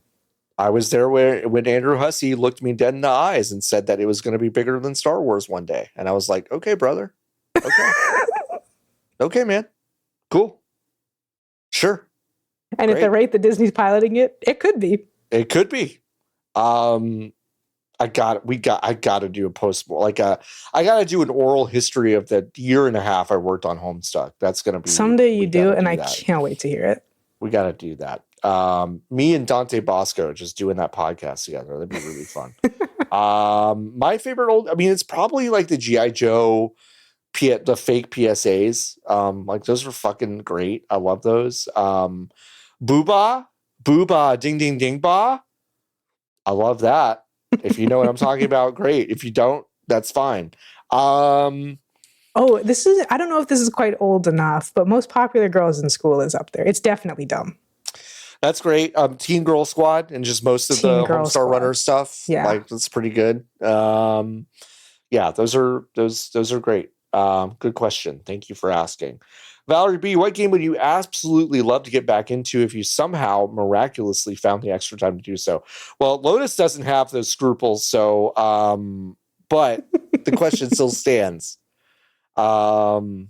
I was there when Andrew Hussey looked me dead in the eyes and said that it was going to be bigger than Star Wars one day. And I was like, okay, brother. Okay. Okay, man. Cool. Sure. And Great. at the rate that Disney's piloting it, it could be. It could be. I got to do a post, I got to do an oral history of the year and a half I worked on Homestuck. That's going to be someday you do, and I can't wait to hear it. We got to do that. Me and Dante Bosco just doing that podcast together. That'd be really fun. My favorite it's probably like the G.I. Joe, the fake PSAs. Like those are fucking great. I love those. Booba, ding, ding, ding, ba. I love that. If you know what I'm talking about, great. If you don't, that's fine. I don't know if this is quite old enough, but Most Popular Girls in School is up there. It's definitely dumb. That's great. Teen Girl Squad and just most of the Homestar Runner stuff. Yeah. Like that's pretty good. Yeah, those are great. Good question. Thank you for asking. Valerie B, what game would you absolutely love to get back into if you somehow miraculously found the extra time to do so? Well, Lotus doesn't have those scruples, so but the question still stands. I'm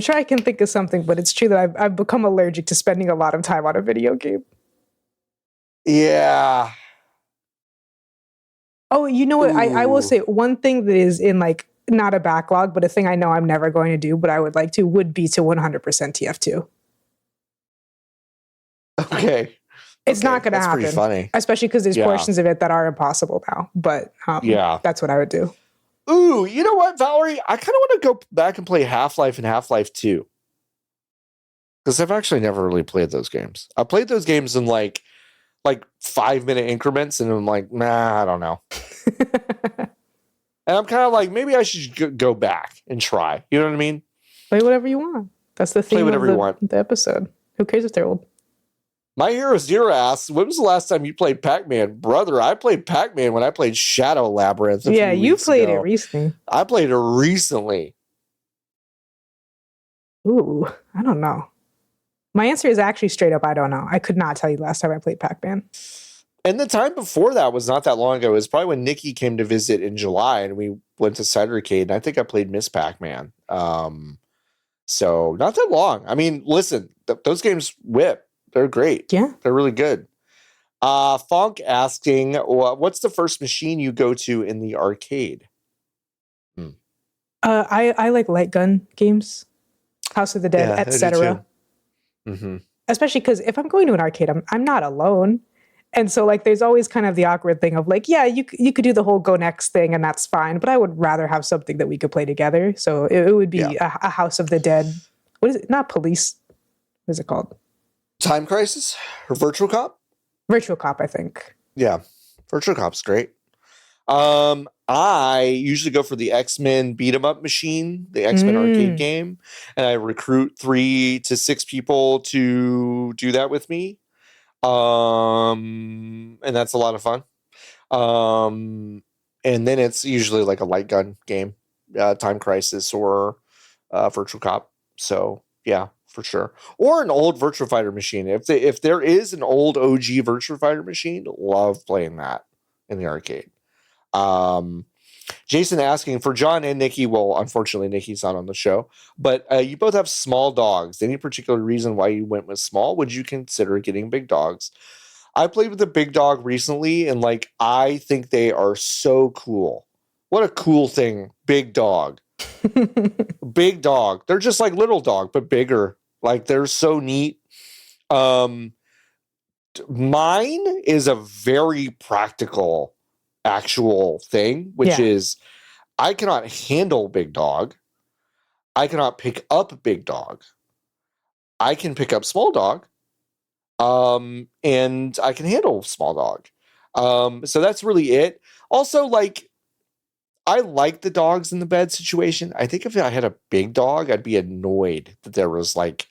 sure I can think of something, but it's true that I've become allergic to spending a lot of time on a video game. Yeah. Oh, you know what? I will say one thing that is in like not a backlog, but a thing I know I'm never going to do, but I would like to, would be to 100% TF2. Okay. It's not going to happen. Pretty funny. Especially because there's portions of it that are impossible now. But that's what I would do. Ooh, you know what, Valerie? I kind of want to go back and play Half-Life and Half-Life 2. Because I've actually never really played those games. I played those games in like 5-minute increments, and I'm like, nah, I don't know. And I'm kind of like, maybe I should go back and try. You know what I mean? Play whatever you want. That's the theme of the episode. Who cares if they're old? My Hero Zero asks, when was the last time you played Pac-Man? Brother, I played Pac-Man when I played Shadow Labyrinth. Yeah, you played it recently. I played it recently. Ooh, I don't know. My answer is actually straight up, I don't know. I could not tell you last time I played Pac-Man. And the time before that was not that long ago. It was probably when Nikki came to visit in July and we went to Cidercade, and I think I played Miss Pac-Man. So not that long. I mean, listen, those games whip. They're great. Yeah. They're really good. Funk asking, what's the first machine you go to in the arcade? I like light gun games, House of the Dead, etc. Mm-hmm. Especially because if I'm going to an arcade, I'm not alone. And so like there's always kind of the awkward thing of like, yeah, you could do the whole go next thing and that's fine, but I would rather have something that we could play together. So it would be a House of the Dead. What is it? Not Police. What is it called? Time Crisis or Virtual Cop? Virtual Cop, I think. Yeah, Virtual Cop's great. I usually go for the X-Men beat 'em up machine, the X-Men arcade game, and I recruit 3 to 6 people to do that with me. And that's a lot of fun. And then it's usually like a light gun game, Time Crisis or Virtual Cop. So yeah, for sure. Or an old Virtua Fighter machine. If there is an old OG Virtua Fighter machine, love playing that in the arcade. Jason asking for John and Nikki. Well, unfortunately, Nikki's not on the show, but you both have small dogs. Any particular reason why you went with small? Would you consider getting big dogs? I played with a big dog recently, and like I think they are so cool. What a cool thing, big dog. Big dog. They're just like little dog, but bigger. Like they're so neat. Mine is a very practical actual thing, which is I cannot handle big dog. I cannot pick up big dog. I can pick up small dog. And I can handle small dog. So that's really it. Also, like, I like the dogs in the bed situation. I think if I had a big dog, I'd be annoyed that there was like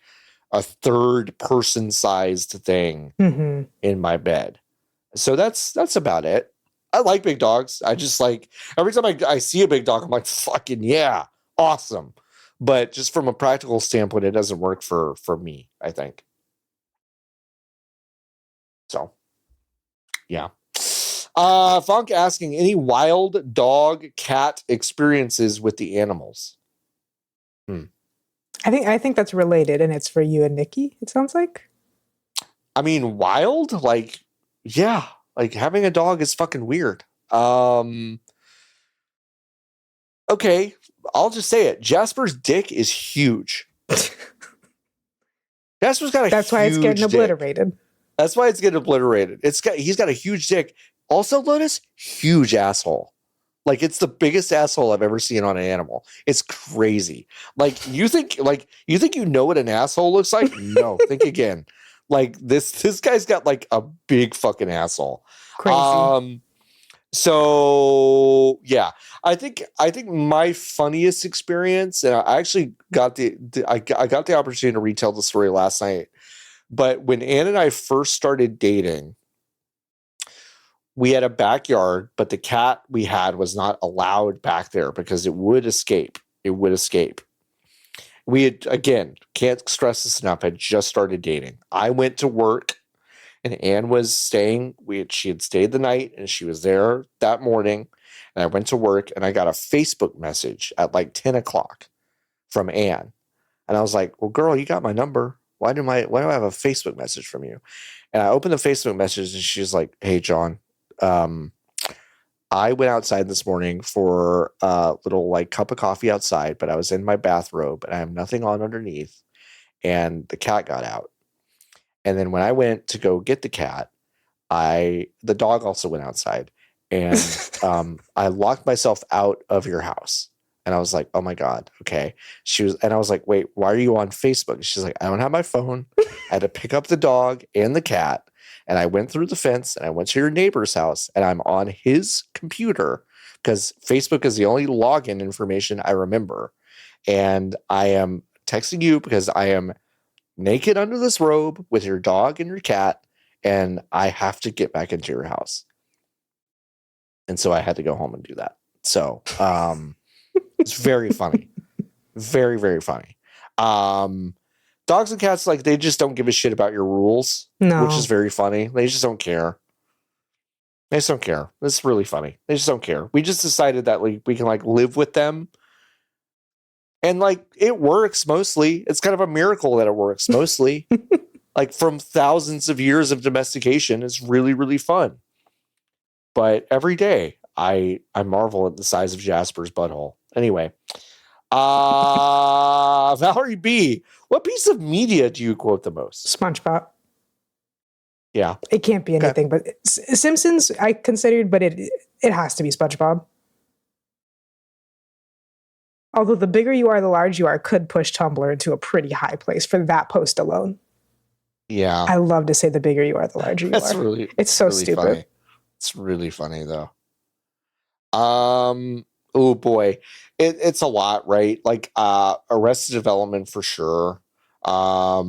a third person sized thing in my bed. So that's about it. I like big dogs. I just like every time I see a big dog, I'm like, fucking yeah, awesome. But just from a practical standpoint, it doesn't work for me, I think. So, yeah. Funk asking, any wild dog, cat experiences with the animals? I think that's related, and it's for you and Nikki, it sounds like. I mean, wild? Like, yeah. Like, having a dog is fucking weird. Okay, I'll just say it. Jasper's dick is huge. Jasper's got a That's why it's getting obliterated. That's why it's getting obliterated. He's got a huge dick. Also, Lotus, huge asshole. Like, it's the biggest asshole I've ever seen on an animal. It's crazy. Like, you think you know what an asshole looks like? No, think again. Like, this guy's got like a big fucking asshole. Crazy. So yeah, I think my funniest experience, and I actually got I got the opportunity to retell the story last night. But when Ann and I first started dating, we had a backyard, but the cat we had was not allowed back there because it would escape. We had, again, can't stress this enough, had just started dating. I went to work and Anne was staying. She had stayed the night, and she was there that morning. And I went to work, and I got a Facebook message at like 10 o'clock from Anne. And I was like, well, girl, you got my number. Why do I have a Facebook message from you? And I opened the Facebook message, and she's like, hey, John, I went outside this morning for a little like cup of coffee outside, but I was in my bathrobe and I have nothing on underneath. And the cat got out. And then when I went to go get the cat, the dog also went outside, and I locked myself out of your house. And I was like, oh my God. Okay. And I was like, wait, why are you on Facebook? She's like, I don't have my phone. I had to pick up the dog and the cat. And I went through the fence and I went to your neighbor's house, and I'm on his computer because Facebook is the only login information I remember. And I am texting you because I am naked under this robe with your dog and your cat, and I have to get back into your house. And so I had to go home and do that. So it's very funny. Very, very funny. Dogs and cats, like, they just don't give a shit about your rules, which is very funny. They just don't care. They just don't care. It's really funny. They just don't care. We just decided that we can like live with them. And like, it works mostly. It's kind of a miracle that it works mostly. Like, from thousands of years of domestication, it's really, really fun. But every day I marvel at the size of Jasper's butthole. Anyway, Valerie B, what piece of media do you quote the most? SpongeBob. Yeah. It can't be anything but Simpsons I considered, but it has to be SpongeBob. Although the bigger you are, the larger you are could push Tumblr into a pretty high place for that post alone. Yeah. I love to say the bigger you are, the larger you are. It's so really stupid. Funny. It's really funny though. Oh boy. It's a lot, right? Like Arrested Development for sure. A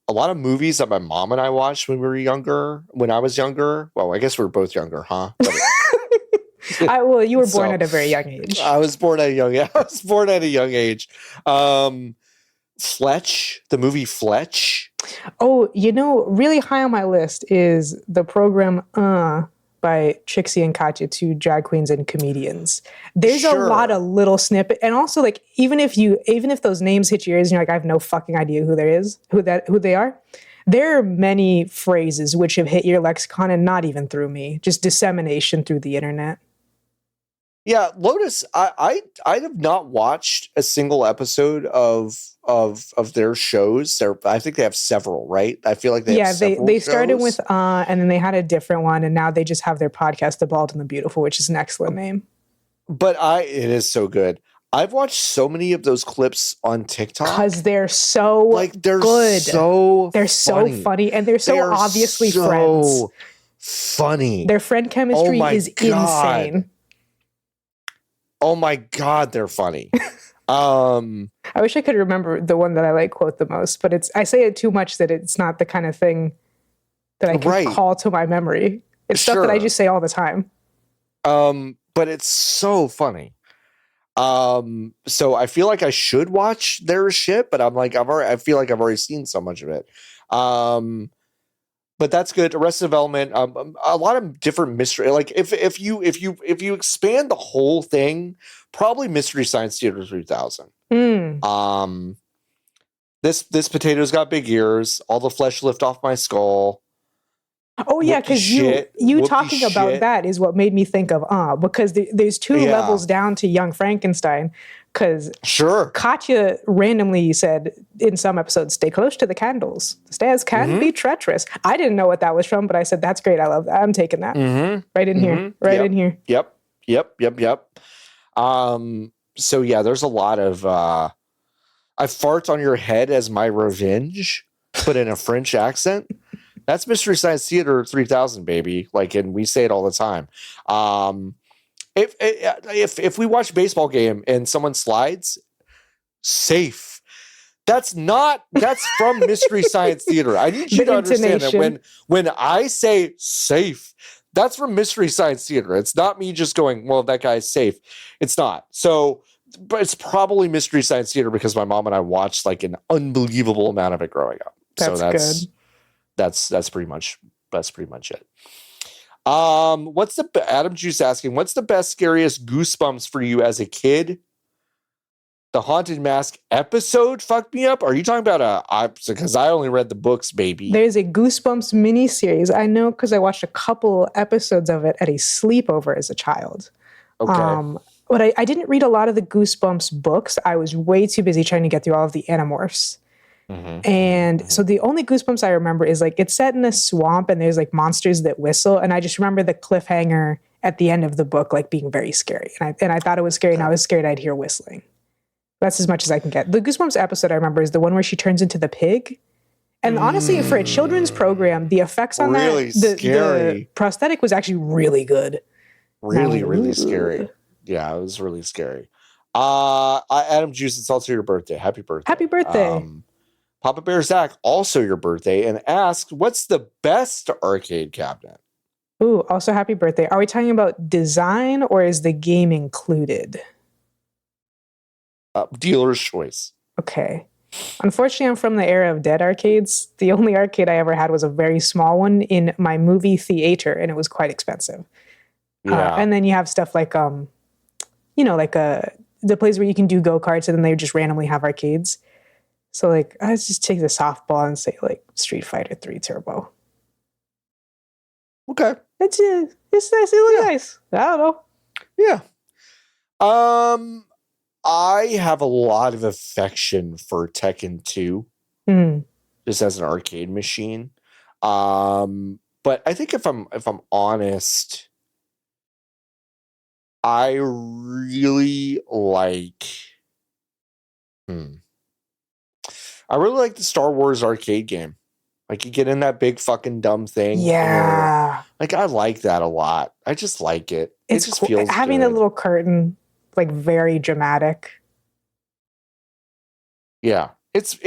lot of movies that my mom and I watched when I was younger. Well, I guess we were both younger, huh? Well, you were born at a very young age. I was born at a young age. Fletch, the movie Fletch. Oh, really high on my list is the program by Trixie and Katya, two drag queens and comedians. There's a lot of little snippet, and also like even if those names hit your ears and you're like, I have no fucking idea who they are. There are many phrases which have hit your lexicon and not even through me, just dissemination through the internet. Yeah, Lotus, I have not watched a single episode of their shows. I think they have several, right? I feel like they started with and then they had a different one, and now they just have their podcast, The Bald and the Beautiful, which is an excellent name. But it is so good. I've watched so many of those clips on TikTok because they're so good. They're so funny, and they're so obviously friends. Funny. Their friend chemistry is insane. Oh my God, they're funny. I wish I could remember the one that I like quote the most, but I say it too much that it's not the kind of thing that I can call to my memory. It's stuff that I just say all the time. But it's so funny. So I feel like I should watch their shit, but I'm like, I feel like I've already seen so much of it. But that's good. Arrested Development, a lot of different mystery. Like if you expand the whole thing, probably Mystery Science Theater 3000. This potato's got big ears. All the flesh lift off my skull. Oh yeah, because you talking about that is what made me think of because there's two levels down to Young Frankenstein. Because Katya randomly said in some episodes, "Stay close to the candles. The stairs can be treacherous." I didn't know what that was from, but I said, "That's great. I love that. I'm taking that right in here, in here." Yep. So yeah, there's a lot of I fart on your head as my revenge, but in a French accent. That's Mystery Science Theater 3000, baby. Like, and we say it all the time. If we watch a baseball game and someone slides, safe. That's from Mystery Science Theater. I need you to understand that when I say safe, that's from Mystery Science Theater. It's not me just going, well, that guy's safe. It's not. So, but it's probably Mystery Science Theater because my mom and I watched like an unbelievable amount of it growing up. That's good. that's pretty much it. What's the Adam Juice asking? What's the best, scariest goosebumps for you as a kid? The Haunted Mask episode fucked me up. Are you talking about because I only read the books, baby. There's a Goosebumps miniseries. I know because I watched a couple episodes of it at a sleepover as a child. Okay. But I didn't read a lot of the Goosebumps books. I was way too busy trying to get through all of the Animorphs. And so the only Goosebumps I remember is like it's set in a swamp and there's like monsters that whistle. And I just remember the cliffhanger at the end of the book like being very scary. And I thought it was scary and I was scared I'd hear whistling. That's as much as I can get. The Goosebumps episode I remember is the one where she turns into the pig. And honestly, for a children's program, the effects on the prosthetic was actually really good. Really scary. Yeah, it was really scary. Adam Juice, it's also your birthday. Happy birthday. Happy birthday. Papa Bear Zach, also your birthday, and asked, what's the best arcade cabinet? Ooh, also happy birthday. Are we talking about design or is the game included? Dealer's choice. Okay. Unfortunately, I'm from the era of dead arcades. The only arcade I ever had was a very small one in my movie theater, and it was quite expensive. Yeah. And then you have stuff like, the place where you can do go-karts, and then they would just randomly have arcades. So, like, I just take the softball and say, like, Street Fighter 3 Turbo. Okay. It's nice. It looks nice. I don't know. Yeah. I have a lot of affection for Tekken 2, just as an arcade machine. But I think if I'm honest, I really like. I really like the Star Wars arcade game. Like you get in that big fucking dumb thing. Yeah. Like I like that a lot. I just like it. It just feels having a little curtain. Like very dramatic. Yeah. It's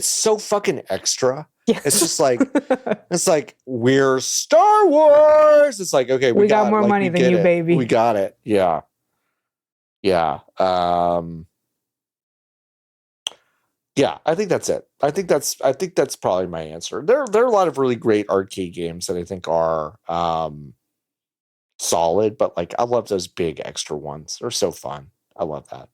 so fucking extra. Yeah. It's just like we're Star Wars. It's like, okay, we got more money than you, baby. We got it. Yeah. Yeah. Yeah, I think that's it. I think that's probably my answer. There are a lot of really great arcade games that I think are solid, but like I love those big extra ones. They're so fun. I love that.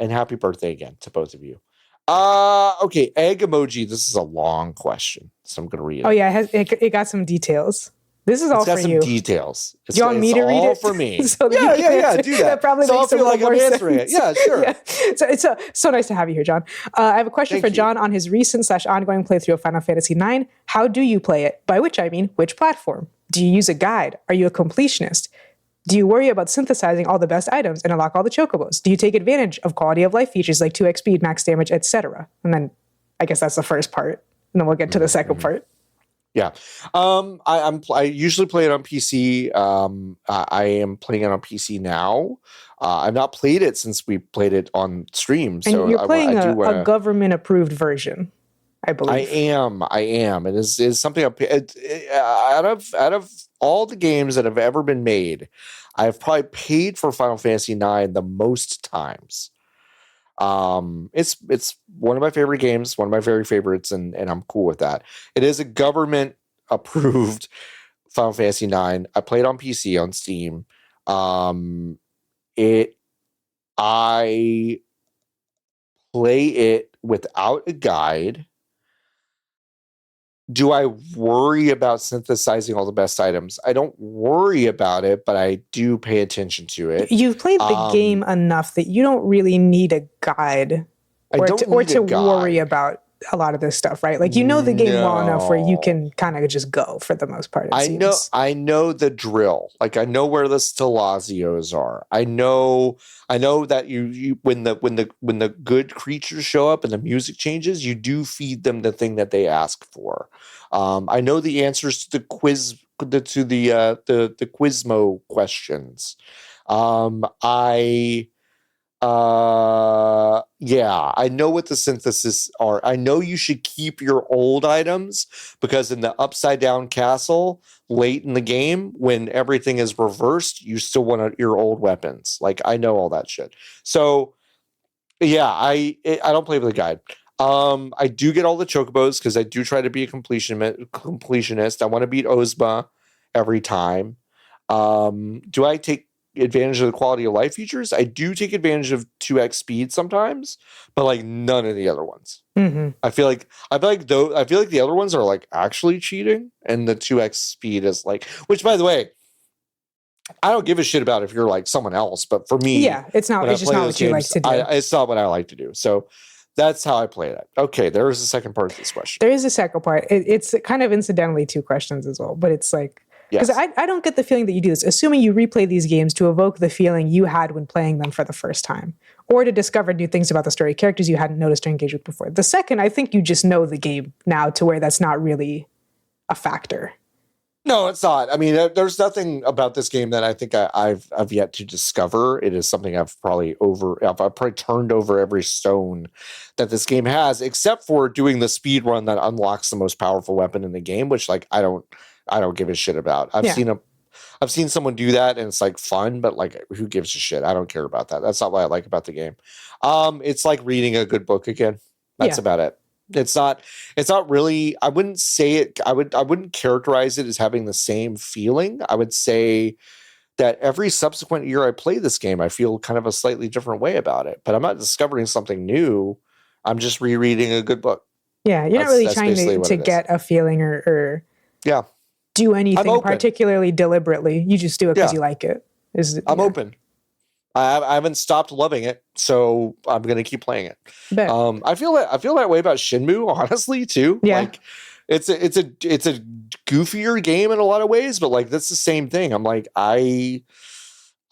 And happy birthday again to both of you. Okay, egg emoji. This is a long question, so I'm gonna read it. Oh yeah, it got some details. This is all for you. It's got some details. Do you want me to read it? All for me. So yeah. Do that. That probably so makes I'll feel like I'm answering sense. it. Yeah, sure. Yeah. So it's so nice to have you here, John. I have a question for John on his recent / ongoing playthrough of Final Fantasy IX. How do you play it? By which I mean, which platform? Do you use a guide? Are you a completionist? Do you worry about synthesizing all the best items and unlock all the chocobos? Do you take advantage of quality of life features like 2x speed, max damage, etc.? And then I guess that's the first part. And then we'll get to the second part. Yeah. I usually play it on PC. I am playing it on PC now. I've not played it since we played it on stream. So and you're playing a government approved version, I believe. I am. It is something out of all the games that have ever been made, I've probably paid for Final Fantasy IX the most times. It's one of my favorite games, one of my very favorites, and I'm cool with that. It is a government approved Final Fantasy IX. I played on PC on Steam. I play it without a guide. Do I worry about synthesizing all the best items? I don't worry about it, but I do pay attention to it. You've played the game enough that you don't really need a guide or to worry about a lot of this stuff, right? Like you know the game well enough where you can kind of just go for the most part. I know the drill. Like I know where the Stalazios are. I know that you when the good creatures show up and the music changes, you do feed them the thing that they ask for. I know the answers to the Quizmo questions. I know what the synthesis are. I know you should keep your old items because in the upside down castle late in the game when everything is reversed, you still want your old weapons. Like I know all that shit. So yeah, I don't play with a guide. I do get all the chocobos because I do try to be a completionist. I want to beat Ozma every time. Do I take advantage of the quality of life features? I do take advantage of 2x speed sometimes, but like none of the other ones. Mm-hmm. I feel like the other ones are like actually cheating, and the 2x speed is like, which by the way, I don't give a shit about if you're like someone else, but for me, yeah, it's just not what you like to do. It's not what I like to do. So that's how I play it. Okay, there is a second part to this question. There is a second part. It's kind of incidentally 2 questions as well, but it's like, because I don't get the feeling that you do this, assuming you replay these games to evoke the feeling you had when playing them for the first time, or to discover new things about the story, characters you hadn't noticed or engaged with before. The second, I think you just know the game now to where that's not really a factor. No, it's not. I mean, there's nothing about this game that I think I've yet to discover. It is something I've probably turned over every stone that this game has, except for doing the speed run that unlocks the most powerful weapon in the game, which like I don't give a shit about. I've seen someone do that and it's like fun, but like who gives a shit? I don't care about that. That's not what I like about the game. It's like reading a good book again. That's about it. It's not really, I wouldn't say it, I wouldn't characterize it as having the same feeling. I would say that every subsequent year I play this game, I feel kind of a slightly different way about it, but I'm not discovering something new. I'm just rereading a good book. Yeah. You're not really trying to get a feeling or do anything particularly deliberately. You just do it because you like it. I'm open. I haven't stopped loving it, so I'm gonna keep playing it. I feel that way about Shenmue, honestly, too. Yeah. Like it's a goofier game in a lot of ways, but like that's the same thing. I'm like, I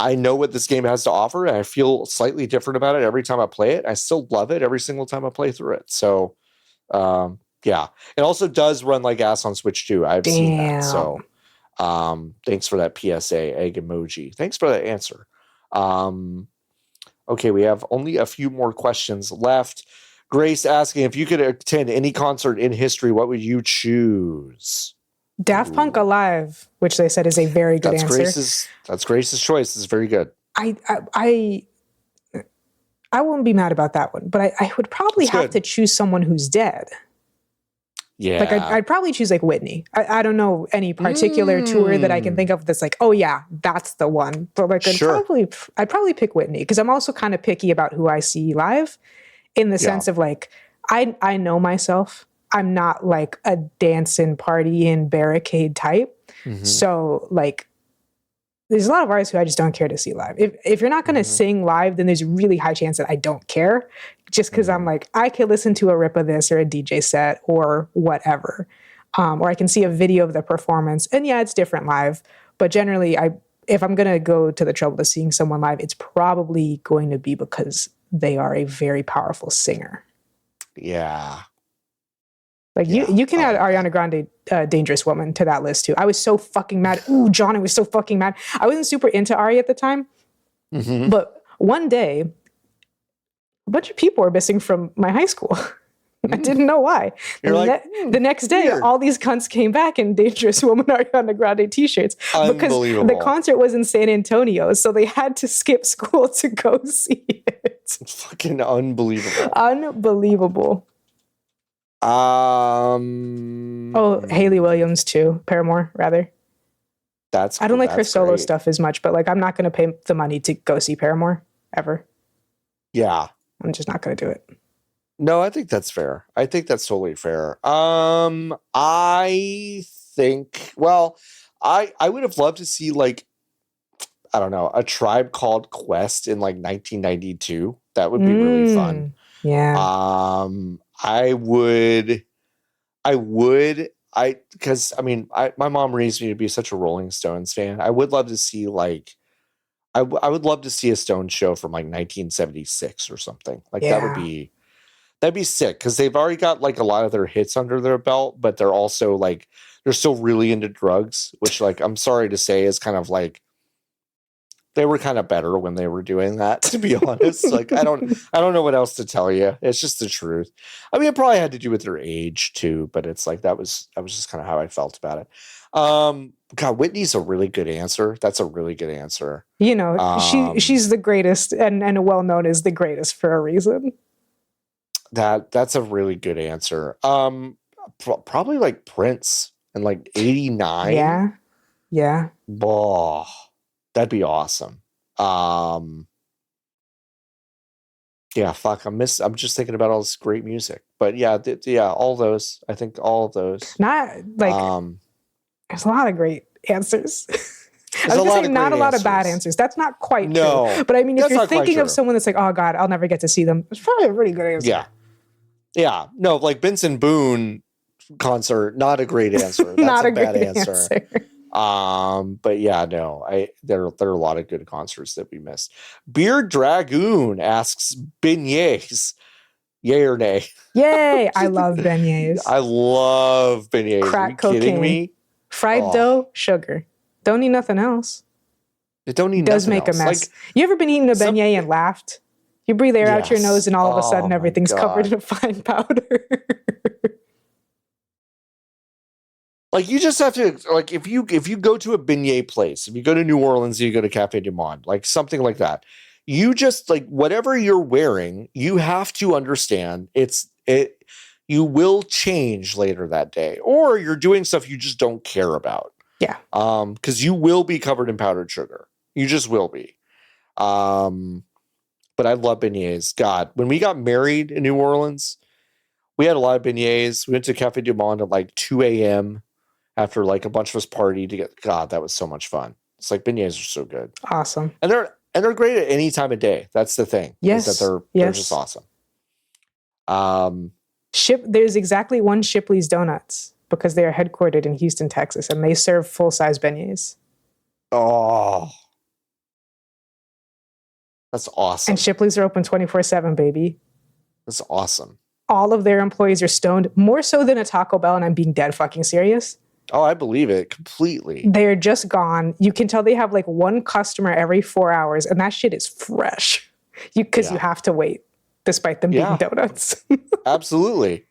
know what this game has to offer, and I feel slightly different about it every time I play it. I still love it every single time I play through it. So yeah. It also does run like ass on Switch too. I've seen that. So thanks for that PSA egg emoji. Thanks for that answer. Okay, we have only a few more questions left. Grace asking, if you could attend any concert in history, what would you choose? Daft Punk Alive, which they said is a very good answer. That's Grace's choice. It's very good. I wouldn't be mad about that one, but I would probably have to choose someone who's dead. Yeah. Like I'd probably choose like Whitney. I don't know any particular tour that I can think of that's like, oh yeah, that's the one. But like I'd probably pick Whitney because I'm also kind of picky about who I see live in the sense of like, I know myself. I'm not like a dancing, partying, barricade type. Mm-hmm. So like, there's a lot of artists who I just don't care to see live. If you're not going to sing live, then there's a really high chance that I don't care. Just because I'm like, I could listen to a rip of this or a DJ set or whatever. Or I can see a video of the performance. And yeah, it's different live. But generally, if I'm going to go to the trouble of seeing someone live, it's probably going to be because they are a very powerful singer. Yeah. Like you can add Ariana Grande, Dangerous Woman to that list too. I was so fucking mad. Ooh, John, I was so fucking mad. I wasn't super into Ari at the time. Mm-hmm. But one day, a bunch of people were missing from my high school. I didn't know why. The next day, all these cunts came back in Dangerous Woman Ariana Grande t-shirts. Because the concert was in San Antonio, so they had to skip school to go see it. It's fucking unbelievable. Unbelievable. Hayley Williams too. Paramore, rather. I don't like her solo stuff as much, but like I'm not going to pay the money to go see Paramore ever. Yeah, I'm just not going to do it. No, I think that's fair. I think that's totally fair. I think. Well, I would have loved to see like I don't know, A Tribe Called Quest in like 1992. That would be really fun. Yeah. Because my mom raised me to be such a Rolling Stones fan. I would love to see like, I would love to see a Stones show from like 1976 or something. Like that'd be sick. Cause they've already got like a lot of their hits under their belt, but they're also like, they're still really into drugs, which like, I'm sorry to say is kind of like, they were kind of better when they were doing that, to be honest. Like, I don't know what else to tell you. It's just the truth. I mean, it probably had to do with their age too, but it's like, that was just kind of how I felt about it. God, Whitney's a really good answer. That's a really good answer. You know, she's the greatest and well known as the greatest for a reason. That's a really good answer. Probably like Prince in like 89. Yeah. Oh, that'd be awesome. Yeah, fuck. I'm just thinking about all this great music. But yeah, all those. I think all of those. Not like there's a lot of great answers. I was gonna say not a lot of bad answers. That's not quite true. But I mean, if you're thinking of someone that's like, oh God, I'll never get to see them, it's probably a pretty good answer. Yeah. Yeah. No, like Benson Boone concert, not a great answer. That's not a bad answer. But yeah, no, there are a lot of good concerts that we missed. Beard Dragoon asks beignets, yay or nay? Yay! I love beignets. I love beignets. Crack Are you kidding cocaine. Me? Fried dough, sugar. Don't need nothing else. It don't need it does make else. a mess. Like, you ever been eating a beignet and laughed? You breathe air out your nose and all of a sudden everything's covered in a fine powder. Like you just have to, like if you go to a beignet place, if you go to New Orleans, you go to Cafe du Monde, like something like that, you just like whatever you're wearing, you have to understand you will change later that day, or you're doing stuff you just don't care about. Yeah. Because you will be covered in powdered sugar. You just will be. But I love beignets. God, when we got married in New Orleans, we had a lot of beignets. We went to Cafe du Monde at like 2 a.m. after like a bunch of us partied to get. God, that was so much fun. It's like beignets are so good. Awesome. And they're great at any time of day. That's the thing. Yes. Is that they're just awesome. There's exactly one Shipley's Donuts because they are headquartered in Houston, Texas, and they serve full-size beignets. Oh. That's awesome. And Shipley's are open 24/7, baby. That's awesome. All of their employees are stoned, more so than a Taco Bell, and I'm being dead fucking serious. Oh, I believe it completely. They're just gone. You can tell they have like one customer every 4 hours, and that shit is fresh. Because you have to wait, despite them being donuts. Absolutely.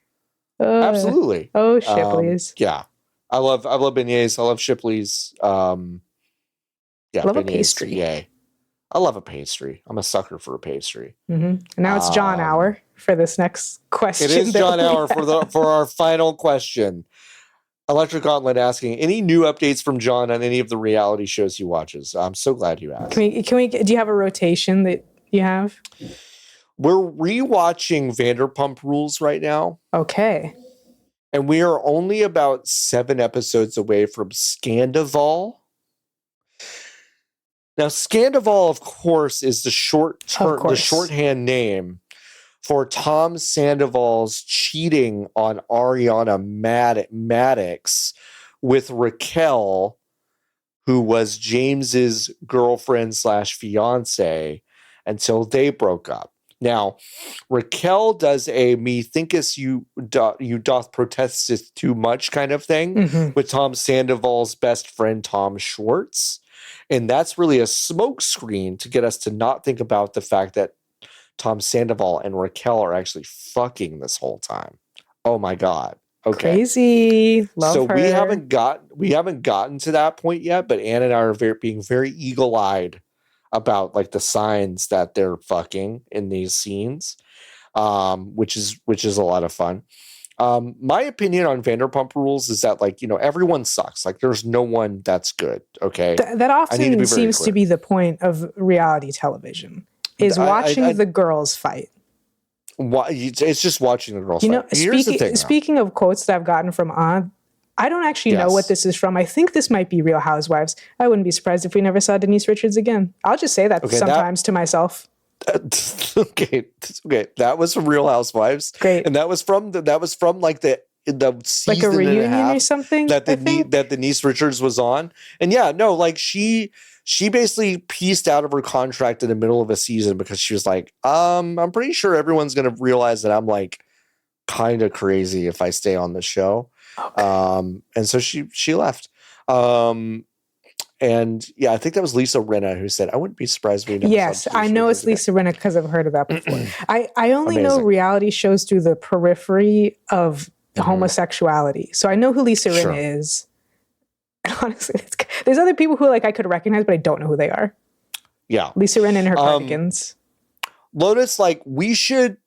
Absolutely. Oh, Shipley's. Yeah. I love beignets. I love Shipley's. Love a pastry. Yay. I love a pastry. I'm a sucker for a pastry. Mm-hmm. And now it's John Hour for this next question. It is John Hour for our final question. Electric Gauntlet asking, any new updates from John on any of the reality shows he watches? I'm so glad you asked. Can we do you have a rotation that you have? We're rewatching Vanderpump Rules right now. Okay. And we are only about 7 episodes away from Scandival. Now, Scandival, of course, is the shorthand name for Tom Sandoval's cheating on Ariana Maddox with Raquel, who was James's girlfriend / fiance, until they broke up. Now, Raquel does a "methinkest you doth protest it too much" kind of thing with Tom Sandoval's best friend Tom Schwartz. And that's really a smokescreen to get us to not think about the fact that Tom Sandoval and Raquel are actually fucking this whole time. Oh my God. Okay. Crazy. Love her. We haven't gotten to that point yet, but Ann and I are being very eagle-eyed about like the signs that they're fucking in these scenes, which is a lot of fun. My opinion on Vanderpump Rules is that, like, you know, everyone sucks. Like, there's no one that's good. Okay. That often seems to be the point of reality television, is watching the girls fight. It's just watching the girls fight. You know, speaking of quotes that I've gotten from Aunt, I don't actually know what this is from. I think this might be Real Housewives. I wouldn't be surprised if we never saw Denise Richards again. I'll just say that sometimes to myself. Okay. That was from Real Housewives. Great. And that was from like the season like a reunion and a half or something that Denise Richards was on. And yeah, no, like she basically pieced out of her contract in the middle of a season because she was like, I'm pretty sure everyone's gonna realize that I'm like kind of crazy if I stay on the show. Okay. And so she left. And yeah, I think that was Lisa Rinna who said, I wouldn't be surprised if we never Yes, I know it's Lisa Rinna because I've heard of that before. I only know reality shows through the periphery of homosexuality. So I know who Lisa Rinna is. And honestly, there's other people who like I could recognize, but I don't know who they are. Yeah. Lisa Rinna and her cardigans. Lotus, like listen,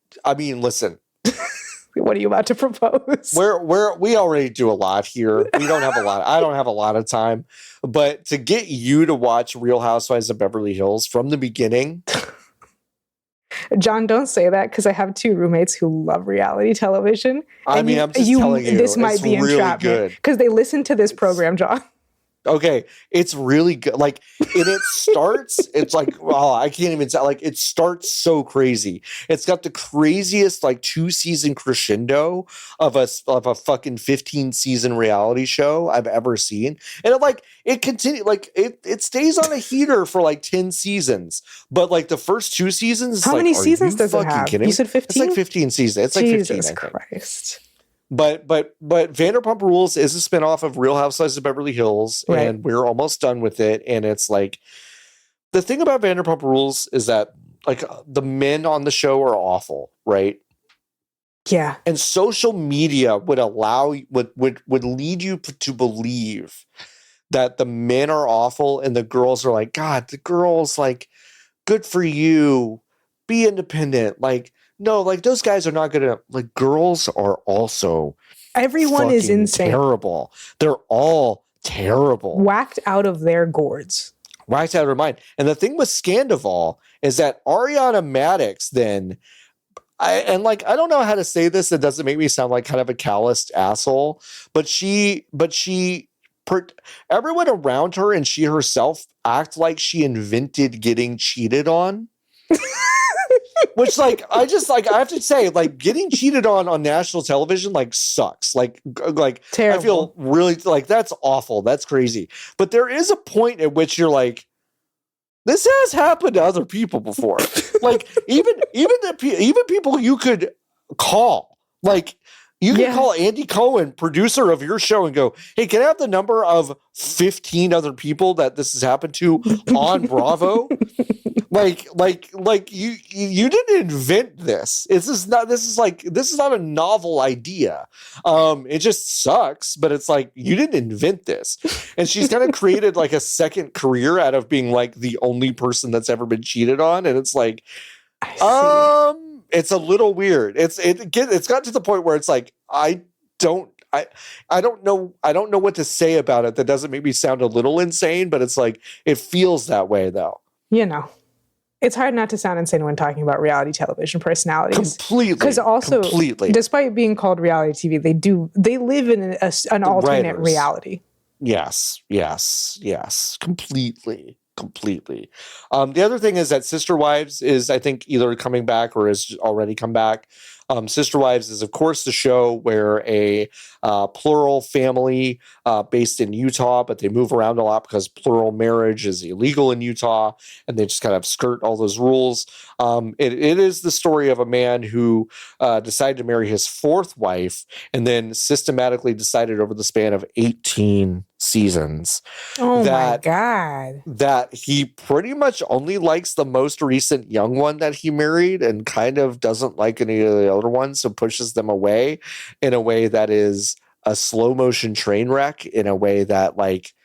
What are you about to propose? We already do a lot here. We don't have a lot. I don't have a lot of time, but to get you to watch Real Housewives of Beverly Hills from the beginning. John, don't say that because I have 2 roommates who love reality television. I mean, I'm just telling you, this might be really entrapment because they listen to this program, John. Okay, it's really good. Like, and it starts, it's like, oh, I can't even say, like, it starts so crazy. It's got the craziest, like, 2-season crescendo of a fucking 15-season reality show I've ever seen. And it continues, like, it stays on a heater for like 10 seasons. But like the first 2 seasons, how many seasons does it have? You said 15? It's like 15 seasons. It's like 15, Jesus Christ. But Vanderpump Rules is a spinoff of Real Housewives of Beverly Hills, right. And we're almost done with it. And it's like, the thing about Vanderpump Rules is that like the men on the show are awful, right? Yeah. And social media would lead you to believe that the men are awful and the girls are like, God, the girls, like, good for you, be independent, like. No, like those guys are not gonna, like, girls are also everyone is insane. Terrible. They're all terrible. Whacked out of their gourds. Whacked out of their mind. And the thing with Scandival is that Ariana Madix then I don't know how to say this, it doesn't make me sound like kind of a calloused asshole, but everyone around her and she herself act like she invented getting cheated on. Which, like, I have to say, like, getting cheated on national television, like, sucks. Like terrible. I feel really, like, that's awful. That's crazy. But there is a point at which you're like, this has happened to other people before. Like, even people you could call. Like, you can call Andy Cohen, producer of your show, and go, hey, can I have the number of 15 other people that this has happened to on Bravo? Like you didn't invent this. This is not a novel idea. It just sucks, but it's like, you didn't invent this. And she's kind of created like a second career out of being like the only person that's ever been cheated on. And it's like, it's a little weird. It's got to the point where it's like, I don't know what to say about it that doesn't make me sound a little insane, but it's like, it feels that way though. You know, it's hard not to sound insane when talking about reality television personalities. Completely. Because also, despite being called reality TV, they live in an alternate reality. Yes. Completely. The other thing is that Sister Wives is, I think, either coming back or has already come back. Sister Wives is, of course, the show where a plural family based in Utah, but they move around a lot because plural marriage is illegal in Utah, and they just kind of skirt all those rules. It is the story of a man who decided to marry his 4th wife and then systematically decided over the span of 18 seasons my God, that he pretty much only likes the most recent young one that he married and kind of doesn't like any of the other ones, so pushes them away in a way that is a slow motion train wreck, in a way that, like,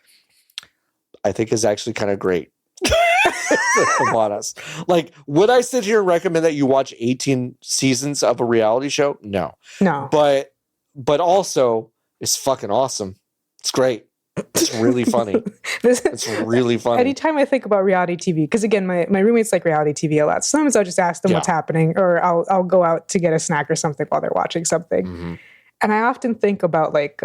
I think is actually kind of great. If I'm honest. Like, would I sit here and recommend that you watch 18 seasons of a reality show? No. But also, it's fucking awesome. It's great. It's really funny. It's really funny. Anytime I think about reality TV, because again, my roommates like reality TV a lot. Sometimes I'll just ask them what's happening, or I'll go out to get a snack or something while they're watching something. Mm-hmm. And I often think about, like,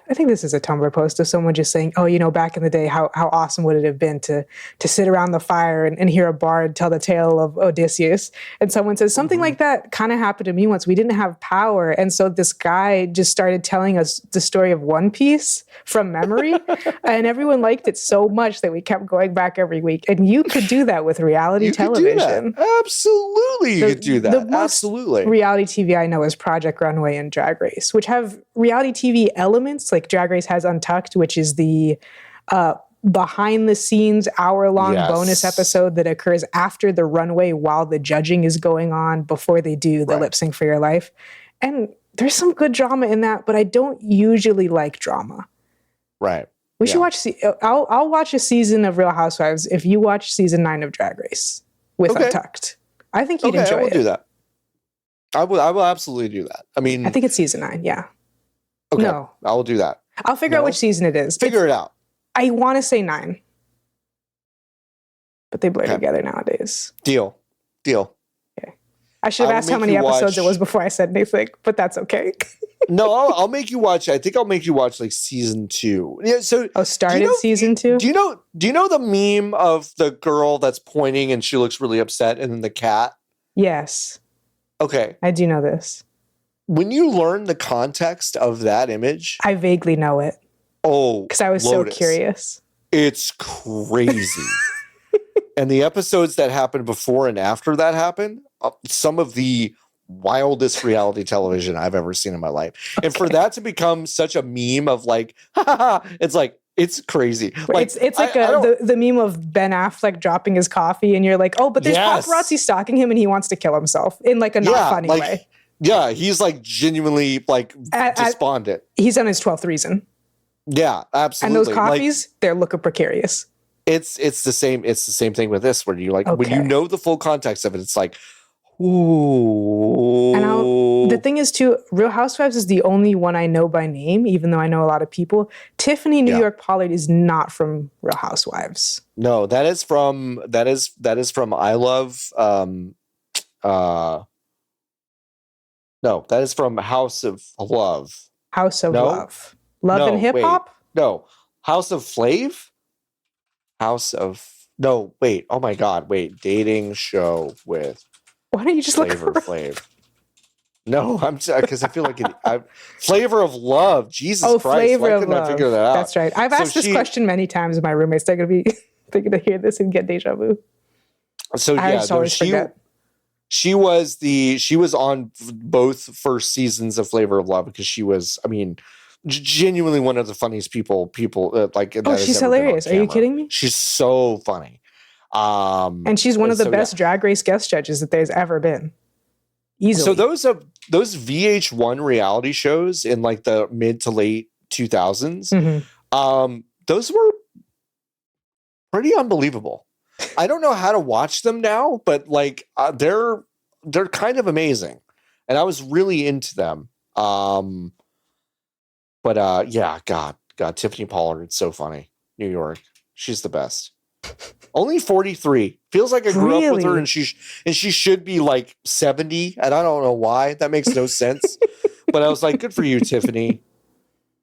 I think this is a Tumblr post of someone just saying, oh, you know, back in the day, how awesome would it have been to sit around the fire and hear a bard tell the tale of Odysseus. And someone says, something like that kind of happened to me once. We didn't have power. And so this guy just started telling us the story of One Piece from memory. And everyone liked it so much that we kept going back every week. And you could do that with reality television. Absolutely. You could do that. Absolutely. Reality TV I know is Project Runway and Drag Race, which have reality TV elements. Like Drag Race has Untucked, which is the behind the scenes hour-long bonus episode that occurs after the runway while the judging is going on, before they do the lip sync for your life. And there's some good drama in that, but I don't usually like drama. Right. We should watch. I'll watch a season of Real Housewives if you watch season 9 of Drag Race with Untucked. I think you'd enjoy it. I will do that. I will absolutely do that. I mean, I think it's season 9. Yeah. okay, No, I will do that. I'll figure out which season it is. Figure it out. I want to say 9, but they blur together nowadays. Deal. Okay. I should have asked how many episodes it was before I said anything, but that's okay. No, I'll make you watch. I think I'll make you watch like season 2. Yeah. So started season 2. Do you know the meme of the girl that's pointing and she looks really upset, and then the cat? Yes. Okay. I do know this. When you learn the context of that image, I vaguely know it. Oh, because I was so curious. It's crazy. And the episodes that happened before and after that happened, some of the wildest reality television I've ever seen in my life. Okay. And for that to become such a meme of like, it's crazy. Like, it's like the meme of Ben Affleck dropping his coffee, and you're like, oh, but there's paparazzi stalking him, and he wants to kill himself in like a not funny way. Yeah, he's like genuinely like despondent. He's on his 12th reason. Yeah, absolutely. And those coffees, they're looking precarious. It's the same thing with this, where you like when you know the full context of it, it's like, ooh. And the thing is too, Real Housewives is the only one I know by name, even though I know a lot of people. Tiffany New York Pollard is not from Real Housewives. No, that is from I Love no, that is from House of Love. House of Love. Love and Hip Hop? No. House of Flav? Oh my God. Wait. Dating show with Why don't you just Flavor Flav? No, I'm because I feel like Flavor of Love. Jesus Christ. Flavor of Love. I figure that out? That's right. I've asked this question many times with my roommates. They're going to hear this and get deja vu. So I just always forget. She was on both first seasons of Flavor of Love because she was, I mean, genuinely one of the funniest people like. Oh, she's hilarious. Are you kidding me? She's so funny. And she's one of the best Drag Race guest judges that there's ever been. Easily. So those VH1 reality shows in like the mid to late 2000s, those were pretty unbelievable. I don't know how to watch them now, but like they're kind of amazing, and I was really into them. But yeah, God, Tiffany Pollard, it's so funny. New York, she's the best. Only 43. Feels like I grew up with her, and she should be like 70, and I don't know why. That makes no sense. But I was like, good for you, Tiffany.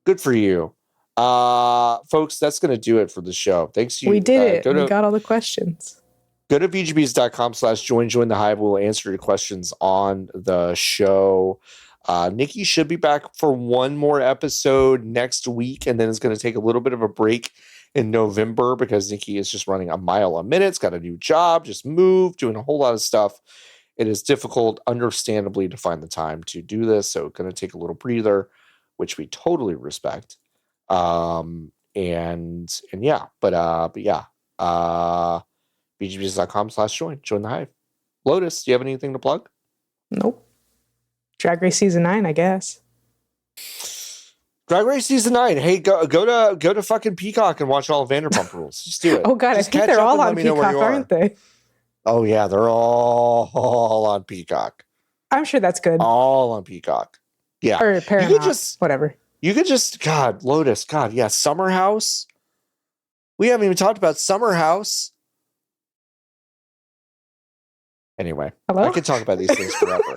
Good for you. Folks, that's going to do it for the show. Thanks to you. We did it. We got all the questions. Go to VGBs.com/join the hive. We'll answer your questions on the show. Nikki should be back for one more episode next week, and then it's going to take a little bit of a break in November because Nikki is just running a mile a minute. It's got a new job, just moved, doing a whole lot of stuff. It is difficult, understandably, to find the time to do this, so it's going to take a little breather, which we totally respect. And yeah, but yeah, VGBs.com/join the hive. Lotus, do you have anything to plug? Nope. Drag Race season 9, I guess. Drag Race season 9. Hey, go to fucking Peacock and watch all of Vanderpump Rules. Just do it. Oh God, just I think they're all on Peacock, aren't they? Oh yeah, they're all on Peacock. I'm sure that's good. All on Peacock. Yeah. Or Paramount, whatever. You could just, God, Lotus, God, yeah, Summer House. We haven't even talked about Summer House. Anyway, hello? I could talk about these things forever.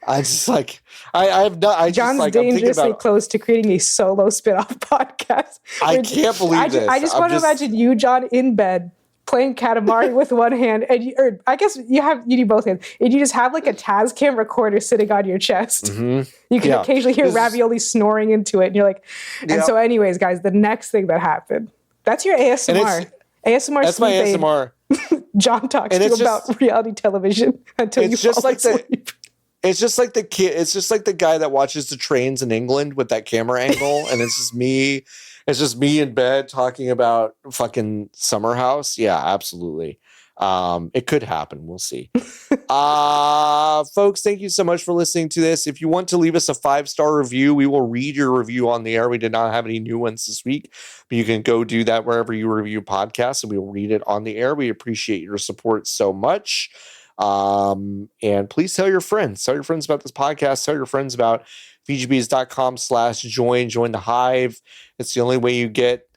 I just like, I've done. John's like, dangerously close to creating a solo spin-off podcast. I can't believe this. I just want to imagine you, John, in bed playing Katamari with one hand, and or I guess you do both hands, and you just have like a Tascam recorder sitting on your chest. Mm-hmm. You can occasionally hear Ravioli snoring into it, and you're like, and so anyways, guys, the next thing that happened, that's your ASMR. ASMR. That's my ASMR. John talks to you about reality television until you fall asleep. It's just like the kid. It's just like the guy that watches the trains in England with that camera angle, and it's just me. It's just me in bed talking about fucking Summer House. Yeah, absolutely. It could happen. We'll see. Folks, thank you so much for listening to this. If you want to leave us a 5-star review, we will read your review on the air. We did not have any new ones this week, but you can go do that wherever you review podcasts, and we will read it on the air. We appreciate your support so much. And please tell your friends. Tell your friends about this podcast. Tell your friends about VGBs.com/join. Join the Hive. It's the only way you get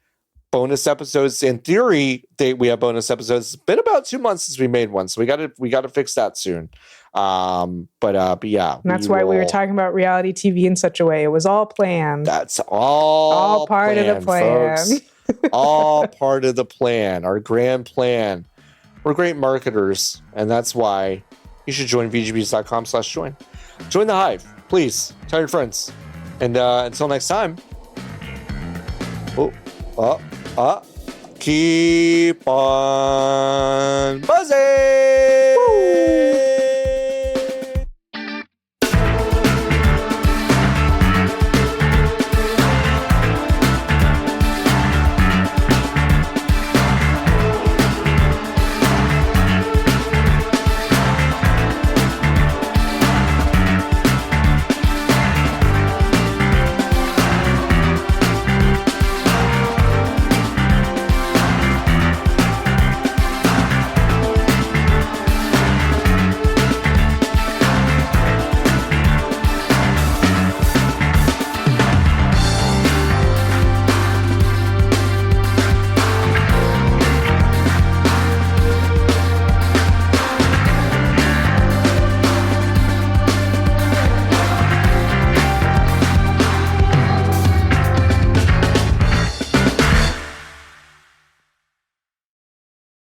bonus episodes. In theory, we have bonus episodes. It's been about 2 months since we made one, so we got to fix that soon. But yeah, and that's why we were talking about reality TV in such a way. It was all planned. That's all part of the plan. Folks. All part of the plan, our grand plan. We're great marketers, and that's why you should join VGBs.com/join. Join the Hive, please. Tell your friends. And until next time. Keep on buzzing! Woo!